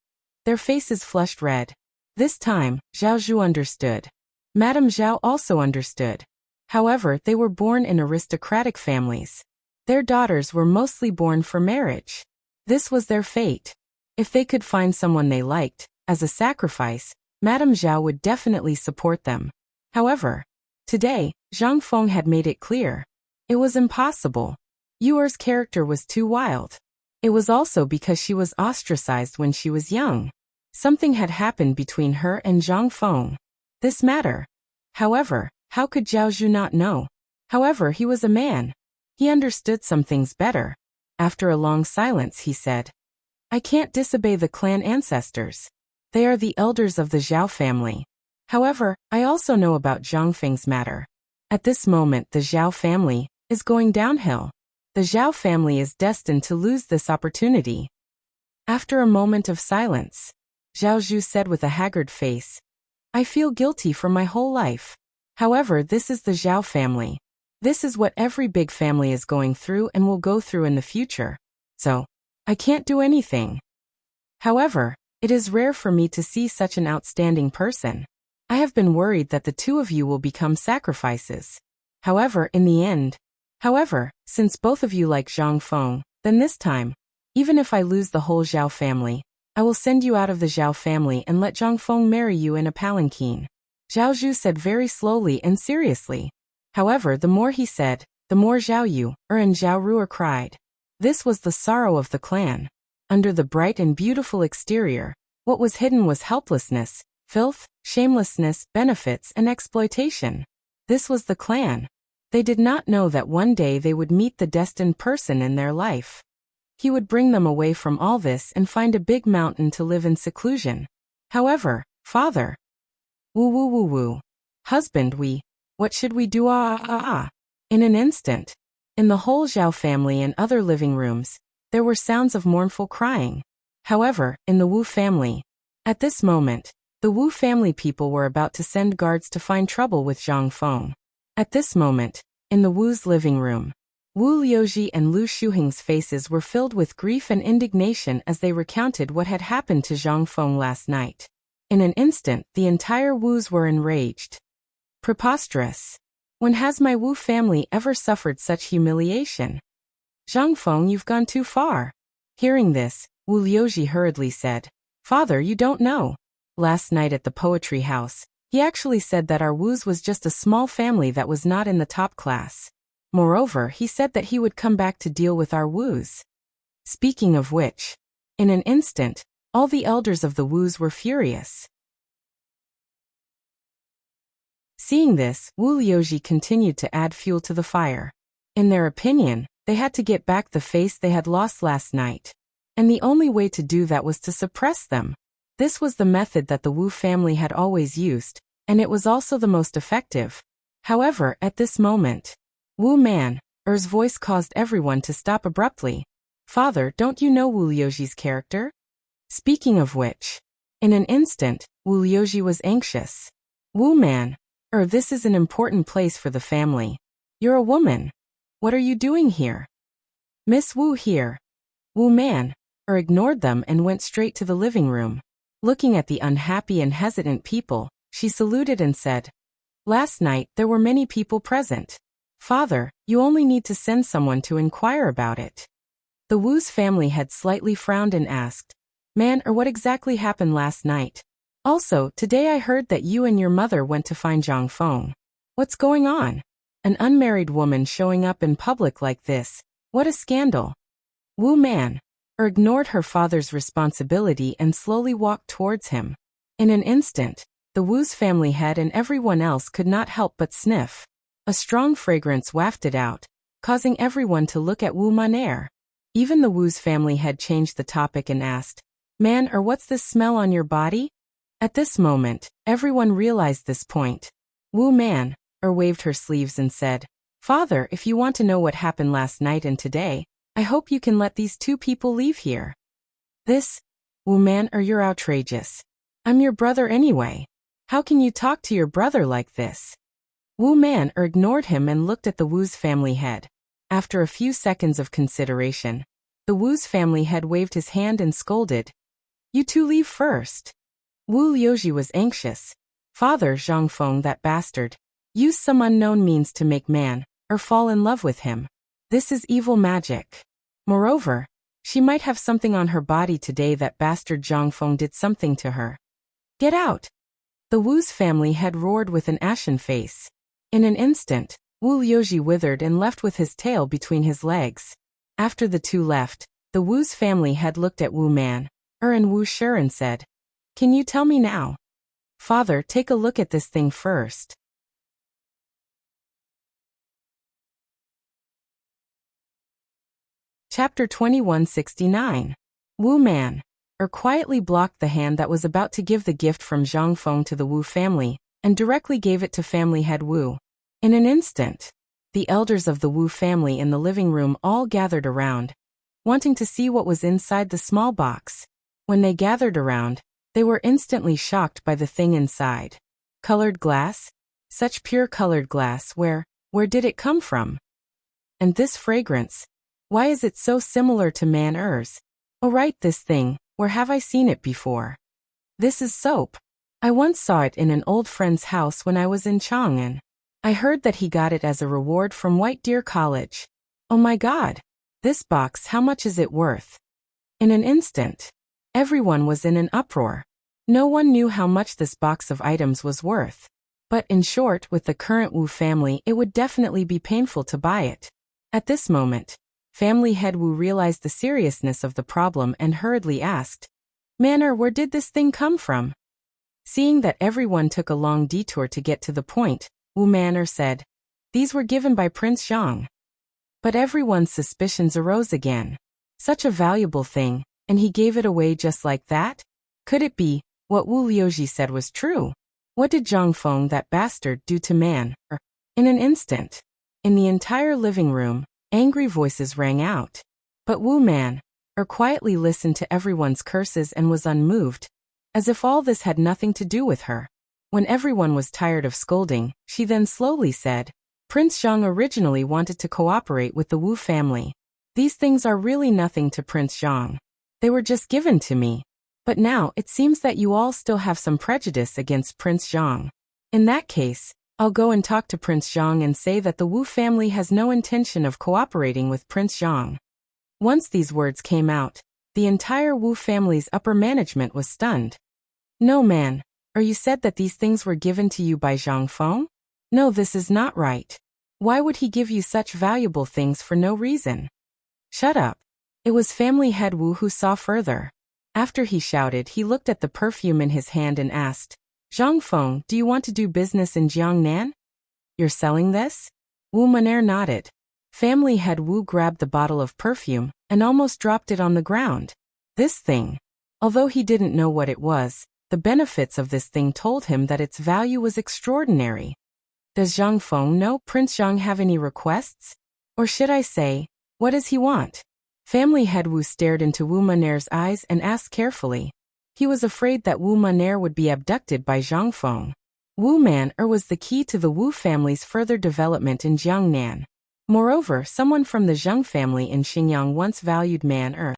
A: their faces flushed red. This time, Zhao Zhu understood. Madame Zhao also understood. However, they were born in aristocratic families. Their daughters were mostly born for marriage. This was their fate. If they could find someone they liked, as a sacrifice, Madame Zhao would definitely support them. However, today, Zhang Feng had made it clear. It was impossible. Yuer's character was too wild. It was also because she was ostracized when she was young. Something had happened between her and Zhang Feng. This matter. However, how could Zhao Zhu not know? However, he was a man. He understood some things better. After a long silence, he said, I can't disobey the clan ancestors. They are the elders of the Zhao family. However, I also know about Zhang Feng's matter. At this moment, the Zhao family is going downhill. The Zhao family is destined to lose this opportunity. After a moment of silence, Zhao Zhu said with a haggard face, I feel guilty for my whole life. However, this is the Zhao family. This is what every big family is going through and will go through in the future. So, I can't do anything. However, it is rare for me to see such an outstanding person. I have been worried that the two of you will become sacrifices. However, in the end, since both of you like Zhang Feng, then this time, even if I lose the whole Zhao family, I will send you out of the Zhao family and let Zhang Feng marry you in a palanquin. Zhao Zhu said very slowly and seriously. However, the more he said, the more Zhao Yu and Zhao Ru cried. This was the sorrow of the clan. Under the bright and beautiful exterior, what was hidden was helplessness, filth, shamelessness, benefits, and exploitation. This was the clan. They did not know that one day they would meet the destined person in their life. He would bring them away from all this and find a big mountain to live in seclusion. However, father. Woo. Husband, what should we do? In an instant. In the whole Zhao family and other living rooms, there were sounds of mournful crying. However, in the Wu family, at this moment, the Wu family people were about to send guards to find trouble with Zhang Feng. At this moment, in the Wu's living room, Wu Liuji and Lu Shuheng's faces were filled with grief and indignation as they recounted what had happened to Zhang Feng last night. In an instant, the entire Wus were enraged. Preposterous. When has my Wu family ever suffered such humiliation? Zhang Feng, you've gone too far. Hearing this, Wu Liuji hurriedly said, "Father, you don't know. Last night at the poetry house, he actually said that our Wu's was just a small family that was not in the top class. Moreover, he said that he would come back to deal with our Wu's." Speaking of which, in an instant, all the elders of the Wu's were furious. Seeing this, Wu Liuji continued to add fuel to the fire. In their opinion, they had to get back the face they had lost last night. And the only way to do that was to suppress them. This was the method that the Wu family had always used, and it was also the most effective. However, at this moment, Wu Man's voice caused everyone to stop abruptly. "Father, don't you know Wu Liuji's character?" Speaking of which, in an instant, Wu Liuji was anxious. "Wu Man, this is an important place for the family. You're a woman. What are you doing here?" "Miss Wu here." Wu Man ignored them and went straight to the living room. Looking at the unhappy and hesitant people, she saluted and said, "Last night there were many people present. Father, you only need to send someone to inquire about it." The Wu's family had slightly frowned and asked, "Man, what exactly happened last night? Also, today I heard that you and your mother went to find Zhang Feng. What's going on? An unmarried woman showing up in public like this. What a scandal." Wu Man ignored her father's responsibility and slowly walked towards him. In an instant, the Wu's family head and everyone else could not help but sniff. A strong fragrance wafted out, causing everyone to look at Wu Man. Even the Wu's family head changed the topic and asked, "Man, what's this smell on your body?" At this moment, everyone realized this point. Wu Man waved her sleeves and said, "Father, if you want to know what happened last night and today, I hope you can let these two people leave here." Wu Man, you're outrageous. I'm your brother anyway. How can you talk to your brother like this? Wu Man ignored him and looked at the Wu's family head. After a few seconds of consideration, the Wu's family head waved his hand and scolded, "You two leave first." Wu Liuji was anxious. "Father, Zhang Feng, that bastard, used some unknown means to make Man fall in love with him. This is evil magic. Moreover, she might have something on her body today. That bastard Zhang Feng did something to her. Get out!" The Wu's family had roared with an ashen face. In an instant, Wu Liuji withered and left with his tail between his legs. After the two left, the Wu's family had looked at Wu Man and Wu Shi and said, "Can you tell me now?" "Father, take a look at this thing first." Chapter 2169. Wu Man quietly blocked the hand that was about to give the gift from Zhang Feng to the Wu family, and directly gave it to family head Wu. In an instant, the elders of the Wu family in the living room all gathered around, wanting to see what was inside the small box. When they gathered around, they were instantly shocked by the thing inside. Colored glass? Such pure colored glass, where did it come from? And this fragrance? Why is it so similar to Man-Er's? Oh right, this thing, where have I seen it before? This is soap. I once saw it in an old friend's house when I was in Chang'an. I heard that he got it as a reward from White Deer College. Oh my God! This box, how much is it worth? In an instant, everyone was in an uproar. No one knew how much this box of items was worth. But in short, with the current Wu family, it would definitely be painful to buy it. At this moment, family head Wu realized the seriousness of the problem and hurriedly asked, "Man, where did this thing come from?" Seeing that everyone took a long detour to get to the point, Wu Man said, "These were given by Prince Zhang." But everyone's suspicions arose again. Such a valuable thing, and he gave it away just like that? Could it be what Wu Liuji said was true? What did Zhang Feng, that bastard, do to Man? In an instant, in the entire living room, angry voices rang out. But Wu Man quietly listened to everyone's curses and was unmoved, as if all this had nothing to do with her. When everyone was tired of scolding, she then slowly said, "Prince Zhang originally wanted to cooperate with the Wu family. These things are really nothing to Prince Zhang. They were just given to me. But now it seems that you all still have some prejudice against Prince Zhang. In that case, I'll go and talk to Prince Zhang and say that the Wu family has no intention of cooperating with Prince Zhang." Once these words came out, The entire Wu family's upper management was stunned. No man, or you said that these things were given to you by Zhang Feng? No, this is not right. Why would he give you such valuable things for no reason? Shut up. It was family head Wu who saw further. After he shouted, he looked at the perfume in his hand and asked, Zhang Feng, do you want to do business in Jiangnan? You're selling this? Wu Man'er nodded. Family head Wu grabbed the bottle of perfume and almost dropped it on the ground. This thing. Although he didn't know what it was, the benefits of this thing told him that its value was extraordinary. Does Zhang Feng know Prince Zhang have any requests? Or should I say, what does he want? Family head Wu stared into Wu Man'er's eyes and asked carefully. He was afraid that Wu Man'er would be abducted by Zhang Feng. Wu Man'er was the key to the Wu family's further development in Jiangnan. Moreover, someone from the Zheng family in Xinjiang once valued Man'er.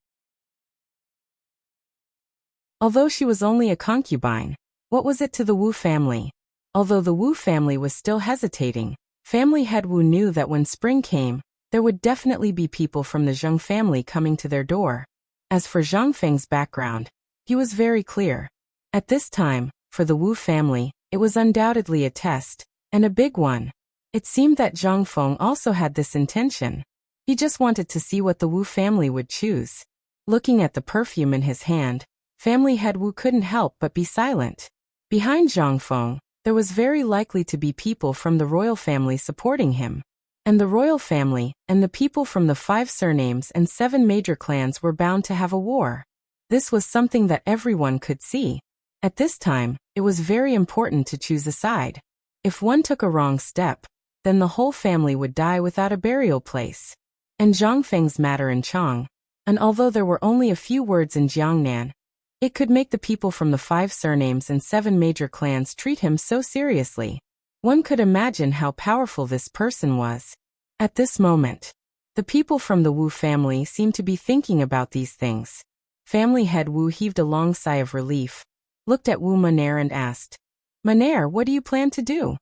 A: Although she was only a concubine, what was it to the Wu family? Although the Wu family was still hesitating, family head Wu knew that when spring came, there would definitely be people from the Zheng family coming to their door. As for Zhang Feng's background, he was very clear. At this time, for the Wu family, it was undoubtedly a test, and a big one. It seemed that Zhang Feng also had this intention. He just wanted to see what the Wu family would choose. Looking at the perfume in his hand, family head Wu couldn't help but be silent. Behind Zhang Feng, there was very likely to be people from the royal family supporting him. And the royal family and the people from the 5 surnames and 7 major clans were bound to have a war. This was something that everyone could see. At this time, it was very important to choose a side. If one took a wrong step, then the whole family would die without a burial place. And Zhang Feng's matter in Chang, and although there were only a few words in Jiangnan, it could make the people from the 5 surnames and 7 major clans treat him so seriously. One could imagine how powerful this person was. At this moment, the people from the Wu family seemed to be thinking about these things. Family head Wu heaved a long sigh of relief, looked at Wu Man'er and asked, Man'er, what do you plan to do?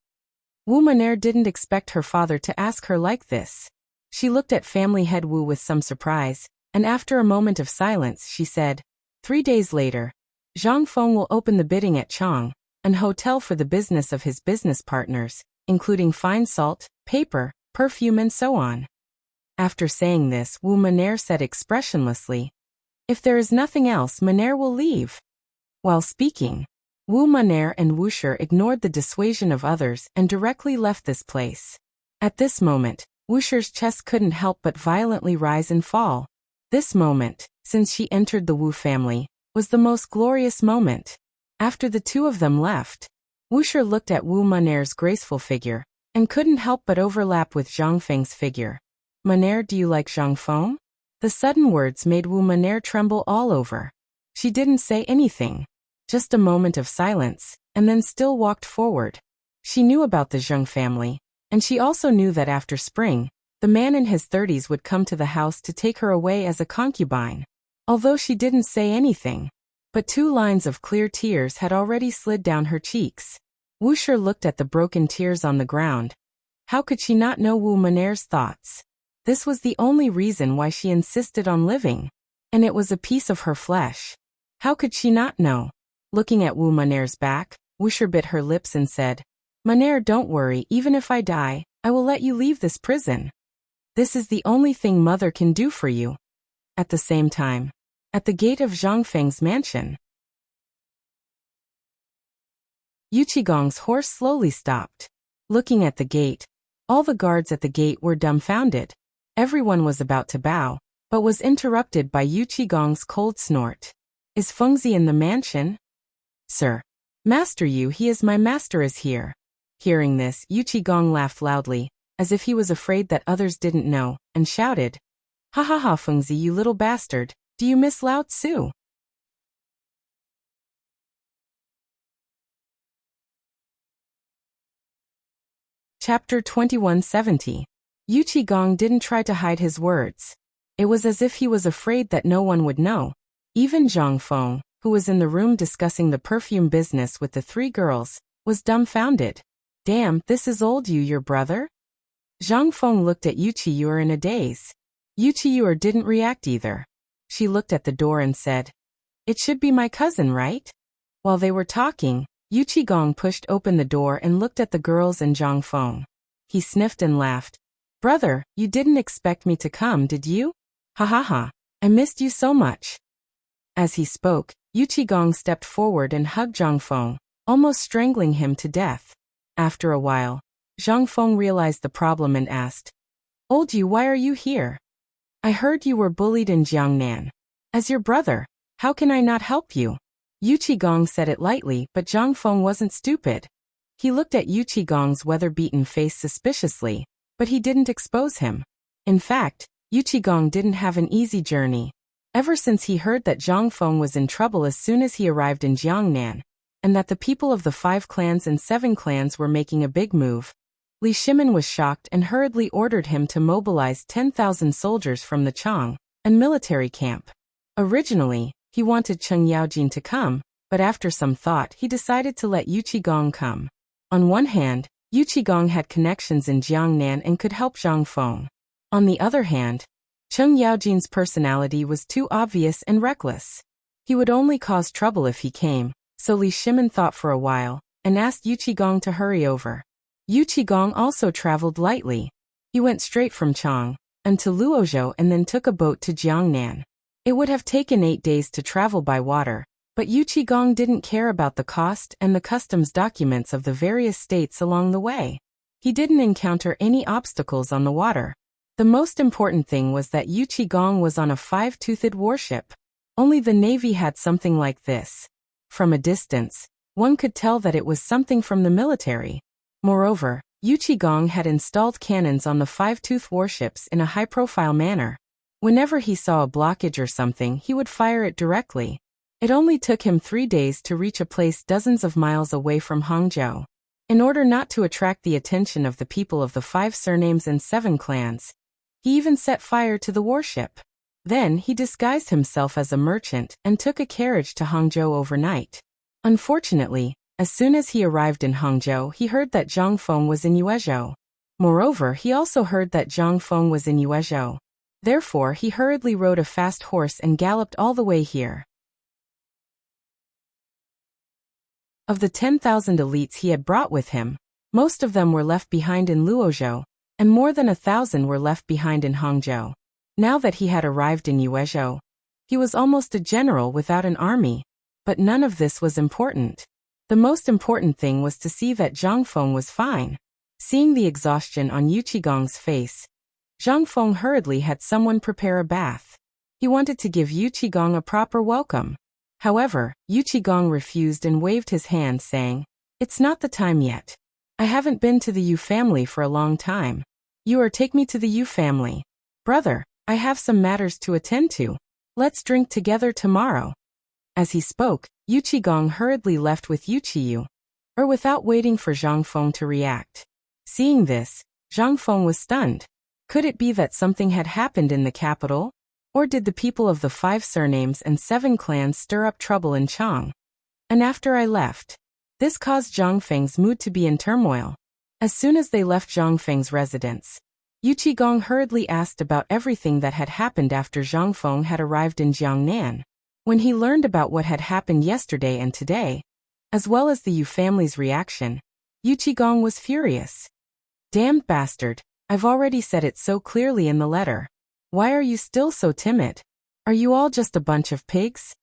A: Wu Man'er didn't expect her father to ask her like this. She looked at family head Wu with some surprise, and after a moment of silence she said, 3 days later, Zhang Feng will open the bidding at Chang, an hotel for the business of his business partners, including fine salt, paper, perfume and so on. After saying this, Wu Man'er said expressionlessly, if there is nothing else, Man'er will leave. While speaking, Wu Man'er and Wuxia ignored the dissuasion of others and directly left this place. At this moment, Wuxia's chest couldn't help but violently rise and fall. This moment, since she entered the Wu family, was the most glorious moment. After the two of them left, Wuxia looked at Wu Man'er's graceful figure, and couldn't help but overlap with Zhang Feng's figure. Man'er, do you like Zhang Feng? The sudden words made Wu Man'er tremble all over. She didn't say anything. Just a moment of silence, and then still walked forward. She knew about the Zheng family, and she also knew that after spring, the man in his 30s would come to the house to take her away as a concubine. Although she didn't say anything, but 2 lines of clear tears had already slid down her cheeks. Wuxia looked at the broken tears on the ground. How could she not know Wu Man'er's thoughts? This was the only reason why she insisted on living, and it was a piece of her flesh. How could she not know? Looking at Wu Man'er's back, Wuxia bit her lips and said, Man'er, don't worry, even if I die, I will let you leave this prison. This is the only thing mother can do for you. At the same time, at the gate of Zhang Feng's mansion, Yu Qigong's horse slowly stopped. Looking at the gate, all the guards at the gate were dumbfounded. Everyone was about to bow, but was interrupted by Yu Qigong's cold snort. Is Fengzi in the mansion? Sir. Master Yu, he is my master is here. Hearing this, Yu Qigong laughed loudly, as if he was afraid that others didn't know, and shouted, Ha ha ha Fengzi, you little bastard, do you miss Lao Tzu? Chapter 2170. Yu Qigong didn't try to hide his words. It was as if he was afraid that no one would know. Even Zhang Feng, who was in the room discussing the perfume business with the 3 girls, was dumbfounded. Damn, this is old Yu, your brother? Zhang Feng looked at Yu Qiyuer in a daze. Yu Qiyuer didn't react either. She looked at the door and said, "It should be my cousin, right?" While they were talking, Yu Qigong pushed open the door and looked at the girls and Zhang Feng. He sniffed and laughed. "Brother, you didn't expect me to come, did you? Ha ha ha, I missed you so much." As he spoke, Yu Qigong stepped forward and hugged Zhang Feng, almost strangling him to death. After a while, Zhang Feng realized the problem and asked, "Old Yu, why are you here? I heard you were bullied in Jiangnan. As your brother, how can I not help you?" Yu Qigong said it lightly, but Zhang Feng wasn't stupid. He looked at Yu Qigong's weather-beaten face suspiciously, but he didn't expose him. In fact, Yu Qigong didn't have an easy journey. Ever since he heard that Zhang Feng was in trouble as soon as he arrived in Jiangnan, and that the people of the 5 clans and 7 clans were making a big move, Li Shimin was shocked and hurriedly ordered him to mobilize 10,000 soldiers from the Chang'an military camp. Originally, he wanted Cheng Yaojin to come, but after some thought he decided to let Yu Qigong come. On one hand, Yu Qigong had connections in Jiangnan and could help Zhang Feng. On the other hand, Cheng Yaojin's personality was too obvious and reckless. He would only cause trouble if he came, so Li Shimin thought for a while, and asked Yu Qigong to hurry over. Yu Qigong also traveled lightly. He went straight from Chang'an to Luozhou and then took a boat to Jiangnan. It would have taken 8 days to travel by water, but Yu Qigong didn't care about the cost and the customs documents of the various states along the way. He didn't encounter any obstacles on the water. The most important thing was that Yu Qigong was on a 5-toothed warship. Only the Navy had something like this. From a distance, one could tell that it was something from the military. Moreover, Yu Qigong had installed cannons on the 5-tooth warships in a high-profile manner. Whenever he saw a blockage or something, he would fire it directly. It only took him 3 days to reach a place dozens of miles away from Hangzhou. In order not to attract the attention of the people of the 5 surnames and 7 clans, he even set fire to the warship. Then he disguised himself as a merchant and took a carriage to Hangzhou overnight. Unfortunately, as soon as he arrived in Hangzhou, he heard that Zhang Feng was in Yuezhou. Moreover, he also heard that Zhang Feng was in Yuezhou. Therefore, he hurriedly rode a fast horse and galloped all the way here. Of the 10,000 elites he had brought with him, most of them were left behind in Luozhou, and more than 1,000 were left behind in Hangzhou. Now that he had arrived in Yuezhou, he was almost a general without an army. But none of this was important. The most important thing was to see that Zhang Feng was fine. Seeing the exhaustion on Yu Qigong's face, Zhang Feng hurriedly had someone prepare a bath. He wanted to give Yu Qigong a proper welcome. However, Yu Qigong refused and waved his hand, saying, "It's not the time yet. I haven't been to the Yu family for a long time. Take me to the Yu family. Brother, I have some matters to attend to. Let's drink together tomorrow." As he spoke, Yu Qigong hurriedly left with Yu Qiyu, without waiting for Zhang Feng to react. Seeing this, Zhang Feng was stunned. Could it be that something had happened in the capital? Or did the people of the 5 surnames and 7 clans stir up trouble in Chang'an? And after I left, this caused Zhang Feng's mood to be in turmoil. As soon as they left Zhang Feng's residence, Yu Qigong hurriedly asked about everything that had happened after Zhang Feng had arrived in Jiangnan. When he learned about what had happened yesterday and today, as well as the Yu family's reaction, Yu Qigong was furious. "Damned bastard, I've already said it so clearly in the letter. Why are you still so timid? Are you all just a bunch of pigs?"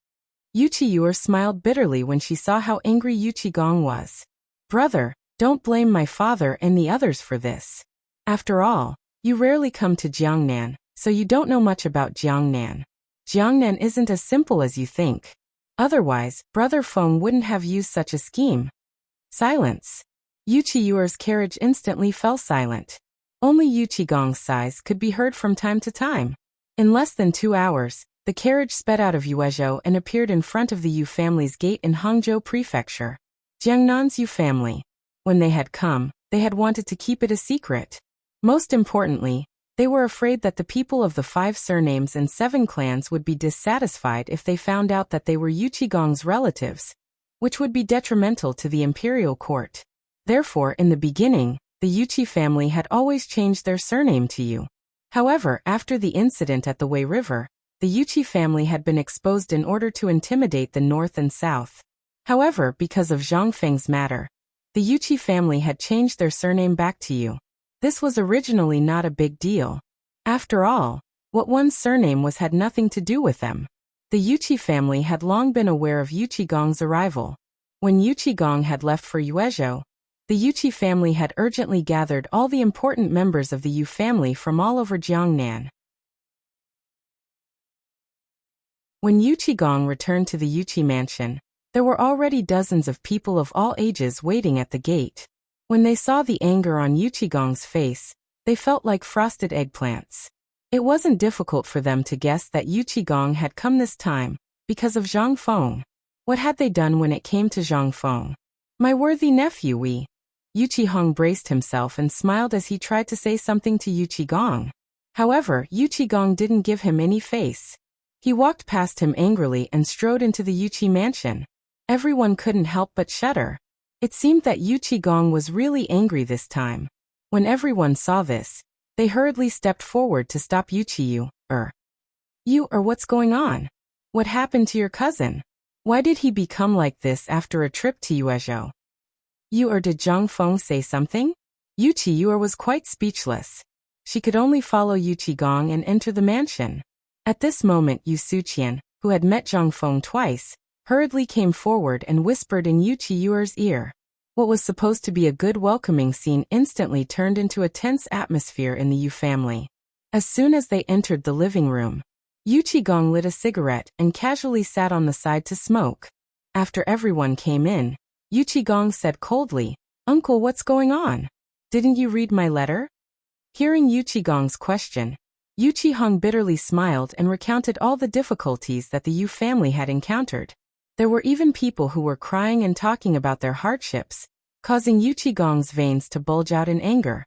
A: Yu Qiyu smiled bitterly when she saw how angry Yu Qigong was. "Brother, don't blame my father and the others for this. After all, you rarely come to Jiangnan, so you don't know much about Jiangnan. Jiangnan isn't as simple as you think. Otherwise, Brother Feng wouldn't have used such a scheme." Silence. Yu Qiyu's carriage instantly fell silent. Only Yu Qigong's sighs could be heard from time to time. In less than 2 hours, the carriage sped out of Yuezhou and appeared in front of the Yu family's gate in Hangzhou Prefecture. Jiangnan's Yu family. When they had come, they had wanted to keep it a secret. Most importantly, they were afraid that the people of the 5 surnames and 7 clans would be dissatisfied if they found out that they were Yu Qigong's relatives, which would be detrimental to the imperial court. Therefore, in the beginning, the Yu Qi family had always changed their surname to Yu. However, after the incident at the Wei River, The Yuchi family had been exposed in order to intimidate the north and south. However, because of Zhang Feng's matter, the Yuchi family had changed their surname back to Yu. This was originally not a big deal. After all, what one's surname was had nothing to do with them. The Yuchi family had long been aware of Yuchi Gong's arrival. When Yuchi Gong had left for Yuezhou, the Yuchi family had urgently gathered all the important members of the Yu family from all over Jiangnan. When Yuchi Gong returned to the Yuchi mansion, there were already dozens of people of all ages waiting at the gate. When they saw the anger on Yuchi Gong's face, they felt like frosted eggplants. It wasn't difficult for them to guess that Yuchi Gong had come this time, because of Zhang Feng. What had they done when it came to Zhang Feng? My worthy nephew, Yuchi Hong braced himself and smiled as he tried to say something to Yuchi Gong. However, Yuchi Gong didn't give him any face. He walked past him angrily and strode into the Yuchi mansion. Everyone couldn't help but shudder. It seemed that Yuchi Gong was really angry this time. When everyone saw this, they hurriedly stepped forward to stop Yuchi what's going on? What happened to your cousin? Why did he become like this after a trip to Yuezhou? Did Zhang Feng say something? Yuchi was quite speechless. She could only follow Yuchi Gong and enter the mansion. At this moment Yu Suqian, who had met Zhang Feng twice, hurriedly came forward and whispered in Yuchi's ear. What was supposed to be a good welcoming scene instantly turned into a tense atmosphere in the Yu family. As soon as they entered the living room, Yuchi Gong lit a cigarette and casually sat on the side to smoke. After everyone came in, Yuchi Gong said coldly, "Uncle, what's going on? Didn't you read my letter?" Hearing Yuchi Gong's question, Yuchi Hong bitterly smiled and recounted all the difficulties that the Yu family had encountered. There were even people who were crying and talking about their hardships, causing Yuchi Gong's veins to bulge out in anger.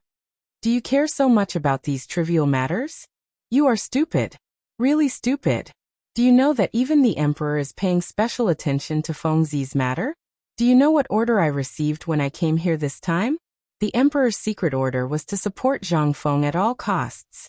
A: Do you care so much about these trivial matters? You are stupid. Really stupid. Do you know that even the emperor is paying special attention to Fengzi's matter? Do you know what order I received when I came here this time? The emperor's secret order was to support Zhang Feng at all costs.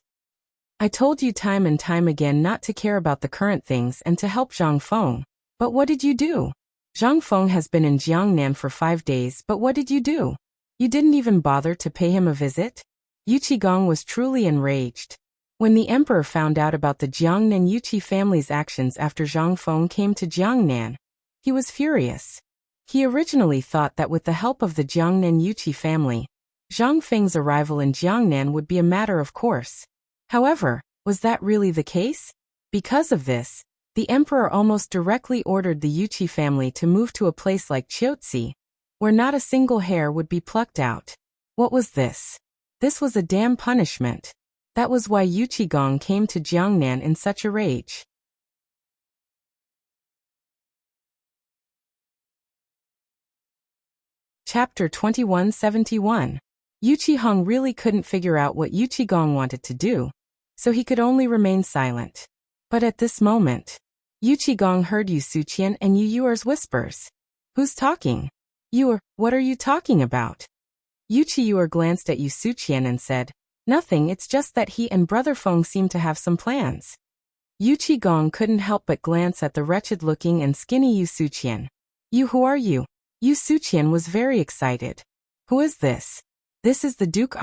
A: I told you time and time again not to care about the current things and to help Zhang Feng. But what did you do? Zhang Feng has been in Jiangnan for 5 days, but what did you do? You didn't even bother to pay him a visit? Yuchi Gong was truly enraged. When the emperor found out about the Jiangnan Yuchi family's actions after Zhang Feng came to Jiangnan, he was furious. He originally thought that with the help of the Jiangnan Yuchi family, Zhang Feng's arrival in Jiangnan would be a matter of course. However, was that really the case? Because of this, the emperor almost directly ordered the Yuchi family to move to a place like Chiotzi, where not a single hair would be plucked out. What was this? This was a damn punishment. That was why Yuchi Gong came to Jiangnan in such a rage. Chapter 2171. Yuchi Hong really couldn't figure out what Yuchi Gong wanted to do, so he could only remain silent. But at this moment, Yuchi Gong heard Yu Suqian and Yu Yuer's whispers. Who's talking? Yuer, what are you talking about? Yuchi Yuer glanced at Yu Suqian and said, Nothing, it's just that he and Brother Feng seem to have some plans. Yuchi Gong couldn't help but glance at the wretched-looking and skinny Yu Suqian. Who are you? Yu Suqian was very excited. Who is this? This is the Duke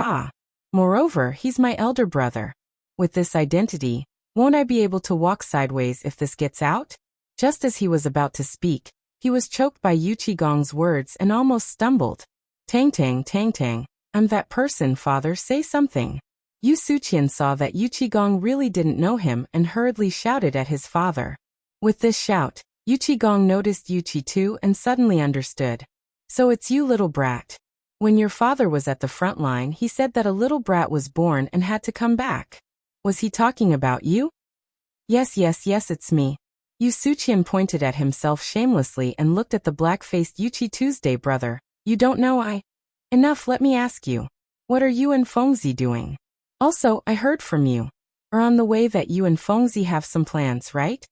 A: Moreover, he's my elder brother. With this identity, won't I be able to walk sideways if this gets out? Just as he was about to speak, he was choked by Yuchi Gong's words and almost stumbled. Tang tang tang tang. I'm that person, father, say something. Yu Suqian saw that Yuchi Gong really didn't know him and hurriedly shouted at his father. With this shout, Yuchi Gong noticed Yuchi too and suddenly understood. So it's you, little brat. When your father was at the front line, he said that a little brat was born and had to come back. Was he talking about you? Yes, it's me. Yu Suqian pointed at himself shamelessly and looked at the black-faced Yuchi Tuesday brother. You don't know Enough, let me ask you. What are you and Fengzi doing? Also, I heard from you. Are on the way that you and Fengzi have some plans, right?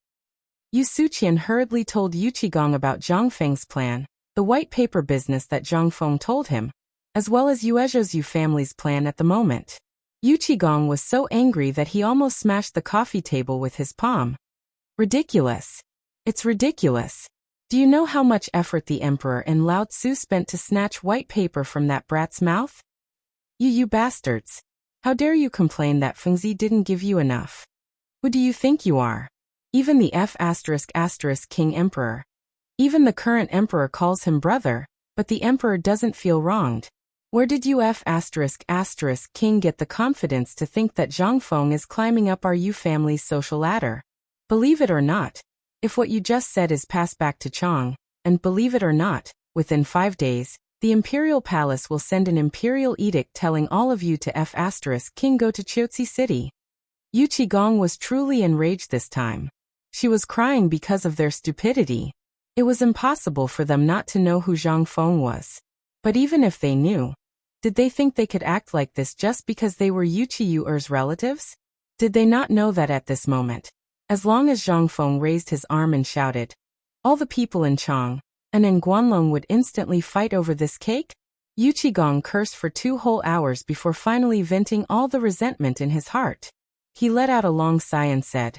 A: Yu Suqian hurriedly told Yuchi Gong about Zhang Feng's plan, the white paper business that Zhang Feng told him, as well as Yuezhou's Yu family's plan at the moment. Yu Qigong was so angry that he almost smashed the coffee table with his palm. Ridiculous. It's ridiculous. Do you know how much effort the emperor and Lao Tzu spent to snatch white paper from that brat's mouth? You bastards. How dare you complain that Fengzi didn't give you enough? Who do you think you are? Even the King Emperor. Even the current emperor calls him brother, but the emperor doesn't feel wronged. Where did you King get the confidence to think that Zhang Feng is climbing up our Yu family's social ladder? Believe it or not, if what you just said is passed back to Chang, and believe it or not, within 5 days, the imperial palace will send an imperial edict telling all of you to King go to Chiotzi City. Yu Qigong was truly enraged this time. She was crying because of their stupidity. It was impossible for them not to know who Zhang Feng was. But even if they knew, did they think they could act like this just because they were Yu Qiyuer's relatives? Did they not know that at this moment, as long as Zhang Feng raised his arm and shouted, all the people in Chang'an and Guanlong would instantly fight over this cake? Yu Qigong cursed for 2 whole hours before finally venting all the resentment in his heart. He let out a long sigh and said,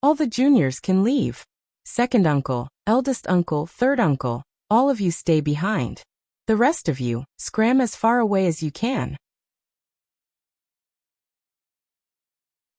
A: all the juniors can leave. Second uncle, eldest uncle, third uncle, all of you stay behind. The rest of you, scram as far away as you can.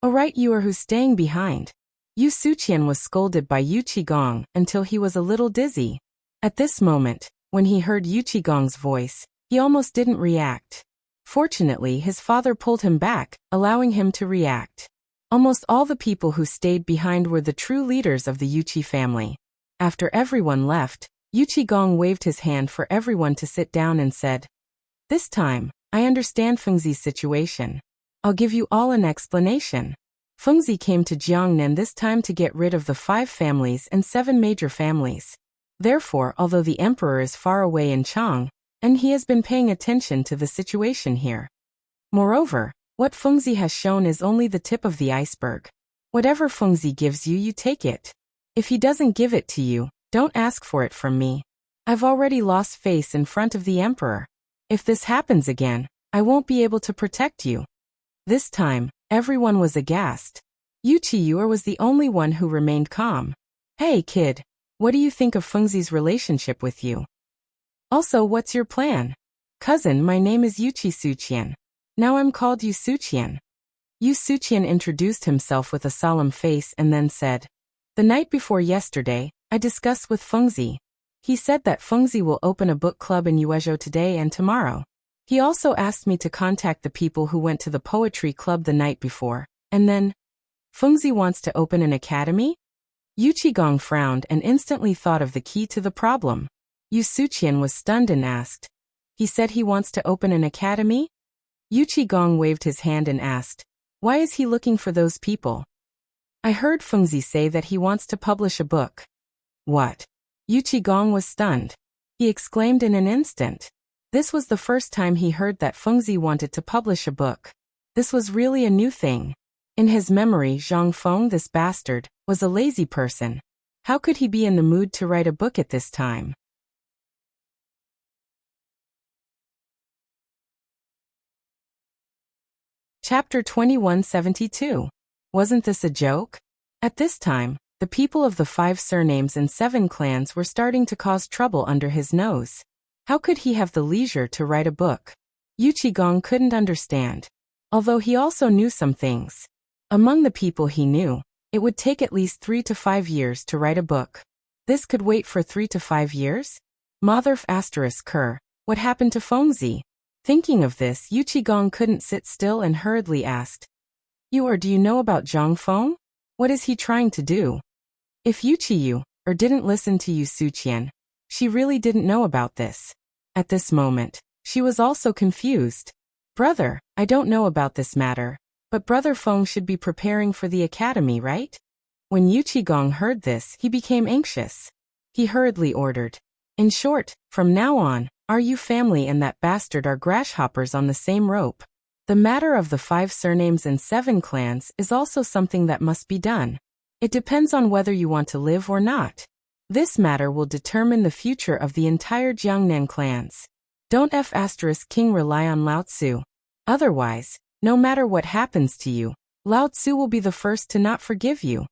A: Alright, you are who's staying behind. Yu Suqian was scolded by Yu Qigong until he was a little dizzy. At this moment, when he heard Yu Qigong's voice, he almost didn't react. Fortunately, his father pulled him back, allowing him to react. Almost all the people who stayed behind were the true leaders of the Yu Qi family. After everyone left, Yu Qigong waved his hand for everyone to sit down and said, this time, I understand Fengzi's situation. I'll give you all an explanation. Fengzi came to Jiangnan this time to get rid of the 5 families and 7 major families. Therefore, although the emperor is far away in Chang'an, and he has been paying attention to the situation here. Moreover, what Fengzi has shown is only the tip of the iceberg. Whatever Fengzi gives you, you take it. If he doesn't give it to you, don't ask for it from me. I've already lost face in front of the emperor. If this happens again, I won't be able to protect you. This time, everyone was aghast. Yu Qiyuer was the only one who remained calm. Hey kid, what do you think of Fengzi's relationship with you? Also, what's your plan? Cousin, my name is Yu Suqian. Now I'm called Yu Suqian. Yu Suqian introduced himself with a solemn face and then said, the night before yesterday, I discussed with Fengzi. He said that Fengzi will open a book club in Yuezhou today and tomorrow. He also asked me to contact the people who went to the poetry club the night before, and then, Fengzi wants to open an academy? Yu Qigong frowned and instantly thought of the key to the problem. Yu Suqian was stunned and asked, he said he wants to open an academy? Yu Qigong waved his hand and asked, why is he looking for those people? I heard Fengzi say that he wants to publish a book. What? Yu Qigong was stunned. He exclaimed in an instant. This was the first time he heard that Fengzi wanted to publish a book. This was really a new thing. In his memory, Zhang Feng, this bastard, was a lazy person. How could he be in the mood to write a book at this time? Chapter 2172. Wasn't this a joke? At this time, the people of the 5 surnames and 7 clans were starting to cause trouble under his nose. How could he have the leisure to write a book? Yu Qigong couldn't understand. Although he also knew some things. Among the people he knew, it would take at least 3 to 5 years to write a book. This could wait for 3 to 5 years? Mother Ker, what happened to Fengzi? Thinking of this, Yu Qigong couldn't sit still and hurriedly asked, do you know about Zhang Feng? What is he trying to do? If Yu Qiyu didn't listen to Yu Suqian, she really didn't know about this. At this moment, she was also confused. Brother, I don't know about this matter, but Brother Feng should be preparing for the academy, right? When Yu Qigong heard this, he became anxious. He hurriedly ordered, in short, from now on, our Yu family and that bastard are grasshoppers on the same rope. The matter of the 5 surnames and 7 clans is also something that must be done. It depends on whether you want to live or not. This matter will determine the future of the entire Jiangnan clans. Don't King rely on Lao Tzu. Otherwise, No matter what happens to you, Lao Tzu will be the first to not forgive you.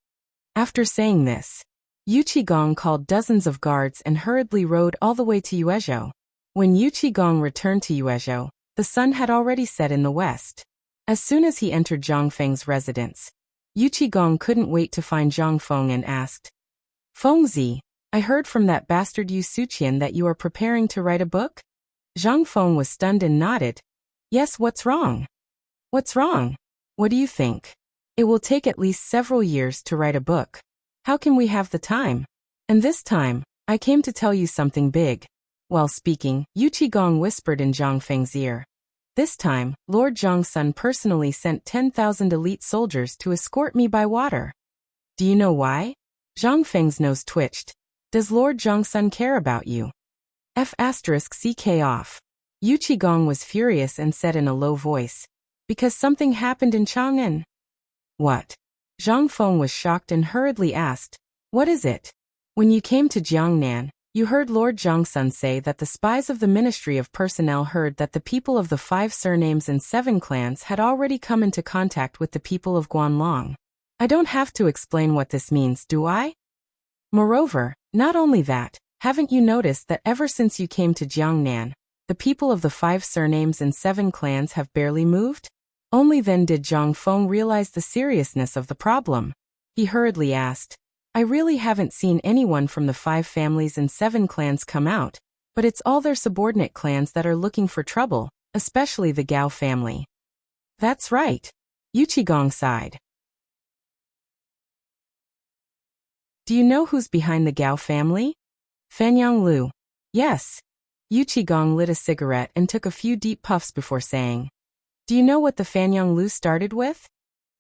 A: After saying this, Yu Qigong called dozens of guards and hurriedly rode all the way to Yuezhou. When Yu Qigong returned to Yuezhou, the sun had already set in the west. As soon as he entered Zhang Feng's residence, Yu Qigong couldn't wait to find Zhang Feng and asked, "Fengzi, I heard from that bastard Yu Suqian that you are preparing to write a book?" Zhang Feng was stunned and nodded. "Yes, what's wrong?" "What's wrong? What do you think? It will take at least several years to write a book. How can we have the time? And this time, I came to tell you something big." While speaking, Yu Qigong whispered in Zhang Feng's ear. "This time, Lord Zhangsun personally sent 10,000 elite soldiers to escort me by water. Do you know why?" Zhang Feng's nose twitched. "Does Lord Zhangsun care about you?" F***CK off. Yu Qigong was furious and said in a low voice, "Because something happened in Chang'an." "What?" Zhang Feng was shocked and hurriedly asked, "What is it?" "When you came to Jiangnan, you heard Lord Zhangsun say that the spies of the Ministry of Personnel heard that the people of the 5 surnames and 7 clans had already come into contact with the people of Guanlong. I don't have to explain what this means, do I? Moreover, not only that, haven't you noticed that ever since you came to Jiangnan, the people of the 5 surnames and 7 clans have barely moved?" Only then did Zhang Feng realize the seriousness of the problem. He hurriedly asked, "I really haven't seen anyone from the 5 families and 7 clans come out, but it's all their subordinate clans that are looking for trouble, especially the Gao family." "That's right." Yu Qigong sighed. "Do you know who's behind the Gao family?" "Fanyang Lu." "Yes." Yu Qigong lit a cigarette and took a few deep puffs before saying, "Do you know what the Fanyang Lu started with?"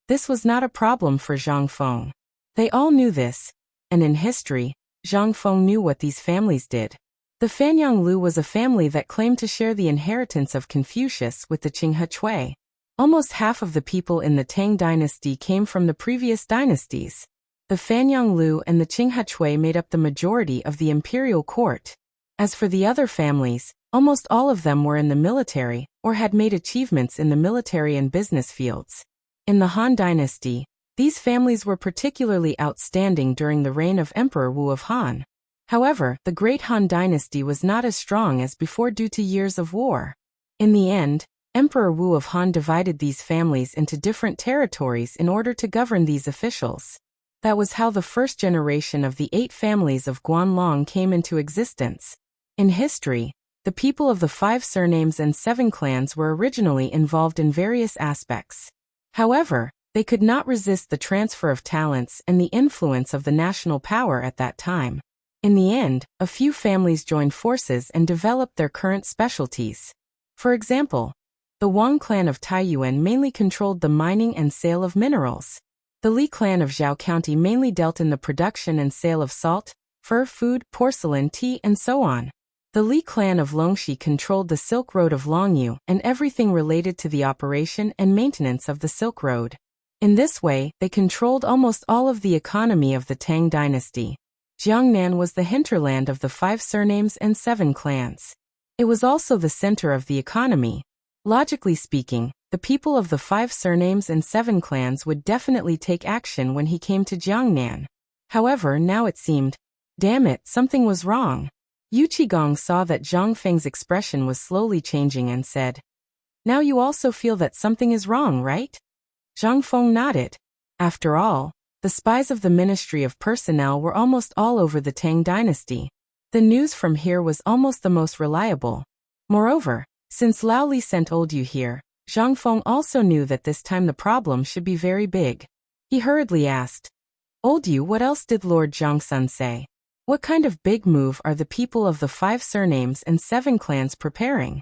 A: This was not a problem for Zhang Feng. They all knew this, and in history, Zhang Feng knew what these families did. The Fanyang Lu was a family that claimed to share the inheritance of Confucius with the Qinghe Chui. Almost half of the people in the Tang dynasty came from the previous dynasties. The Fanyang Lu and the Qinghe Chui made up the majority of the imperial court. As for the other families, almost all of them were in the military, or had made achievements in the military and business fields. In the Han dynasty, these families were particularly outstanding during the reign of Emperor Wu of Han. However, the Great Han dynasty was not as strong as before due to years of war. In the end, Emperor Wu of Han divided these families into different territories in order to govern these officials. That was how the first generation of the 8 families of Guanlong came into existence. In history, the people of the 5 surnames and 7 clans were originally involved in various aspects. However, they could not resist the transfer of talents and the influence of the national power at that time. In the end, a few families joined forces and developed their current specialties. For example, the Wang clan of Taiyuan mainly controlled the mining and sale of minerals. The Li clan of Zhao County mainly dealt in the production and sale of salt, fur, food, porcelain, tea, and so on. The Li clan of Longxi controlled the Silk Road of Longyu and everything related to the operation and maintenance of the Silk Road. In this way, they controlled almost all of the economy of the Tang dynasty. Jiangnan was the hinterland of the 5 surnames and 7 clans. It was also the center of the economy. Logically speaking, the people of the 5 surnames and 7 clans would definitely take action when he came to Jiangnan. However, now it seemed, damn it, something was wrong. Yu Qigong saw that Zhang Feng's expression was slowly changing and said, "Now you also feel that something is wrong, right?" Zhang Feng nodded. After all, the spies of the Ministry of Personnel were almost all over the Tang dynasty. The news from here was almost the most reliable. Moreover, since Lao Li sent old Yu here, Zhang Feng also knew that this time the problem should be very big. He hurriedly asked, "Old Yu, what else did Lord Zhangsun say? What kind of big move are the people of the 5 surnames and 7 clans preparing?"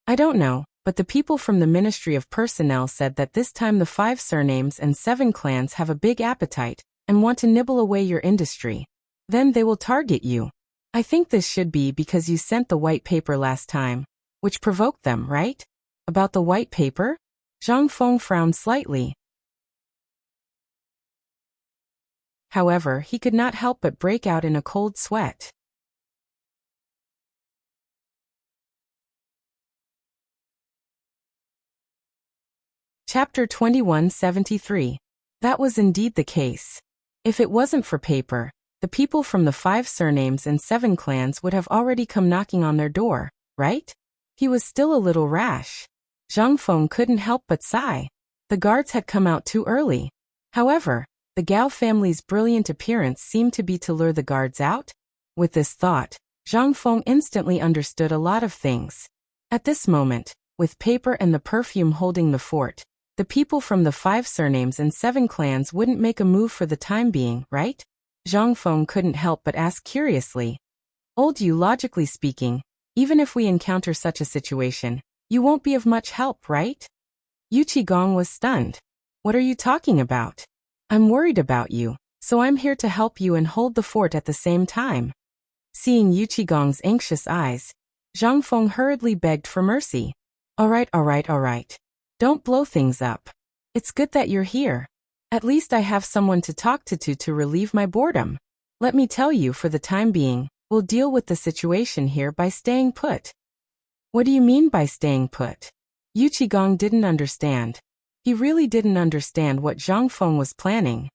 A: "I don't know, but the people from the Ministry of Personnel said that this time the 5 surnames and 7 clans have a big appetite and want to nibble away your industry. Then they will target you. I think this should be because you sent the white paper last time, which provoked them, right?" "About the white paper?" Zhang Feng frowned slightly. However, he could not help but break out in a cold sweat. Chapter 2173. That was indeed the case. If it wasn't for paper, the people from the 5 surnames and 7 clans would have already come knocking on their door, right? He was still a little rash. Zhang Feng couldn't help but sigh. The guards had come out too early. However, the Gao family's brilliant appearance seemed to be to lure the guards out. With this thought, Zhang Feng instantly understood a lot of things. At this moment, with paper and the perfume holding the fort, the people from the 5 surnames and 7 clans wouldn't make a move for the time being, right? Zhang Feng couldn't help but ask curiously. Old you, logically speaking, even if we encounter such a situation, you won't be of much help, right? Yu Qigong was stunned. What are you talking about? I'm worried about you, so I'm here to help you and hold the fort at the same time. Seeing Yu Qigong's anxious eyes, Zhang Feng hurriedly begged for mercy. All right. Don't blow things up. It's good that you're here. At least I have someone to talk to relieve my boredom. Let me tell you, for the time being, we'll deal with the situation here by staying put. What do you mean by staying put? Yu Qigong didn't understand. He really didn't understand what Zhang Feng was planning.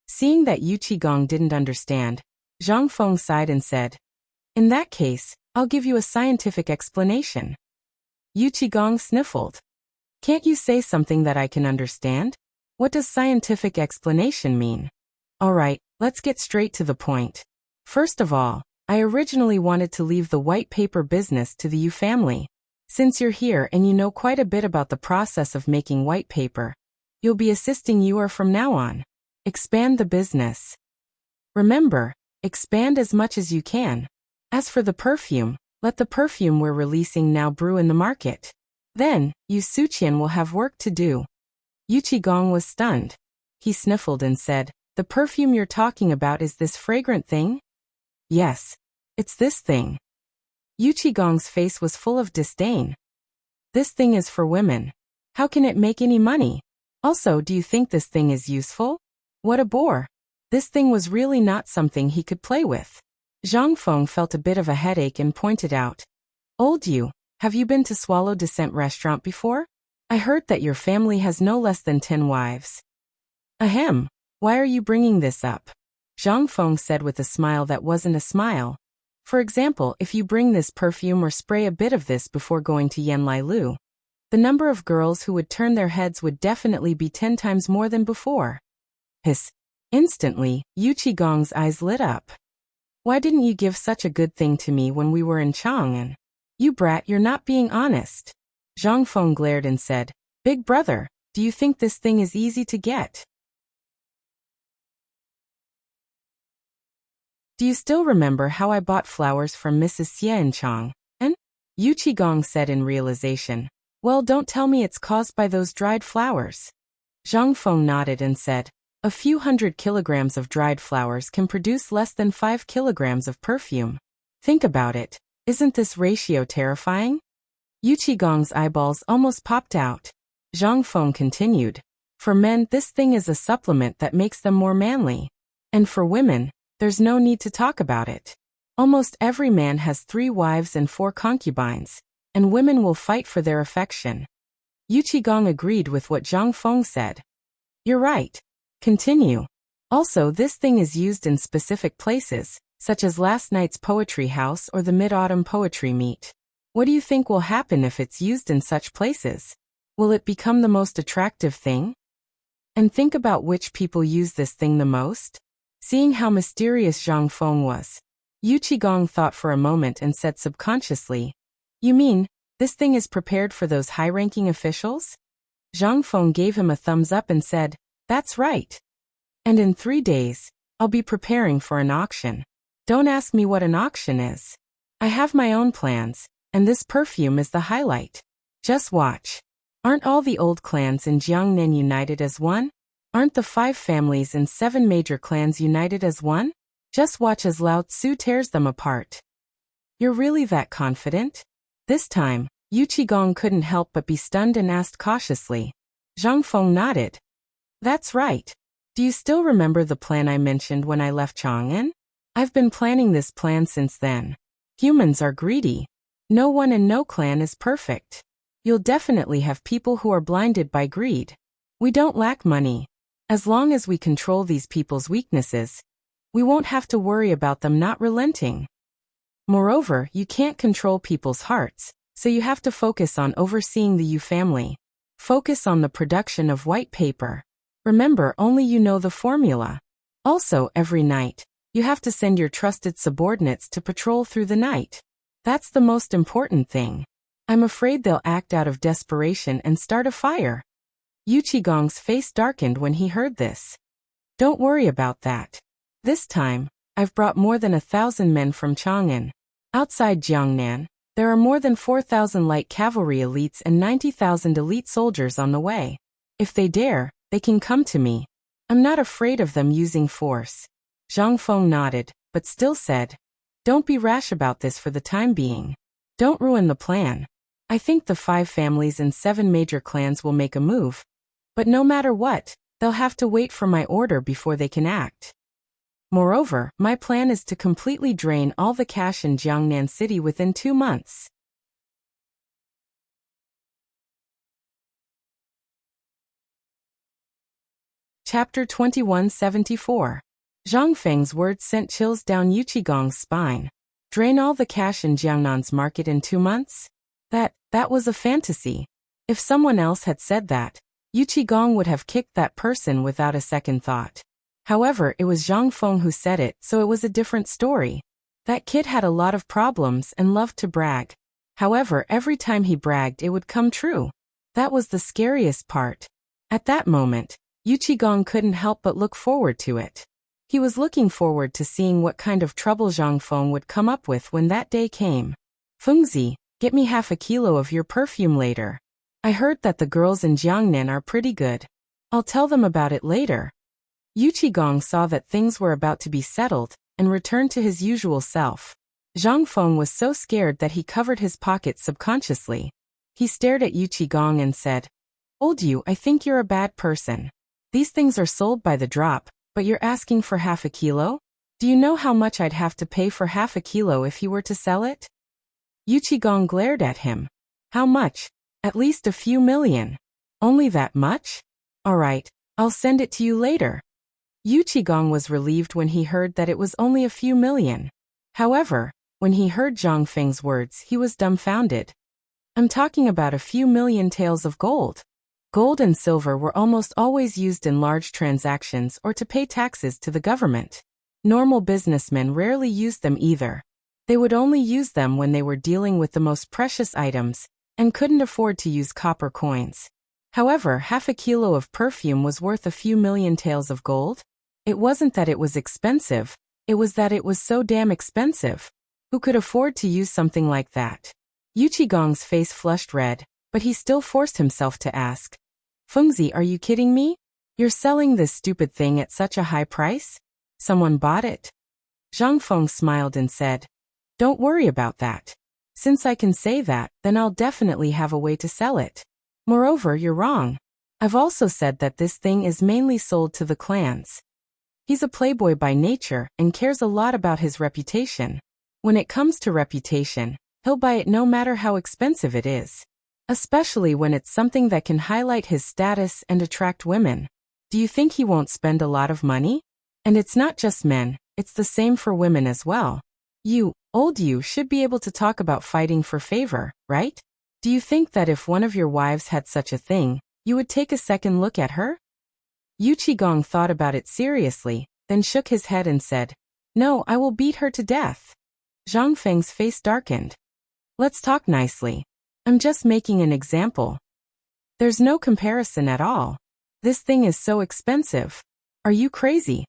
A: Seeing that Yu Qigong didn't understand, Zhang Feng sighed and said, in that case, I'll give you a scientific explanation. Yu Qigong sniffled. Can't you say something that I can understand? What does scientific explanation mean? All right, let's get straight to the point. First of all, I originally wanted to leave the white paper business to the Yu family. Since you're here and you know quite a bit about the process of making white paper, you'll be assisting Yuer from now on. Expand the business. Remember, expand as much as you can. As for the perfume, let the perfume we're releasing now brew in the market. Then, Yu Suqian will have work to do. Yu Qigong was stunned. He sniffled and said, the perfume you're talking about is this fragrant thing? Yes, it's this thing. Yu Qigong's face was full of disdain. This thing is for women. How can it make any money? Also, do you think this thing is useful? What a bore. This thing was really not something he could play with. Zhang Feng felt a bit of a headache and pointed out. Old Yu, have you been to Swallow Descent restaurant before? I heard that your family has no less than 10 wives. Ahem, why are you bringing this up? Zhang Feng said with a smile that wasn't a smile. For example, if you bring this perfume or spray a bit of this before going to Yanlai Lu, the number of girls who would turn their heads would definitely be 10 times more than before. Hiss. Instantly, Yu Qigong's eyes lit up. Why didn't you give such a good thing to me when we were in Chang'an? You brat, you're not being honest. Zhang Feng glared and said, Big brother, do you think this thing is easy to get? Do you still remember how I bought flowers from Mrs. Xie in Chang'an? Yu Qigong said in realization. Well, don't tell me it's caused by those dried flowers. Zhang Feng nodded and said, a few 100 kilograms of dried flowers can produce less than 5 kilograms of perfume. Think about it. Isn't this ratio terrifying? Yu Qigong's eyeballs almost popped out. Zhang Feng continued. For men, this thing is a supplement that makes them more manly. And for women, there's no need to talk about it. Almost every man has 3 wives and 4 concubines, and women will fight for their affection. Yu Qigong agreed with what Zhang Feng said. You're right. Continue. Also, this thing is used in specific places, such as last night's poetry house or the mid-autumn poetry meet. What do you think will happen if it's used in such places? Will it become the most attractive thing? And think about which people use this thing the most. Seeing how mysterious Zhang Feng was, Yu Qigong thought for a moment and said subconsciously, You mean, this thing is prepared for those high-ranking officials? Zhang Feng gave him a thumbs up and said, That's right. And in 3 days, I'll be preparing for an auction. Don't ask me what an auction is. I have my own plans, and this perfume is the highlight. Just watch. Aren't all the old clans in Jiangnan united as one? Aren't the 5 families and 7 major clans united as one? Just watch as Lao Tzu tears them apart. You're really that confident? This time, Yu Qigong couldn't help but be stunned and asked cautiously. Zhang Feng nodded. That's right. Do you still remember the plan I mentioned when I left Chang'an? I've been planning this plan since then. Humans are greedy. No one and no clan is perfect. You'll definitely have people who are blinded by greed. We don't lack money. As long as we control these people's weaknesses, we won't have to worry about them not relenting. Moreover, you can't control people's hearts, so you have to focus on overseeing the Yu family. Focus on the production of white paper. Remember, only you know the formula. Also, every night, you have to send your trusted subordinates to patrol through the night. That's the most important thing. I'm afraid they'll act out of desperation and start a fire. Yu Qigong's face darkened when he heard this. Don't worry about that. This time, I've brought more than 1,000 men from Chang'an. Outside Jiangnan, there are more than 4,000 light cavalry elites and 90,000 elite soldiers on the way. If they dare, they can come to me. I'm not afraid of them using force. Zhang Feng nodded, but still said, don't be rash about this for the time being. Don't ruin the plan. I think the 5 families and 7 major clans will make a move. But no matter what, they'll have to wait for my order before they can act. Moreover, my plan is to completely drain all the cash in Jiangnan City within 2 months. Chapter 2174. Zhang Feng's words sent chills down Yu Qigong's spine. Drain all the cash in Jiangnan's market in 2 months? That was a fantasy. If someone else had said that, Yu Qigong would have kicked that person without a second thought. However, it was Zhang Feng who said it, so it was a different story. That kid had a lot of problems and loved to brag. However, every time he bragged it would come true. That was the scariest part. At that moment, Yu Qigong couldn't help but look forward to it. He was looking forward to seeing what kind of trouble Zhang Feng would come up with when that day came. Fengzi, get me half a kilo of your perfume later. I heard that the girls in Jiangnan are pretty good. I'll tell them about it later. Yu Qigong saw that things were about to be settled, and returned to his usual self. Zhang Feng was so scared that he covered his pockets subconsciously. He stared at Yu Qigong and said, Old Yu, I think you're a bad person. These things are sold by the drop, but you're asking for half a kilo? Do you know how much I'd have to pay for half a kilo if he were to sell it? Yu Qigong glared at him. How much? At least a few million. Only that much? All right, I'll send it to you later. Yu Qigong was relieved when he heard that it was only a few million. However, when he heard Zhang Feng's words, he was dumbfounded. I'm talking about a few million taels of gold. Gold and silver were almost always used in large transactions or to pay taxes to the government. Normal businessmen rarely used them either. They would only use them when they were dealing with the most precious items, and couldn't afford to use copper coins. However, half a kilo of perfume was worth a few million taels of gold. It wasn't that it was expensive, it was that it was so damn expensive. Who could afford to use something like that? Yu Qigong's face flushed red, but he still forced himself to ask, Fengzi, are you kidding me? You're selling this stupid thing at such a high price? Someone bought it? Zhang Feng smiled and said, Don't worry about that. Since I can say that, then I'll definitely have a way to sell it. Moreover, you're wrong. I've also said that this thing is mainly sold to the clans. He's a playboy by nature and cares a lot about his reputation. When it comes to reputation, he'll buy it no matter how expensive it is. Especially when it's something that can highlight his status and attract women. Do you think he won't spend a lot of money? And it's not just men, it's the same for women as well. You, old you, should be able to talk about fighting for favor, right? Do you think that if one of your wives had such a thing, you would take a second look at her? Yu Qigong thought about it seriously, then shook his head and said, No, I will beat her to death. Zhang Feng's face darkened. Let's talk nicely. I'm just making an example. There's no comparison at all. This thing is so expensive. Are you crazy?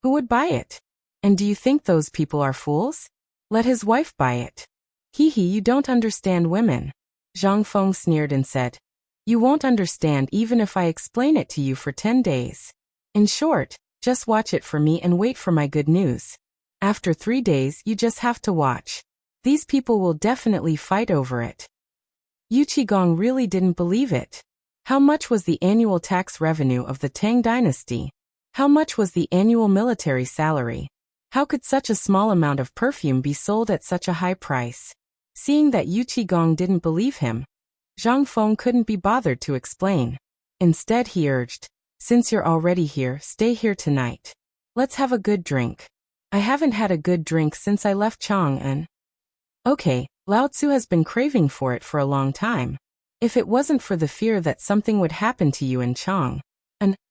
A: Who would buy it? And do you think those people are fools? Let his wife buy it. Hee hee, you don't understand women. Zhang Feng sneered and said, You won't understand even if I explain it to you for 10 days. In short, just watch it for me and wait for my good news. After 3 days, you just have to watch. These people will definitely fight over it. Yu Qigong really didn't believe it. How much was the annual tax revenue of the Tang dynasty? How much was the annual military salary? How could such a small amount of perfume be sold at such a high price? Seeing that Yu Qigong didn't believe him, Zhang Feng couldn't be bothered to explain. Instead he urged, "Since you're already here, stay here tonight. Let's have a good drink. I haven't had a good drink since I left Chang'an." Okay, Lao Tzu has been craving for it for a long time. If it wasn't for the fear that something would happen to you in Chang'an,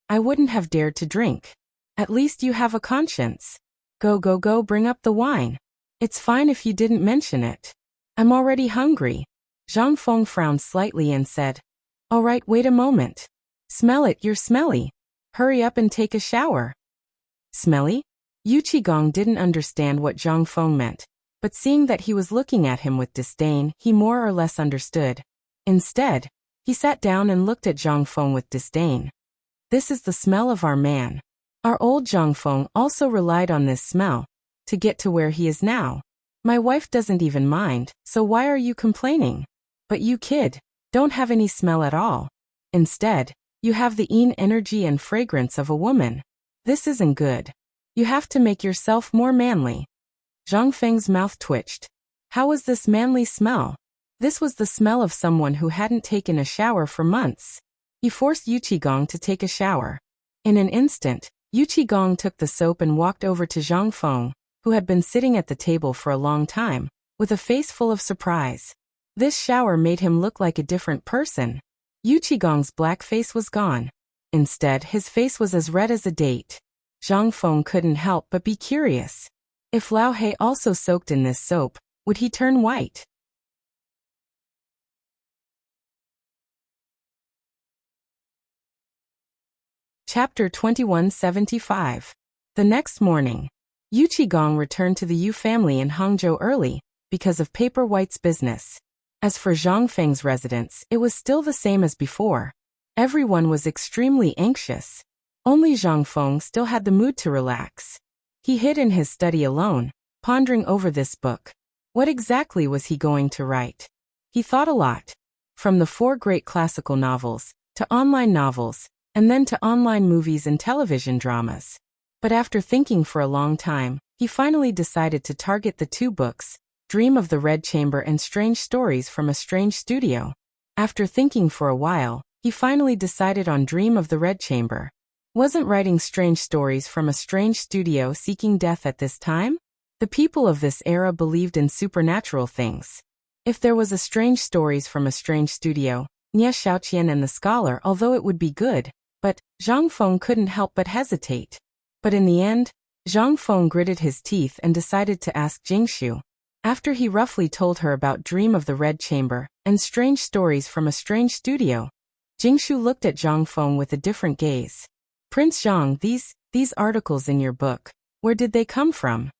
A: I wouldn't have dared to drink. At least you have a conscience. Go, bring up the wine. It's fine if you didn't mention it. I'm already hungry. Zhang Feng frowned slightly and said, "All right, wait a moment. Smell it, you're smelly. Hurry up and take a shower." Smelly? Yu Qigong didn't understand what Zhang Feng meant, but seeing that he was looking at him with disdain, he more or less understood. Instead, he sat down and looked at Zhang Feng with disdain. "This is the smell of our man. Our old Zhang Feng also relied on this smell to get to where he is now. My wife doesn't even mind, so why are you complaining? But you kid, don't have any smell at all. Instead, you have the energy and fragrance of a woman. This isn't good. You have to make yourself more manly." Zhang Feng's mouth twitched. How was this manly smell? This was the smell of someone who hadn't taken a shower for months. He forced Yu Qigong to take a shower. In an instant, Yu Qigong took the soap and walked over to Zhang Feng, who had been sitting at the table for a long time, with a face full of surprise. This shower made him look like a different person. Yu Qigong's black face was gone. Instead, his face was as red as a date. Zhang Feng couldn't help but be curious. If Lao He also soaked in this soap, would he turn white? Chapter 2175. The next morning, Yu Qigong returned to the Yu family in Hangzhou early, because of Paper White's business. As for Zhang Feng's residence, it was still the same as before. Everyone was extremely anxious. Only Zhang Feng still had the mood to relax. He hid in his study alone, pondering over this book. What exactly was he going to write? He thought a lot. From the 4 great classical novels, to online novels, and then to online movies and television dramas. But after thinking for a long time, he finally decided to target the 2 books, Dream of the Red Chamber and Strange Stories from a Strange Studio. After thinking for a while, he finally decided on Dream of the Red Chamber. Wasn't writing Strange Stories from a Strange Studio seeking death at this time? The people of this era believed in supernatural things. If there was a Strange Stories from a Strange Studio, Nie Xiaoqian and the Scholar, although it would be good, but Zhang Feng couldn't help but hesitate. But in the end, Zhang Feng gritted his teeth and decided to ask Jingshu. After he roughly told her about Dream of the Red Chamber and Strange Stories from a Strange Studio, Jingshu looked at Zhang Feng with a different gaze. "Prince Zhang, these articles in your book, where did they come from?"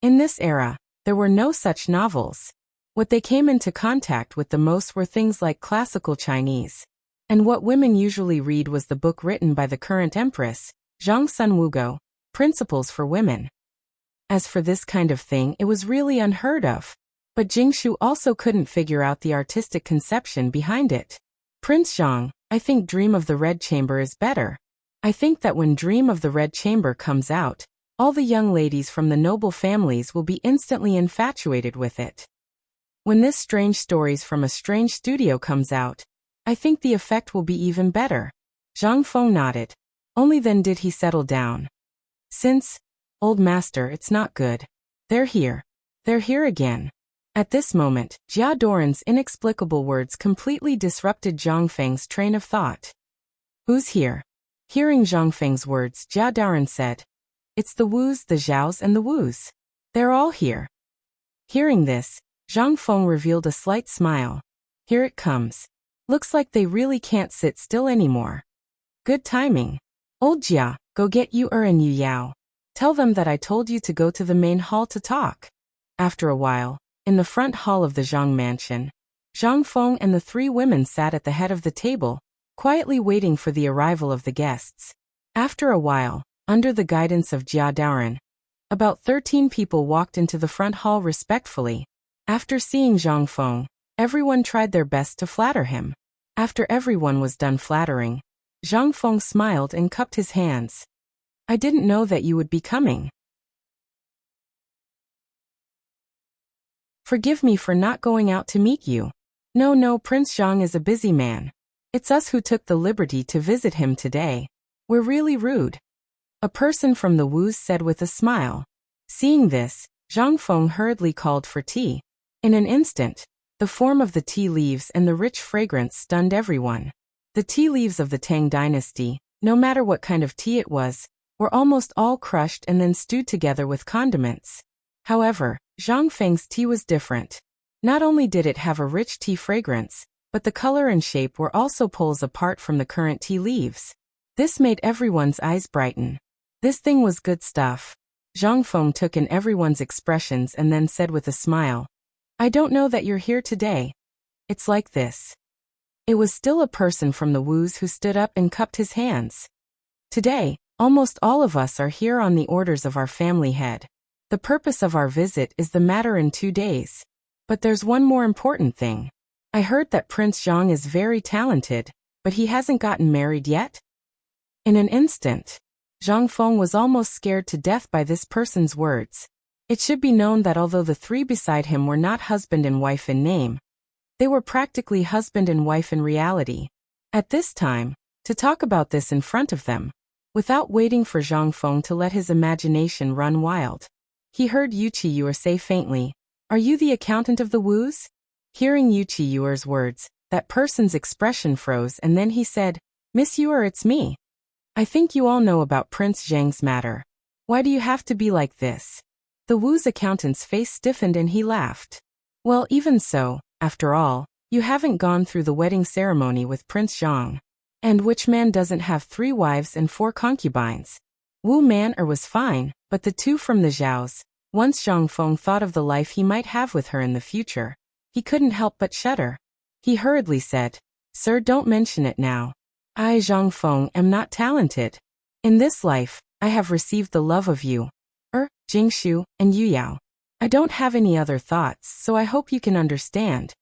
A: In this era, there were no such novels. What they came into contact with the most were things like classical Chinese. And what women usually read was the book written by the current empress, Zhang Sunwugo, Principles for Women. As for this kind of thing, it was really unheard of. But Jingshu also couldn't figure out the artistic conception behind it. "Prince Zhang, I think Dream of the Red Chamber is better. I think that when Dream of the Red Chamber comes out, all the young ladies from the noble families will be instantly infatuated with it. When this Strange Stories from a Strange Studio comes out, I think the effect will be even better." Zhang Feng nodded. Only then did he settle down. "Since, old master, it's not good. They're here. They're here again." At this moment, Jia Doran's inexplicable words completely disrupted Zhang Feng's train of thought. "Who's here?" Hearing Zhang Feng's words, Jia Doran said, "It's the Wus, the Zhaos and the Wus. They're all here." Hearing this, Zhang Feng revealed a slight smile. "Here it comes. Looks like they really can't sit still anymore. Good timing. Old Jia, go get Yu and Yu Yao. Tell them that I told you to go to the main hall to talk." After a while, in the front hall of the Zhang mansion, Zhang Feng and the 3 women sat at the head of the table, quietly waiting for the arrival of the guests. After a while, under the guidance of Jia Daoran, about 13 people walked into the front hall respectfully. After seeing Zhang Feng, everyone tried their best to flatter him. After everyone was done flattering, Zhang Feng smiled and cupped his hands. "I didn't know that you would be coming." Forgive me for not going out to meet you. No, Prince Zhang is a busy man. It's us who took the liberty to visit him today. We're really rude. A person from the Wus said with a smile. Seeing this, Zhang Feng hurriedly called for tea. In an instant, the form of the tea leaves and the rich fragrance stunned everyone. The tea leaves of the Tang dynasty, no matter what kind of tea it was, were almost all crushed and then stewed together with condiments. However, Zhang Feng's tea was different. Not only did it have a rich tea fragrance, but the color and shape were also poles apart from the current tea leaves. This made everyone's eyes brighten. This thing was good stuff. Zhang Feng took in everyone's expressions and then said with a smile, I don't know that you're here today. It's like this. It was still a person from the Wus who stood up and cupped his hands. Today, almost all of us are here on the orders of our family head. The purpose of our visit is the matter in 2 days. But there's one more important thing. I heard that Prince Zhang is very talented, but he hasn't gotten married yet? In an instant, Zhang Feng was almost scared to death by this person's words. It should be known that although the three beside him were not husband and wife in name, they were practically husband and wife in reality. At this time, to talk about this in front of them, without waiting for Zhang Feng to let his imagination run wild, he heard Yuqi Yuer say faintly, Are you the accountant of the Wus? Hearing Yuqi Yuer's words, that person's expression froze and then he said, Miss Yuer, it's me. I think you all know about Prince Zhang's matter. Why do you have to be like this? The Wu's accountant's face stiffened and he laughed. Well, even so, after all, you haven't gone through the wedding ceremony with Prince Zhang. And which man doesn't have 3 wives and 4 concubines? Wu Man'er was fine, but the 2 from the Zhaos, once Zhang Feng thought of the life he might have with her in the future, he couldn't help but shudder. He hurriedly said, Sir, don't mention it now. I, Zhang Feng, am not talented. In this life, I have received the love of you, Jingshu, and Yuyao. I don't have any other thoughts, so I hope you can understand.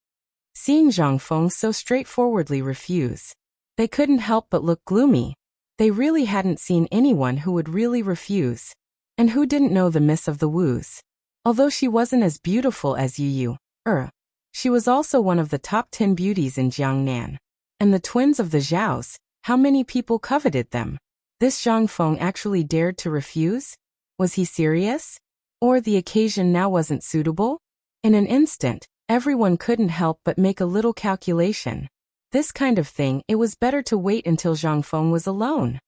A: Seeing Zhang Feng so straightforwardly refuse, they couldn't help but look gloomy. They really hadn't seen anyone who would really refuse, and who didn't know the miss of the Wus. Although she wasn't as beautiful as Yu, she was also one of the top 10 beauties in Jiangnan. And the twins of the Zhaos, how many people coveted them? This Zhang Feng actually dared to refuse? Was he serious? Or the occasion now wasn't suitable? In an instant, everyone couldn't help but make a little calculation. This kind of thing, it was better to wait until Zhang Feng was alone.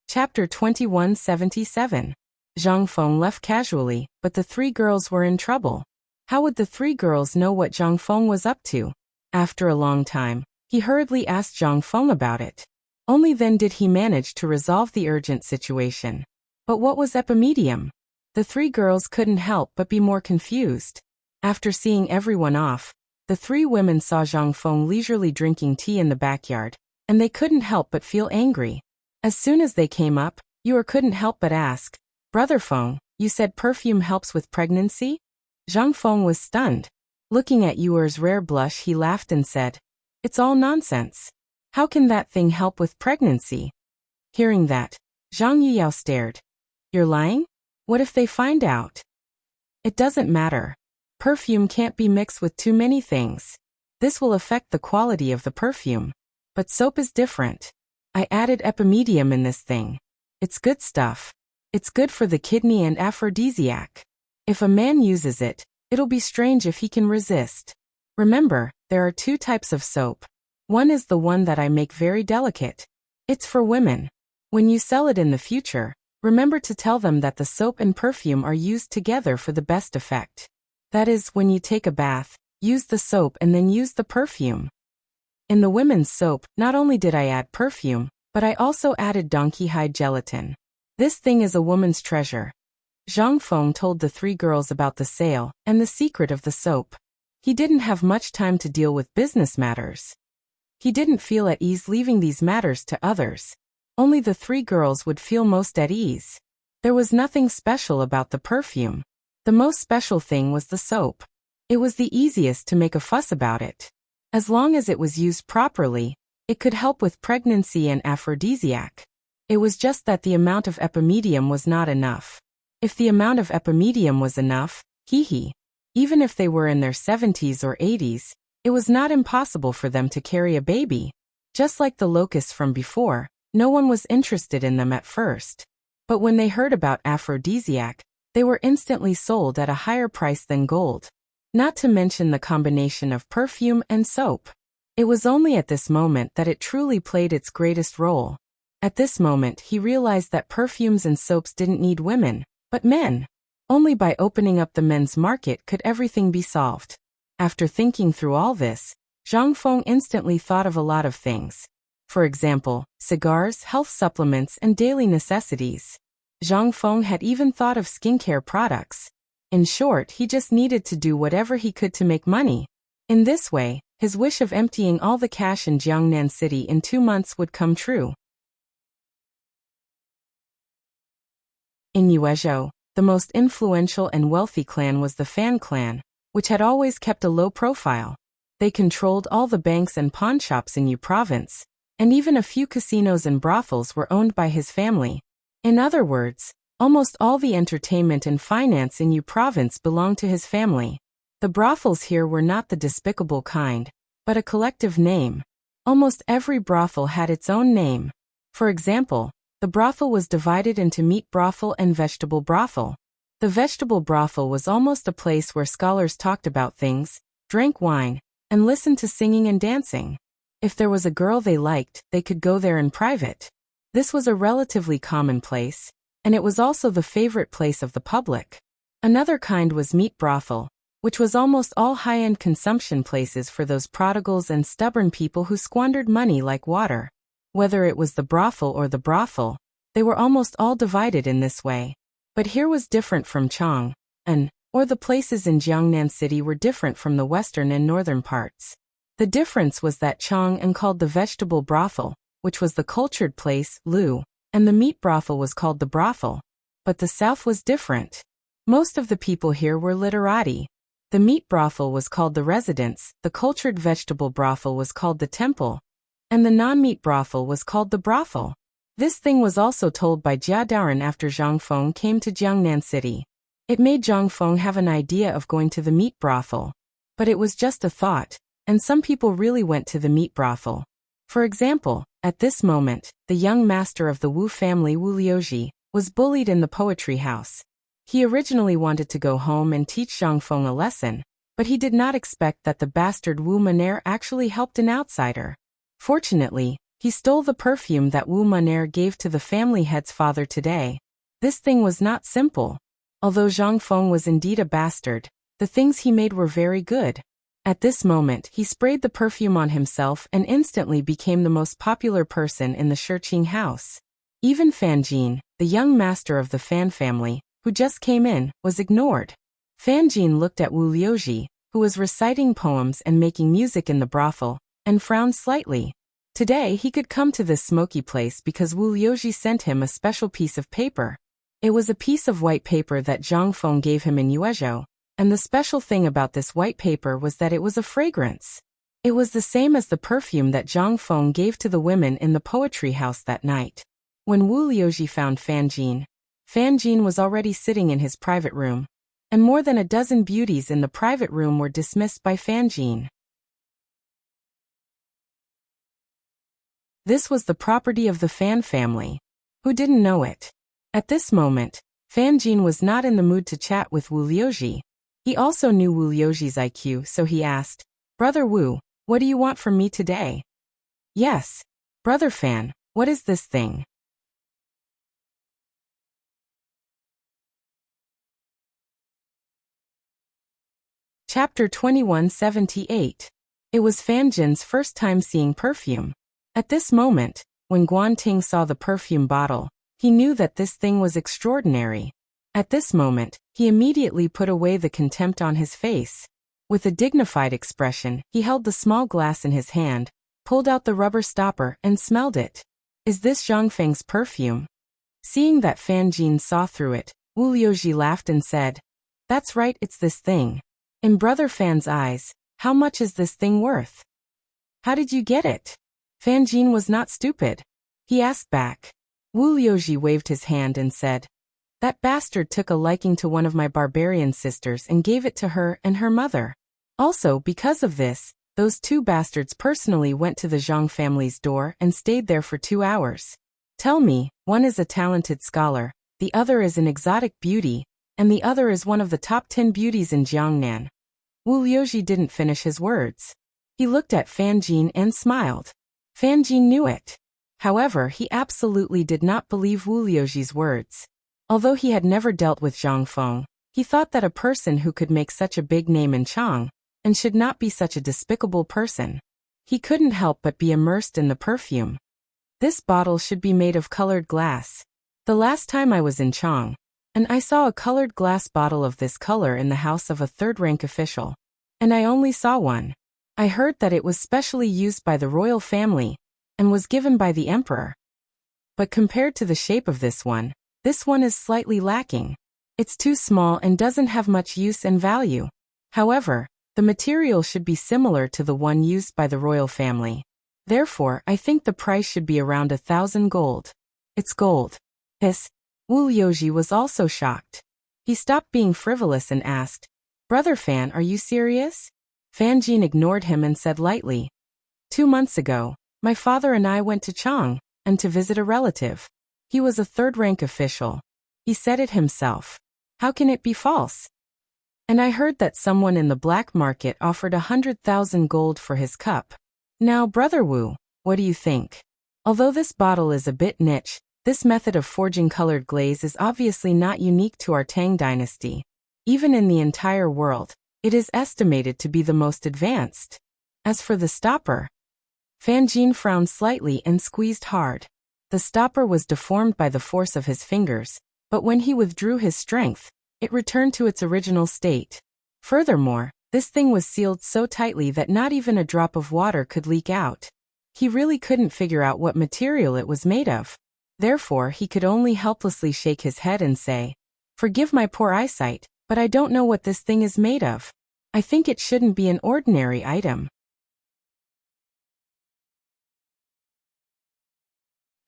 A: Chapter 2177. Zhang Feng left casually, but the 3 girls were in trouble. How would the 3 girls know what Zhang Feng was up to? After a long time, he hurriedly asked Zhang Feng about it. Only then did he manage to resolve the urgent situation. But what was epimedium? The 3 girls couldn't help but be more confused. After seeing everyone off, the 3 women saw Zhang Feng leisurely drinking tea in the backyard, and they couldn't help but feel angry. As soon as they came up, Yuer couldn't help but ask, Brother Feng, you said perfume helps with pregnancy? Zhang Feng was stunned. Looking at Yuer's rare blush, he laughed and said, It's all nonsense. How can that thing help with pregnancy? Hearing that, Zhang Yuyao stared. You're lying? What if they find out? It doesn't matter. Perfume can't be mixed with too many things. This will affect the quality of the perfume. But soap is different. I added epimedium in this thing. It's good stuff. It's good for the kidney and aphrodisiac. If a man uses it, it'll be strange if he can resist. Remember, there are 2 types of soap. One is the one that I make very delicate. It's for women. When you sell it in the future, remember to tell them that the soap and perfume are used together for the best effect. That is, when you take a bath, use the soap and then use the perfume. In the women's soap, not only did I add perfume, but I also added donkey hide gelatin. This thing is a woman's treasure. Zhang Feng told the 3 girls about the sale and the secret of the soap. He didn't have much time to deal with business matters. He didn't feel at ease leaving these matters to others. Only the 3 girls would feel most at ease. There was nothing special about the perfume. The most special thing was the soap. It was the easiest to make a fuss about it. As long as it was used properly, it could help with pregnancy and aphrodisiac. It was just that the amount of epimedium was not enough. If the amount of epimedium was enough, even if they were in their 70s or 80s, it was not impossible for them to carry a baby. Just like the locusts from before, no one was interested in them at first. But when they heard about aphrodisiac, they were instantly sold at a higher price than gold. Not to mention the combination of perfume and soap. It was only at this moment that it truly played its greatest role. At this moment he realized that perfumes and soaps didn't need women, but men. Only by opening up the men's market could everything be solved. After thinking through all this, Zhang Feng instantly thought of a lot of things. For example, cigars, health supplements, and daily necessities. Zhang Feng had even thought of skincare products. In short, he just needed to do whatever he could to make money. In this way, his wish of emptying all the cash in Chang'an City in 2 months would come true. In Yuezhou, the most influential and wealthy clan was the Fan clan, which had always kept a low profile. They controlled all the banks and pawnshops in Yu province, and even a few casinos and brothels were owned by his family. In other words, almost all the entertainment and finance in Yu province belonged to his family. The brothels here were not the despicable kind, but a collective name. Almost every brothel had its own name. For example, the brothel was divided into meat brothel and vegetable brothel. The vegetable brothel was almost a place where scholars talked about things, drank wine, and listened to singing and dancing. If there was a girl they liked, they could go there in private. This was a relatively common place, and it was also the favorite place of the public. Another kind was meat brothel, which was almost all high-end consumption places for those prodigals and stubborn people who squandered money like water. Whether it was the brothel or the brothel, they were almost all divided in this way. But here was different from Chang'an, or the places in Jiangnan City were different from the western and northern parts. The difference was that Chang'an called the vegetable brothel, which was the cultured place, Lu, and the meat brothel was called the brothel. But the south was different. Most of the people here were literati. The meat brothel was called the residence, the cultured vegetable brothel was called the temple, and the non-meat brothel was called the brothel. This thing was also told by Jia Daoren after Zhang Feng came to Jiangnan City. It made Zhang Feng have an idea of going to the meat brothel. But it was just a thought, and some people really went to the meat brothel. For example, at this moment, the young master of the Wu family, Wu Liuji, was bullied in the poetry house. He originally wanted to go home and teach Zhang Feng a lesson, but he did not expect that the bastard Wu Maner actually helped an outsider. Fortunately, he stole the perfume that Wu Maner gave to the family head's father today. This thing was not simple. Although Zhang Feng was indeed a bastard, the things he made were very good. At this moment, he sprayed the perfume on himself and instantly became the most popular person in the Shiqing house. Even Fan Jin, the young master of the Fan family, who just came in, was ignored. Fan Jin looked at Wu Liuji, who was reciting poems and making music in the brothel, and frowned slightly. Today he could come to this smoky place because Wu Liuji sent him a special piece of paper. It was a piece of white paper that Zhang Feng gave him in Yuezhou, and the special thing about this white paper was that it was a fragrance. It was the same as the perfume that Zhang Feng gave to the women in the poetry house that night. When Wu Liuji found Fan Jin was already sitting in his private room, and more than a dozen beauties in the private room were dismissed by Fan Jin. This was the property of the Fan family. Who didn't know it? At this moment, Fan Jin was not in the mood to chat with Wu Liuji. He also knew Wu Liuji's IQ, so he asked, "Brother Wu, what do you want from me today?" "Yes. Brother Fan, what is this thing?" Chapter 2178. It was Fan Jin's first time seeing perfume. At this moment, when Guan Ting saw the perfume bottle, he knew that this thing was extraordinary. At this moment, he immediately put away the contempt on his face. With a dignified expression, he held the small glass in his hand, pulled out the rubber stopper, and smelled it. "Is this Zhang Feng's perfume?" Seeing that Fan Jin saw through it, Wu Liuji laughed and said, "That's right, it's this thing." In Brother Fan's eyes, how much is this thing worth? How did you get it? Fan Jin was not stupid. He asked back. Wu Liuji waved his hand and said, that bastard took a liking to one of my barbarian sisters and gave it to her and her mother. Also, because of this, those two bastards personally went to the Zhang family's door and stayed there for 2 hours. Tell me, one is a talented scholar, the other is an exotic beauty, and the other is one of the top 10 beauties in Jiangnan. Wu Liuji didn't finish his words. He looked at Fan Jin and smiled. Fan Jin knew it. However, he absolutely did not believe Wu Liuji's words. Although he had never dealt with Zhang Feng, he thought that a person who could make such a big name in Chang and should not be such a despicable person. He couldn't help but be immersed in the perfume. This bottle should be made of colored glass. The last time I was in Chang, and I saw a colored glass bottle of this color in the house of a third-rank official. And I only saw one. I heard that it was specially used by the royal family and was given by the emperor. But compared to the shape of this one is slightly lacking. It's too small and doesn't have much use and value. However, the material should be similar to the one used by the royal family. Therefore, I think the price should be around 1,000 gold. It's gold. Wu Liuji was also shocked. He stopped being frivolous and asked, Brother Fan, are you serious? Fan Jin ignored him and said lightly, 2 months ago, my father and I went to Chang and to visit a relative. He was a third-rank official. He said it himself. How can it be false? And I heard that someone in the black market offered 100,000 gold for his cup. Now, Brother Wu, what do you think? Although this bottle is a bit niche, this method of forging colored glaze is obviously not unique to our Tang dynasty. Even in the entire world, it is estimated to be the most advanced. As for the stopper, Fan Jin frowned slightly and squeezed hard. The stopper was deformed by the force of his fingers, but when he withdrew his strength, it returned to its original state. Furthermore, this thing was sealed so tightly that not even a drop of water could leak out. He really couldn't figure out what material it was made of. Therefore, he could only helplessly shake his head and say, forgive my poor eyesight, but I don't know what this thing is made of. I think it shouldn't be an ordinary item.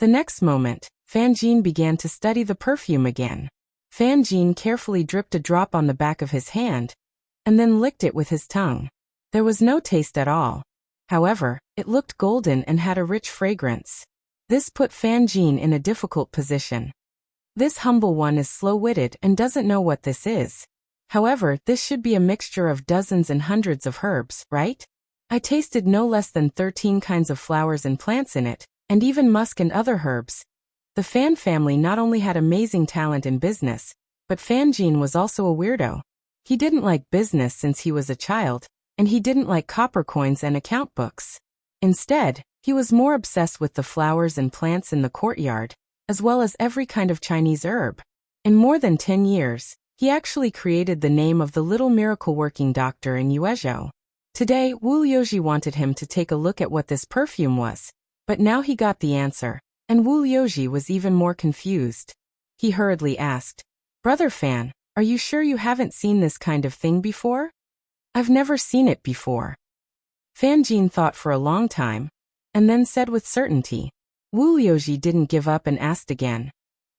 A: The next moment, Fan Jin began to study the perfume again. Fan Jin carefully dripped a drop on the back of his hand, and then licked it with his tongue. There was no taste at all. However, it looked golden and had a rich fragrance. This put Fan Jin in a difficult position. This humble one is slow-witted and doesn't know what this is. However, this should be a mixture of dozens and hundreds of herbs, right? I tasted no less than 13 kinds of flowers and plants in it, and even musk and other herbs. The Fan family not only had amazing talent in business, but Fan Jin was also a weirdo. He didn't like business since he was a child, and he didn't like copper coins and account books. Instead, he was more obsessed with the flowers and plants in the courtyard, as well as every kind of Chinese herb. In more than 10 years, he actually created the name of the little miracle-working doctor in Yuezhou. Today, Wu Liuji wanted him to take a look at what this perfume was, but now he got the answer, and Wu Liuji was even more confused. He hurriedly asked, Brother Fan, are you sure you haven't seen this kind of thing before? I've never seen it before. Fan Jin thought for a long time, and then said with certainty. Wu Liuji didn't give up and asked again.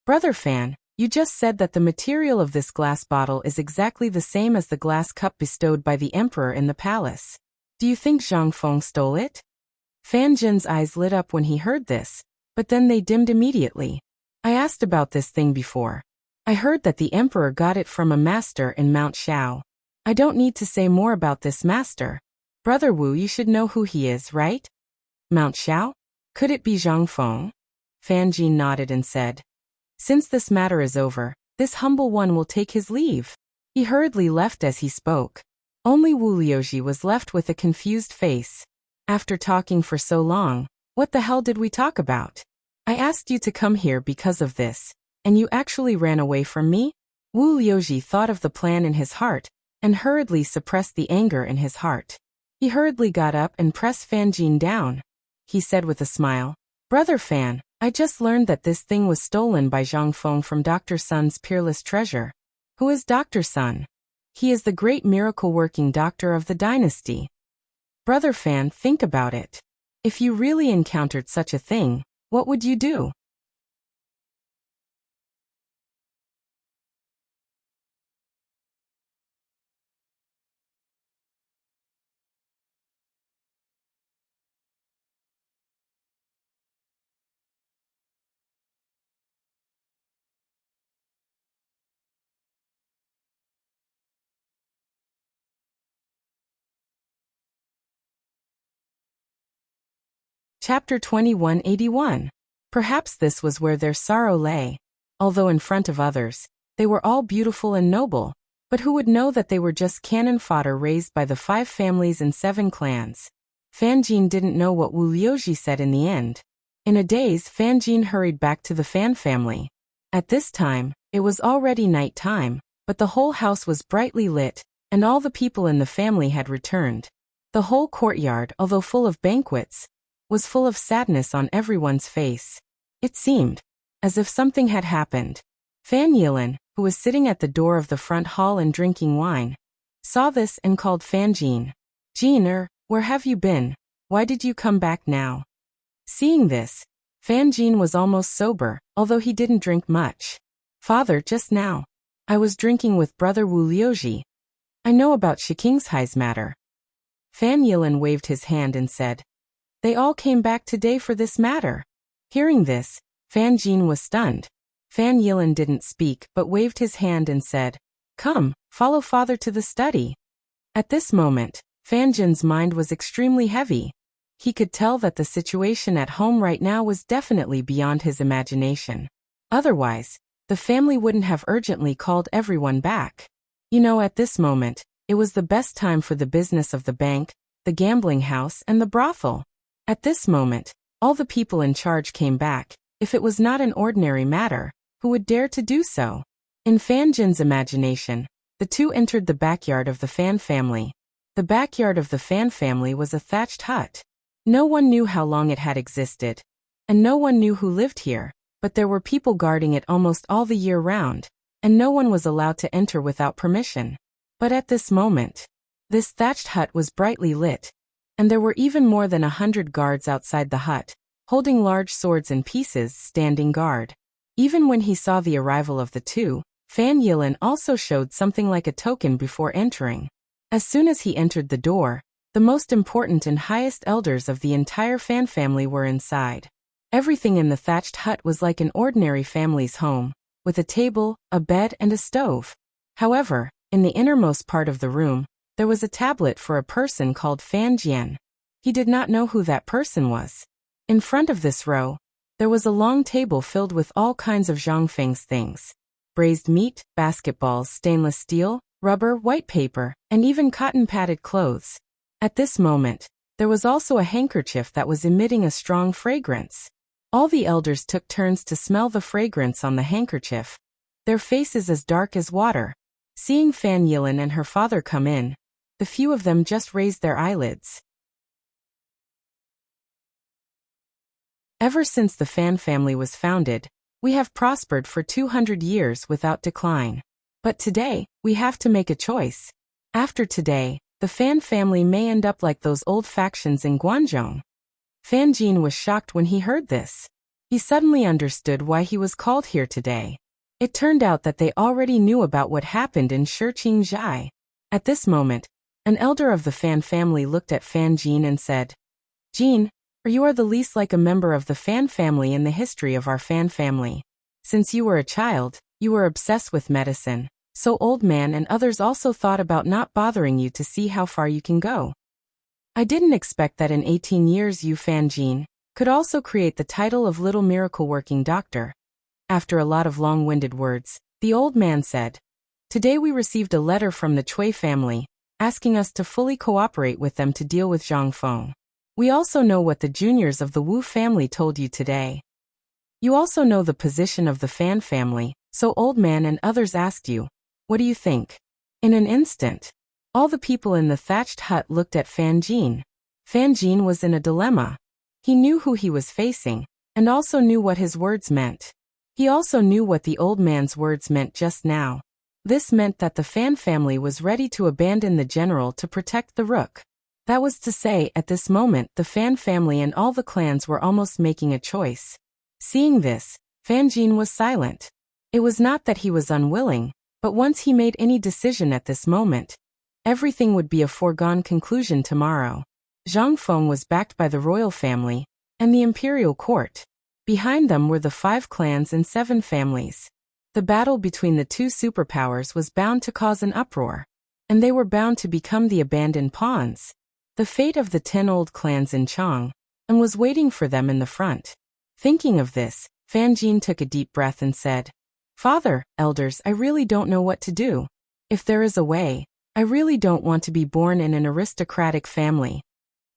A: Brother Fan, you just said that the material of this glass bottle is exactly the same as the glass cup bestowed by the emperor in the palace. Do you think Zhang Feng stole it? Fan Jin's eyes lit up when he heard this, but then they dimmed immediately. I asked about this thing before. I heard that the emperor got it from a master in Mount Shao. I don't need to say more about this master. Brother Wu, you should know who he is, right? Mount Shao? Could it be Zhang Feng? Fan Jin nodded and said, Since this matter is over, this humble one will take his leave. He hurriedly left as he spoke. Only Wu Liuji was left with a confused face. After talking for so long, what the hell did we talk about? I asked you to come here because of this, and you actually ran away from me? Wu Liuji thought of the plan in his heart, and hurriedly suppressed the anger in his heart. He hurriedly got up and pressed Fan Jin down. He said with a smile, Brother Fan, I just learned that this thing was stolen by Zhang Feng from Dr. Sun's Peerless treasure. Who is Dr. Sun? He is the great miracle-working doctor of the dynasty. Brother Fan, think about it. If you really encountered such a thing, what would you do? Chapter 2181. Perhaps this was where their sorrow lay. Although in front of others, they were all beautiful and noble, but who would know that they were just cannon fodder raised by the 5 families and 7 clans? Fan Jin didn't know what Wu Liuji said in the end. In a daze, Fan Jin hurried back to the Fan family. At this time, it was already night time, but the whole house was brightly lit, and all the people in the family had returned. The whole courtyard, although full of banquets, was full of sadness on everyone's face. It seemed as if something had happened. Fan Yilin, who was sitting at the door of the front hall and drinking wine, saw this and called Fan Jin. Jin, where have you been? Why did you come back now? Seeing this, Fan Jin was almost sober, although he didn't drink much. Father, just now, I was drinking with brother Wu Liuji. I know about Shiqingshai's matter. Fan Yilin waved his hand and said, they all came back today for this matter. Hearing this, Fan Jin was stunned. Fan Yilin didn't speak but waved his hand and said, come, follow father to the study. At this moment, Fan Jin's mind was extremely heavy. He could tell that the situation at home right now was definitely beyond his imagination. Otherwise, the family wouldn't have urgently called everyone back. At this moment, it was the best time for the business of the bank, the gambling house, and the brothel. At this moment, all the people in charge came back. If it was not an ordinary matter, who would dare to do so? In Fan Jin's imagination, the two entered the backyard of the Fan family. The backyard of the Fan family was a thatched hut. No one knew how long it had existed, and no one knew who lived here, but there were people guarding it almost all the year round, and no one was allowed to enter without permission. But at this moment, this thatched hut was brightly lit, and there were even more than 100 guards outside the hut, holding large swords and pieces, standing guard. Even when he saw the arrival of the two, Fan Yilin also showed something like a token before entering. As soon as he entered the door, the most important and highest elders of the entire Fan family were inside. Everything in the thatched hut was like an ordinary family's home, with a table, a bed, and a stove. However, in the innermost part of the room, there was a tablet for a person called Fan Jian. He did not know who that person was. In front of this row, there was a long table filled with all kinds of Zhangfeng's things. Braised meat, basketballs, stainless steel, rubber, white paper, and even cotton-padded clothes. At this moment, there was also a handkerchief that was emitting a strong fragrance. All the elders took turns to smell the fragrance on the handkerchief, their faces as dark as water. Seeing Fan Yilin and her father come in, the few of them just raised their eyelids. Ever since the Fan family was founded, we have prospered for 200 years without decline. But today, we have to make a choice. After today, the Fan family may end up like those old factions in Guangzhou. Fan Jin was shocked when he heard this. He suddenly understood why he was called here today. It turned out that they already knew about what happened in Shiqingzhai. At this moment, an elder of the Fan family looked at Fan Jin and said, Jin, you are the least like a member of the Fan family in the history of our Fan family. Since you were a child, you were obsessed with medicine, so old man and others also thought about not bothering you to see how far you can go. I didn't expect that in 18 years you, Fan Jin, could also create the title of Little Miracle Working Doctor. After a lot of long-winded words, the old man said, today we received a letter from the Cui family, asking us to fully cooperate with them to deal with Zhangfeng. We also know what the juniors of the Wu family told you today. You also know the position of the Fan family, so old man and others asked you, what do you think? In an instant, all the people in the thatched hut looked at Fan Jin. Fan Jin was in a dilemma. He knew who he was facing, and also knew what his words meant. He also knew what the old man's words meant just now. This meant that the Fan family was ready to abandon the general to protect the rook. That was to say, at this moment the Fan family and all the clans were almost making a choice. Seeing this, Fan Jin was silent. It was not that he was unwilling, but once he made any decision at this moment, everything would be a foregone conclusion tomorrow. Zhang Feng was backed by the royal family and the imperial court. Behind them were the 5 clans and 7 families. The battle between the 2 superpowers was bound to cause an uproar, and they were bound to become the abandoned pawns. The fate of the 10 old clans in Chang'an was waiting for them in the front. Thinking of this, Fan Jin took a deep breath and said, "Father, elders, I really don't know what to do. If there is a way, I really don't want to be born in an aristocratic family."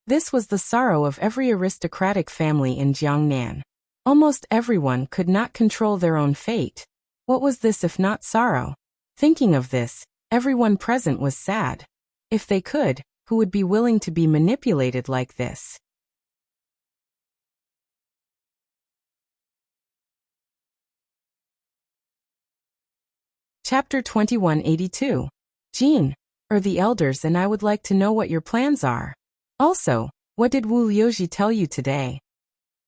A: This was the sorrow of every aristocratic family in Jiangnan. Almost everyone could not control their own fate. What was this if not sorrow? Thinking of this, everyone present was sad. If they could, who would be willing to be manipulated like this? Chapter 2182. Jean, the elders and I would like to know what your plans are. Also, what did Wu Liuji tell you today?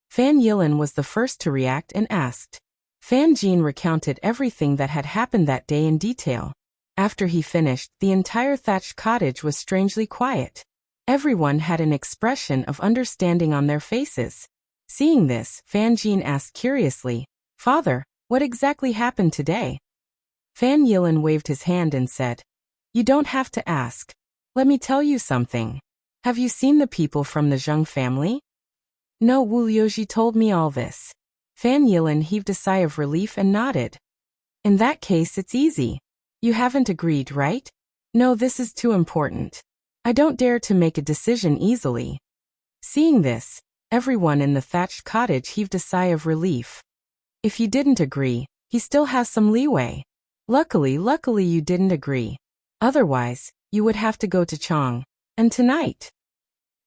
A: Fan Yilin was the first to react and asked. Fan Jin recounted everything that had happened that day in detail. After he finished, the entire thatched cottage was strangely quiet. Everyone had an expression of understanding on their faces. Seeing this, Fan Jin asked curiously, "Father, what exactly happened today?" Fan Yilin waved his hand and said, "You don't have to ask. Let me tell you something. Have you seen the people from the Zheng family?" "No, Wu Liuji told me all this." Fan Yilin heaved a sigh of relief and nodded. "In that case it's easy. You haven't agreed, right?" "No, this is too important. I don't dare to make a decision easily." Seeing this, everyone in the thatched cottage heaved a sigh of relief. If you didn't agree, he still has some leeway. Luckily you didn't agree. Otherwise, you would have to go to Chang'an, and tonight.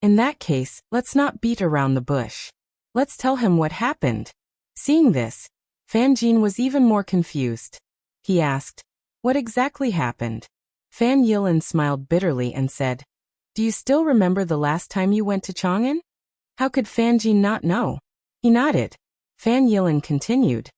A: In that case, let's not beat around the bush. Let's tell him what happened. Seeing this, Fan Jin was even more confused. He asked, "What exactly happened?" Fan Yilin smiled bitterly and said, "Do you still remember the last time you went to Chang'an?" How could Fan Jin not know? He nodded. Fan Yilin continued,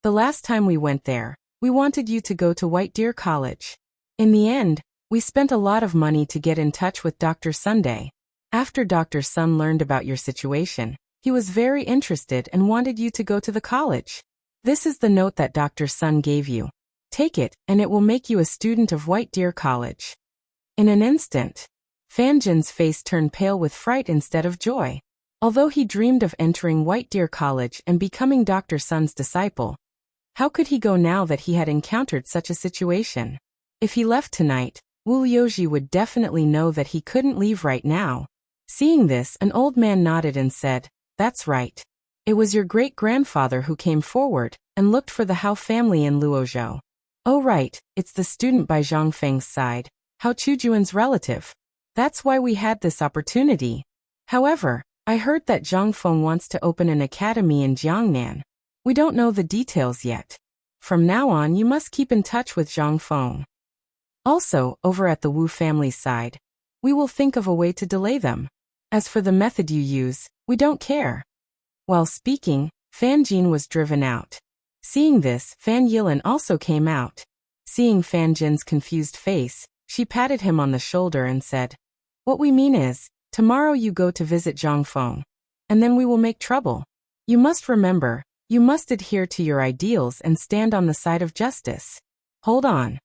A: "The last time we went there, we wanted you to go to White Deer College. In the end, we spent a lot of money to get in touch with Dr. Sunday. After Dr. Sun learned about your situation, he was very interested and wanted you to go to the college. This is the note that Dr. Sun gave you. Take it, and it will make you a student of White Deer College." In an instant, Fan Jin's face turned pale with fright instead of joy. Although he dreamed of entering White Deer College and becoming Dr. Sun's disciple, how could he go now that he had encountered such a situation? If he left tonight, Wu Liuji would definitely know that he couldn't leave right now. Seeing this, an old man nodded and said, "That's right. It was your great-grandfather who came forward and looked for the Hao family in Luozhou. Oh right, it's the student by Zhang Feng's side, Hao Chujuan's relative. That's why we had this opportunity. However, I heard that Zhang Feng wants to open an academy in Jiangnan. We don't know the details yet. From now on you must keep in touch with Zhang Feng. Also, over at the Wu family's side, we will think of a way to delay them. As for the method you use, we don't care." While speaking, Fan Jin was driven out. Seeing this, Fan Yilin also came out. Seeing Fan Jin's confused face, she patted him on the shoulder and said, "What we mean is, tomorrow you go to visit Zhang Feng, and then we will make trouble. You must remember, you must adhere to your ideals and stand on the side of justice. Hold on.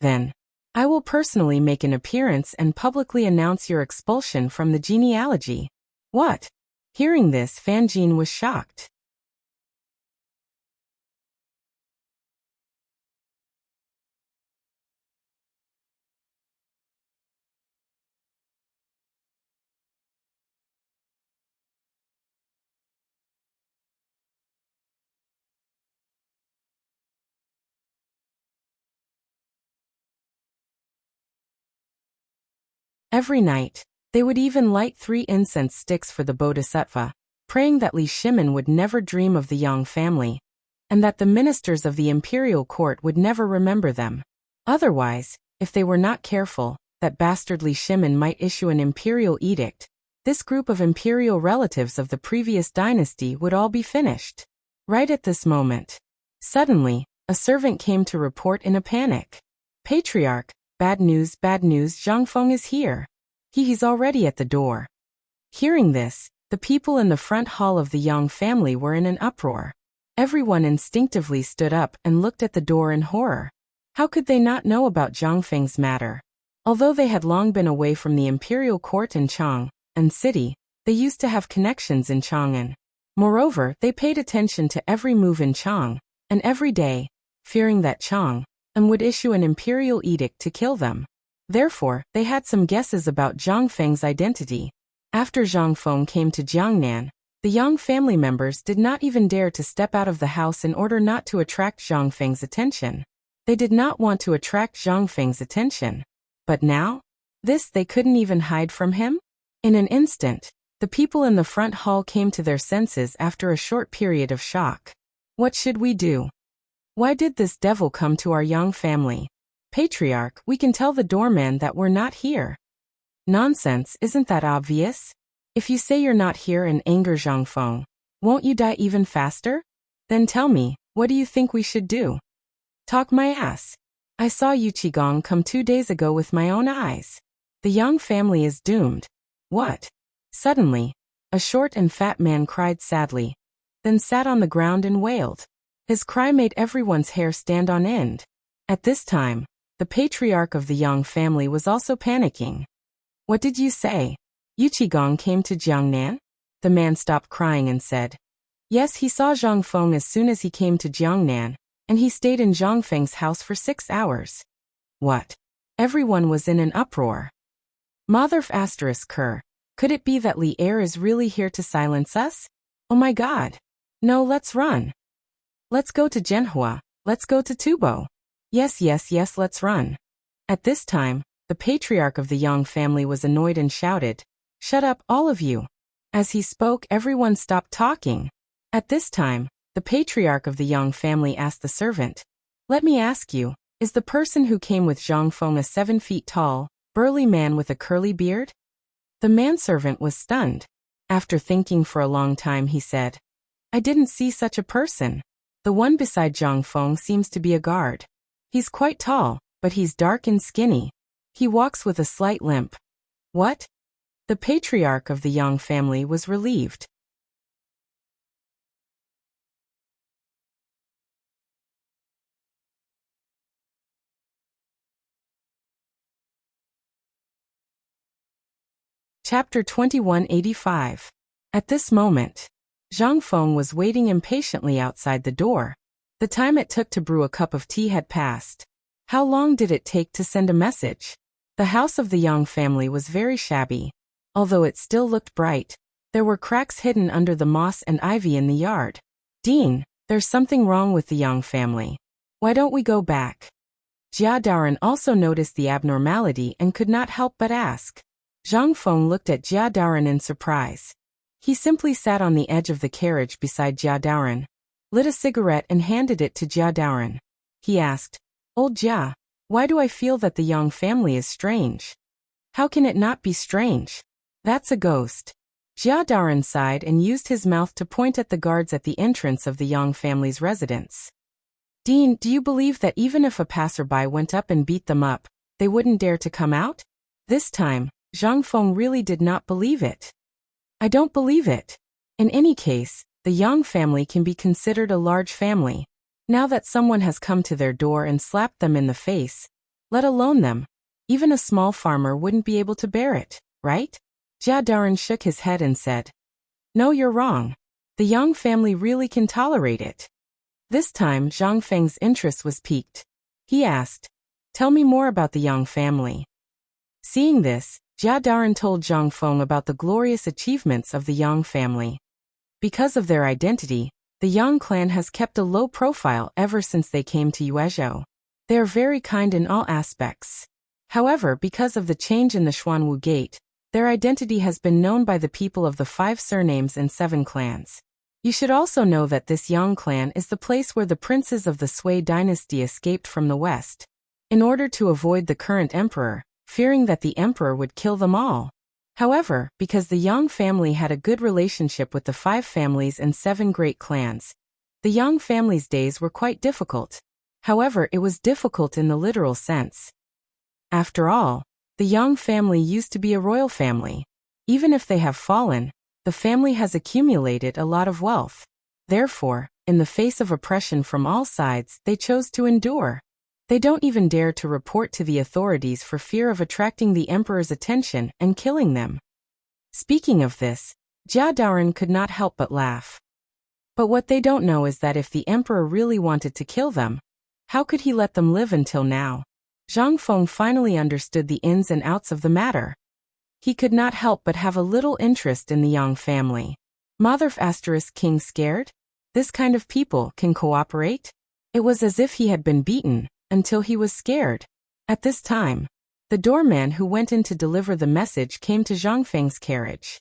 A: Then, I will personally make an appearance and publicly announce your expulsion from the genealogy." "What?" Hearing this, Fan Jin was shocked. Every night, they would even light 3 incense sticks for the Bodhisattva, praying that Li Shimin would never dream of the Yang family, and that the ministers of the imperial court would never remember them. Otherwise, if they were not careful, that bastardly Shimon might issue an imperial edict. This group of imperial relatives of the previous dynasty would all be finished. Right at this moment. Suddenly, a servant came to report in a panic. Patriarch, bad news, Zhang Feng is here. He's already at the door. Hearing this, the people in the front hall of the Yang family were in an uproar. Everyone instinctively stood up and looked at the door in horror. How could they not know about Zhang Feng's matter? Although they had long been away from the imperial court in Chang'an city, they used to have connections in Chang'an. Moreover, they paid attention to every move in Chang'an, and every day, fearing that Chang'an would issue an imperial edict to kill them. Therefore, they had some guesses about Zhang Feng's identity. After Zhang Feng came to Jiangnan, the Yang family members did not even dare to step out of the house in order not to attract Zhang Feng's attention. They did not want to attract Zhang Feng's attention. But now? This they couldn't even hide from him? In an instant, the people in the front hall came to their senses after a short period of shock. What should we do? Why did this devil come to our Yang family? Patriarch, we can tell the doorman that we're not here. Nonsense, isn't that obvious? If you say you're not here and anger Zhang Feng, won't you die even faster? Then tell me, what do you think we should do? Talk my ass. I saw Yu Qigong come 2 days ago with my own eyes. The Yang family is doomed. What? Suddenly, a short and fat man cried sadly, then sat on the ground and wailed. His cry made everyone's hair stand on end. At this time, the patriarch of the Yang family was also panicking. What did you say? Yu Qigong came to Jiangnan? The man stopped crying and said, yes, he saw Zhang Feng as soon as he came to Jiangnan, and he stayed in Zhang Feng's house for 6 hours. What? Everyone was in an uproar. Motherf asterisk Kerr. Could it be that Li Er is really here to silence us? Oh my god. No, let's run. Let's go to Zhenhua. Let's go to Tubo. Yes, let's run. At this time, the patriarch of the Yang family was annoyed and shouted, shut up, all of you. As he spoke, everyone stopped talking. At this time, the patriarch of the Yang family asked the servant, let me ask you, is the person who came with Zhang Feng a 7 feet tall, burly man with a curly beard? The manservant was stunned. After thinking for a long time, he said, I didn't see such a person. The one beside Zhang Feng seems to be a guard. He's quite tall, but he's dark and skinny. He walks with a slight limp. What? The patriarch of the Yang family was relieved. Chapter 2185. At this moment, Zhang Feng was waiting impatiently outside the door. The time it took to brew a cup of tea had passed. How long did it take to send a message? The house of the Yang family was very shabby. Although it still looked bright, there were cracks hidden under the moss and ivy in the yard. Dean, there's something wrong with the Yang family. Why don't we go back? Jia Daoren also noticed the abnormality and could not help but ask. Zhang Feng looked at Jia Daoren in surprise. He simply sat on the edge of the carriage beside Jia Daoren, lit a cigarette and handed it to Jia Daoren. He asked, Old Jia, why do I feel that the Yang family is strange? How can it not be strange? That's a ghost. Jia Daoren sighed and used his mouth to point at the guards at the entrance of the Yang family's residence. Dean, do you believe that even if a passerby went up and beat them up, they wouldn't dare to come out? This time, Zhang Feng really did not believe it. I don't believe it. In any case, the Yang family can be considered a large family. Now that someone has come to their door and slapped them in the face, let alone them, even a small farmer wouldn't be able to bear it, right? Jia Daoren shook his head and said, no, you're wrong. The Yang family really can tolerate it. This time, Zhang Feng's interest was piqued. He asked, tell me more about the Yang family. Seeing this, Jia Daoren told Zhang Feng about the glorious achievements of the Yang family. Because of their identity, the Yang clan has kept a low profile ever since they came to Yuezhou. They are very kind in all aspects. However, because of the change in the Xuanwu Gate, their identity has been known by the people of the 5 surnames and 7 clans. You should also know that this Yang clan is the place where the princes of the Sui dynasty escaped from the west. in order to avoid the current emperor, fearing that the emperor would kill them all. However, because the Yang family had a good relationship with the 5 families and 7 great clans, the Yang family's days were quite difficult. However, it was difficult in the literal sense. After all, the Yang family used to be a royal family. Even if they have fallen, the family has accumulated a lot of wealth. Therefore, in the face of oppression from all sides, they chose to endure. They don't even dare to report to the authorities for fear of attracting the emperor's attention and killing them. Speaking of this, Jia Daoren could not help but laugh. But what they don't know is that if the emperor really wanted to kill them, how could he let them live until now? Zhang Feng finally understood the ins and outs of the matter. He could not help but have a little interest in the Yang family. Mother * king scared? This kind of people can cooperate? It was as if he had been beaten, until he was scared. At this time, the doorman who went in to deliver the message came to Zhang Feng's carriage.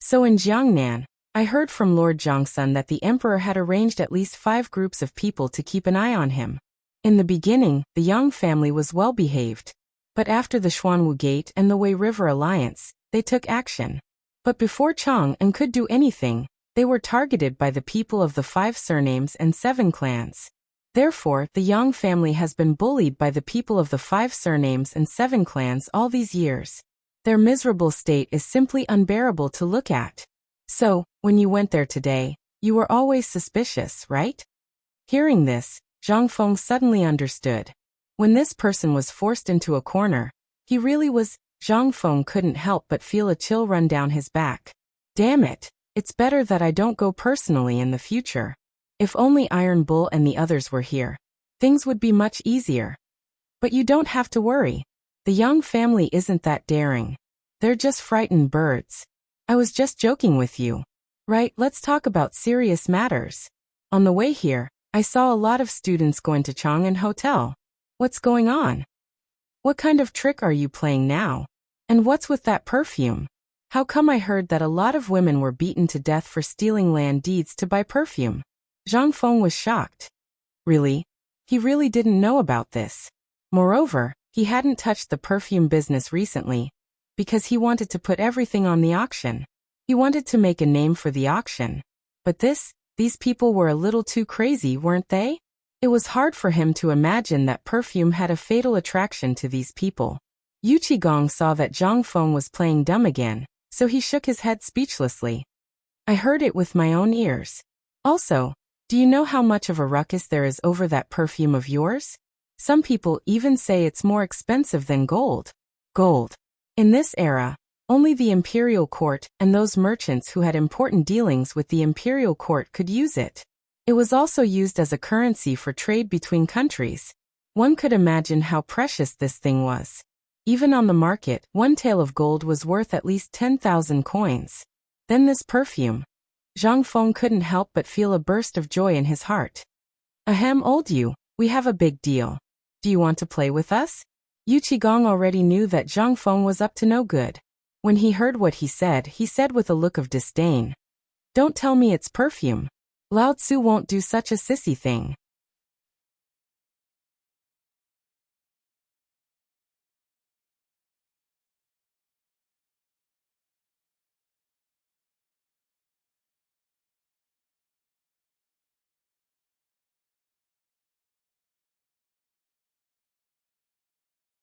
A: So in Jiangnan, I heard from Lord Zhongsun that the emperor had arranged at least 5 groups of people to keep an eye on him. In the beginning, the Yang family was well behaved. But after the Xuanwu Gate and the Wei River Alliance, they took action. But before Chang'an could do anything, they were targeted by the people of the 5 surnames and 7 clans. Therefore, the Yang family has been bullied by the people of the 5 surnames and 7 clans all these years. Their miserable state is simply unbearable to look at. So, when you went there today, you were always suspicious, right? Hearing this, Zhang Feng suddenly understood. When this person was forced into a corner, he really was. Zhang Feng couldn't help but feel a chill run down his back. Damn it, it's better that I don't go personally in the future. If only Iron Bull and the others were here, things would be much easier. But you don't have to worry. The Yang family isn't that daring. They're just frightened birds. I was just joking with you. Right, let's talk about serious matters. On the way here, I saw a lot of students going to Chang'an Hotel. What's going on? What kind of trick are you playing now? And what's with that perfume? How come I heard that a lot of women were beaten to death for stealing land deeds to buy perfume? Zhang Feng was shocked. Really? He really didn't know about this. Moreover, he hadn't touched the perfume business recently, because he wanted to put everything on the auction. He wanted to make a name for the auction. But these people were a little too crazy, weren't they? It was hard for him to imagine that perfume had a fatal attraction to these people. Yu Qigong saw that Zhang Feng was playing dumb again, so he shook his head speechlessly. I heard it with my own ears. Also, do you know how much of a ruckus there is over that perfume of yours? Some people even say it's more expensive than gold. Gold. In this era, only the imperial court and those merchants who had important dealings with the imperial court could use it. It was also used as a currency for trade between countries. One could imagine how precious this thing was. Even on the market, one tael of gold was worth at least 10,000 coins. Then this perfume. Zhang Feng couldn't help but feel a burst of joy in his heart. Ahem, old you, we have a big deal. Do you want to play with us? Yu Qigong already knew that Zhang Feng was up to no good. When he heard what he said with a look of disdain. Don't tell me it's perfume. Lao Tzu won't do such a sissy thing.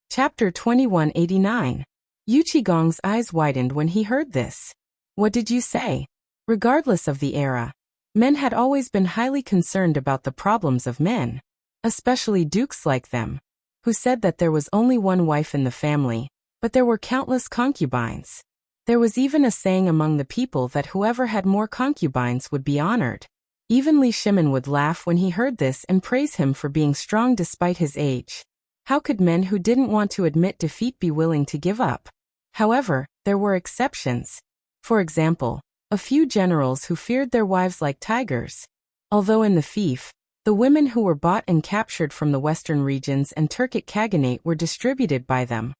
A: Chapter 2189. Yu Qigong's eyes widened when he heard this. What did you say? Regardless of the era, men had always been highly concerned about the problems of men, especially dukes like them, who said that there was only one wife in the family, but there were countless concubines. There was even a saying among the people that whoever had more concubines would be honored. Even Li Shimin would laugh when he heard this and praise him for being strong despite his age. How could men who didn't want to admit defeat be willing to give up? However, there were exceptions. For example, a few generals who feared their wives like tigers. Although in the fief, the women who were bought and captured from the western regions and Turkic Khaganate were distributed by them.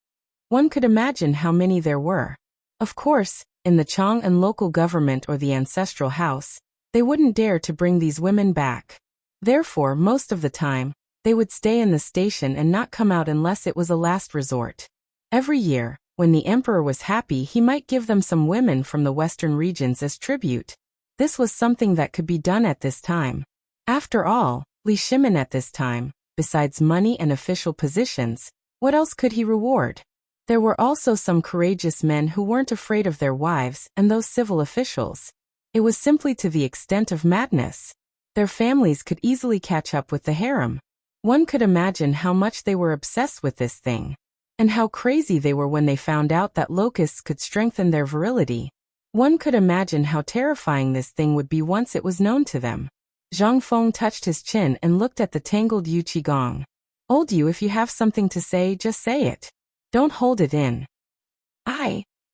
A: One could imagine how many there were. Of course, in the Chang'an local government or the ancestral house, they wouldn't dare to bring these women back. Therefore, most of the time, they would stay in the station and not come out unless it was a last resort. Every year, when the emperor was happy, he might give them some women from the western regions as tribute. This was something that could be done at this time. After all, Li Shimin at this time, besides money and official positions, what else could he reward? There were also some courageous men who weren't afraid of their wives and those civil officials. It was simply to the extent of madness. Their families could easily catch up with the harem. One could imagine how much they were obsessed with this thing. And how crazy they were when they found out that locusts could strengthen their virility. One could imagine how terrifying this thing would be once it was known to them. Zhang Feng touched his chin and looked at the tangled Yu Qigong. "Old you, if you have something to say, just say it. Don't hold it in."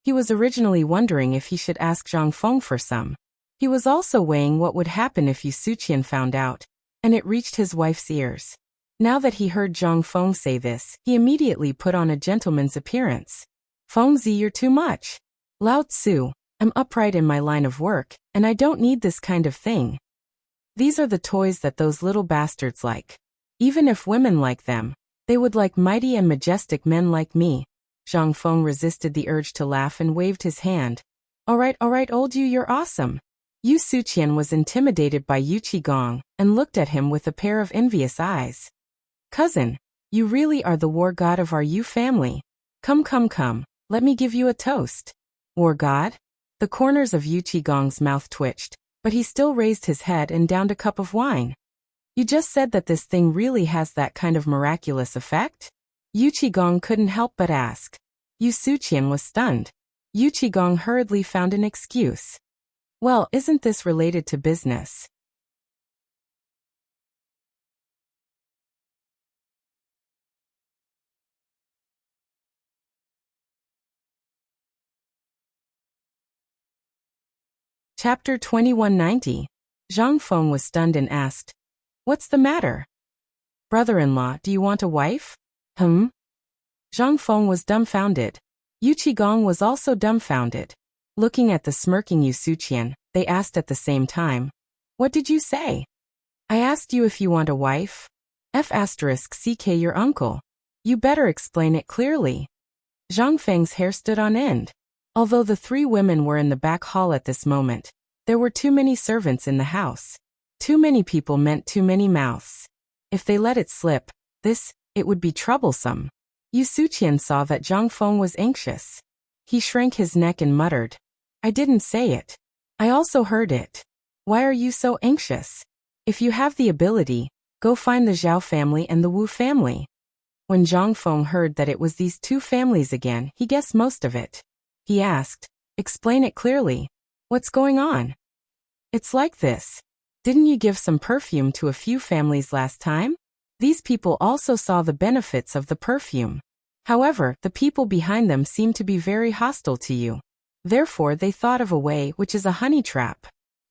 A: He was originally wondering if he should ask Zhang Feng for some. He was also weighing what would happen if Yu Suqian found out, and it reached his wife's ears. Now that he heard Zhang Feng say this, he immediately put on a gentleman's appearance. "Fengzi, you're too much. Lao Tzu, I'm upright in my line of work, and I don't need this kind of thing. These are the toys that those little bastards like. Even if women like them, they would like mighty and majestic men like me." Zhang Feng resisted the urge to laugh and waved his hand. All right, old you, you're awesome." Yu Suqian was intimidated by Yu Qigong and looked at him with a pair of envious eyes. "Cousin, you really are the war god of our Yu family. Come, let me give you a toast." "War god?" The corners of Yu Qigong's mouth twitched, but he still raised his head and downed a cup of wine. "You just said that this thing really has that kind of miraculous effect?" Yu Qigong couldn't help but ask. Yu Suqian was stunned. Yu Qigong hurriedly found an excuse. "Well, isn't this related to business?" Chapter 2190. Zhang Feng was stunned and asked, "What's the matter? Brother-in-law, do you want a wife?" Zhang Feng was dumbfounded. Yu Qigong was also dumbfounded. Looking at the smirking Yu Suqian, they asked at the same time, "What did you say?" "I asked you if you want a wife." F***ck your uncle. You better explain it clearly. Zhang Feng's hair stood on end. Although the three women were in the back hall at this moment, there were too many servants in the house. Too many people meant too many mouths. If they let it slip, it would be troublesome. Yu Suqian saw that Zhang Feng was anxious. He shrank his neck and muttered, "I didn't say it. I also heard it. Why are you so anxious? If you have the ability, go find the Zhao family and the Wu family." When Zhang Feng heard that it was these two families again, he guessed most of it. He asked, "Explain it clearly. What's going on?" "It's like this. Didn't you give some perfume to a few families last time? These people also saw the benefits of the perfume. However, the people behind them seemed to be very hostile to you. Therefore they thought of a way, which is a honey trap."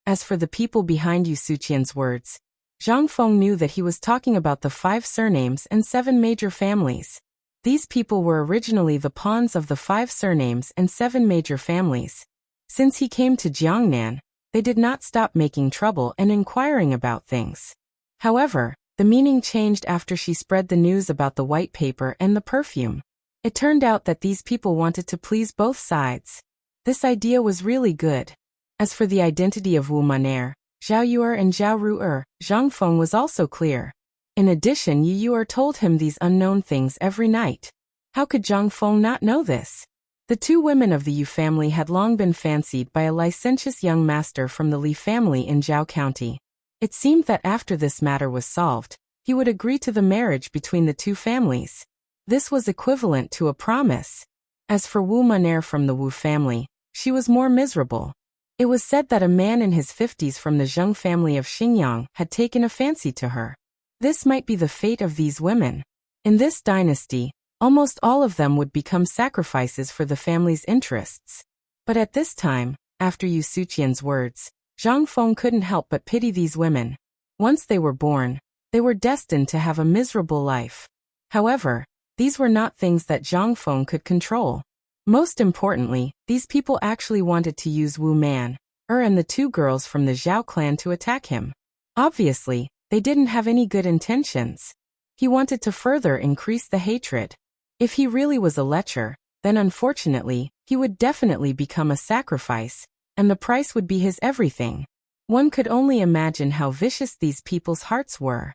A: As for the people behind Yu Suqian's words, Zhang Feng knew that he was talking about the 5 surnames and 7 major families. These people were originally the pawns of the 5 surnames and 7 major families. Since he came to Jiangnan, they did not stop making trouble and inquiring about things. However, the meaning changed after she spread the news about the white paper and the perfume. It turned out that these people wanted to please both sides. This idea was really good. As for the identity of Wu Maner, Zhao Yuer and Zhao Ru'er, Zhang Feng was also clear. In addition, Yu Yuer told him these unknown things every night. How could Zhang Feng not know this? The 2 women of the Yu family had long been fancied by a licentious young master from the Li family in Zhao County. It seemed that after this matter was solved, he would agree to the marriage between the 2 families. This was equivalent to a promise. As for Wu Maner from the Wu family, she was more miserable. It was said that a man in his 50s from the Zheng family of Xinjiang had taken a fancy to her. This might be the fate of these women. In this dynasty, almost all of them would become sacrifices for the family's interests. But at this time, After Yu Suqian's words, Zhang Feng couldn't help but pity these women. Once they were born, they were destined to have a miserable life. However, these were not things that Zhang Feng could control. Most importantly, these people actually wanted to use Wu Man, and the two girls from the Zhao clan to attack him. Obviously, they didn't have any good intentions. He wanted to further increase the hatred. If he really was a lecher, then unfortunately, he would definitely become a sacrifice, and the price would be his everything. One could only imagine how vicious these people's hearts were.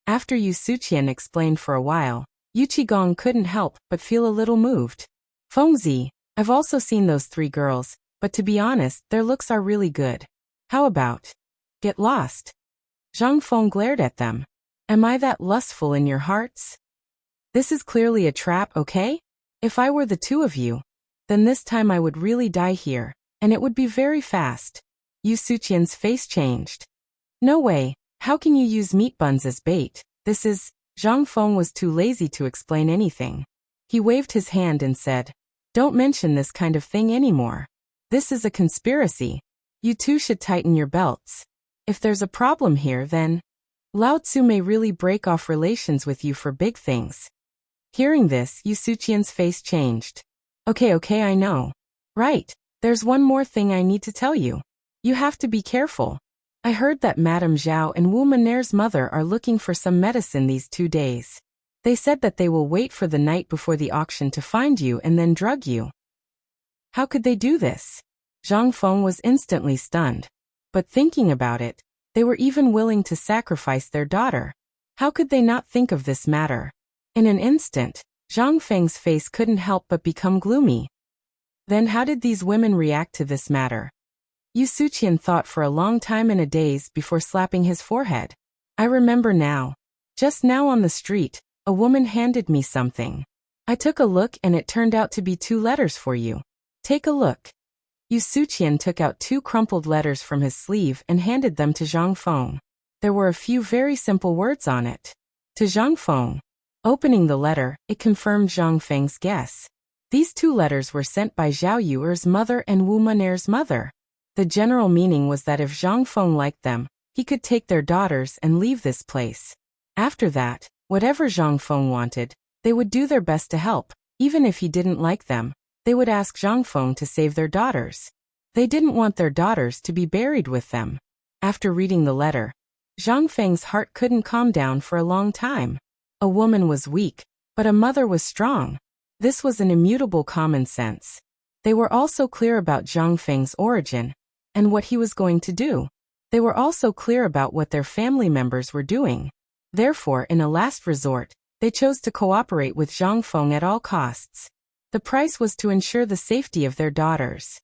A: After Yu Suqian explained for a while, Yu Qigong couldn't help but feel a little moved. Fengzi, I've also seen those three girls, but to be honest, their looks are really good. How about get lost? Zhang Feng glared at them. Am I that lustful in your hearts? This is clearly a trap, okay? If I were the two of you, then this time I would really die here, and it would be very fast. Yu Suqian's face changed. No way, how can you use meat buns as bait? This is... Zhang Feng was too lazy to explain anything. He waved his hand and said, don't mention this kind of thing anymore. This is a conspiracy. You two should tighten your belts. If there's a problem here, then Lao Tzu may really break off relations with you for big things. Hearing this, Yu Suqian's face changed. Okay, I know. Right, there's one more thing I need to tell you. You have to be careful. I heard that Madame Zhao and Wu Maner's mother are looking for some medicine these 2 days. They said that they will wait for the night before the auction to find you and then drug you. How could they do this? Zhang Feng was instantly stunned. But thinking about it, they were even willing to sacrifice their daughter. How could they not think of this matter? In an instant, Zhang Feng's face couldn't help but become gloomy. Then how did these women react to this matter? Yu Suqian thought for a long time and a daze before slapping his forehead. I remember now. Just now on the street, a woman handed me something. I took a look and it turned out to be 2 letters for you. Take a look. Yu Suqian took out 2 crumpled letters from his sleeve and handed them to Zhang Feng. There were a few very simple words on it. To Zhang Feng. Opening the letter, it confirmed Zhang Feng's guess. These 2 letters were sent by Zhao Yuer's mother and Wu Maner's mother. The general meaning was that if Zhang Feng liked them, he could take their daughters and leave this place. After that, whatever Zhang Feng wanted, they would do their best to help. Even if he didn't like them, they would ask Zhang Feng to save their daughters. They didn't want their daughters to be buried with them. After reading the letter, Zhang Feng's heart couldn't calm down for a long time. A woman was weak, but a mother was strong. This was an immutable common sense. They were also clear about Zhang Feng's origin and what he was going to do. They were also clear about what their family members were doing. Therefore, in a last resort, they chose to cooperate with Zhang Feng at all costs. The price was to ensure the safety of their daughters.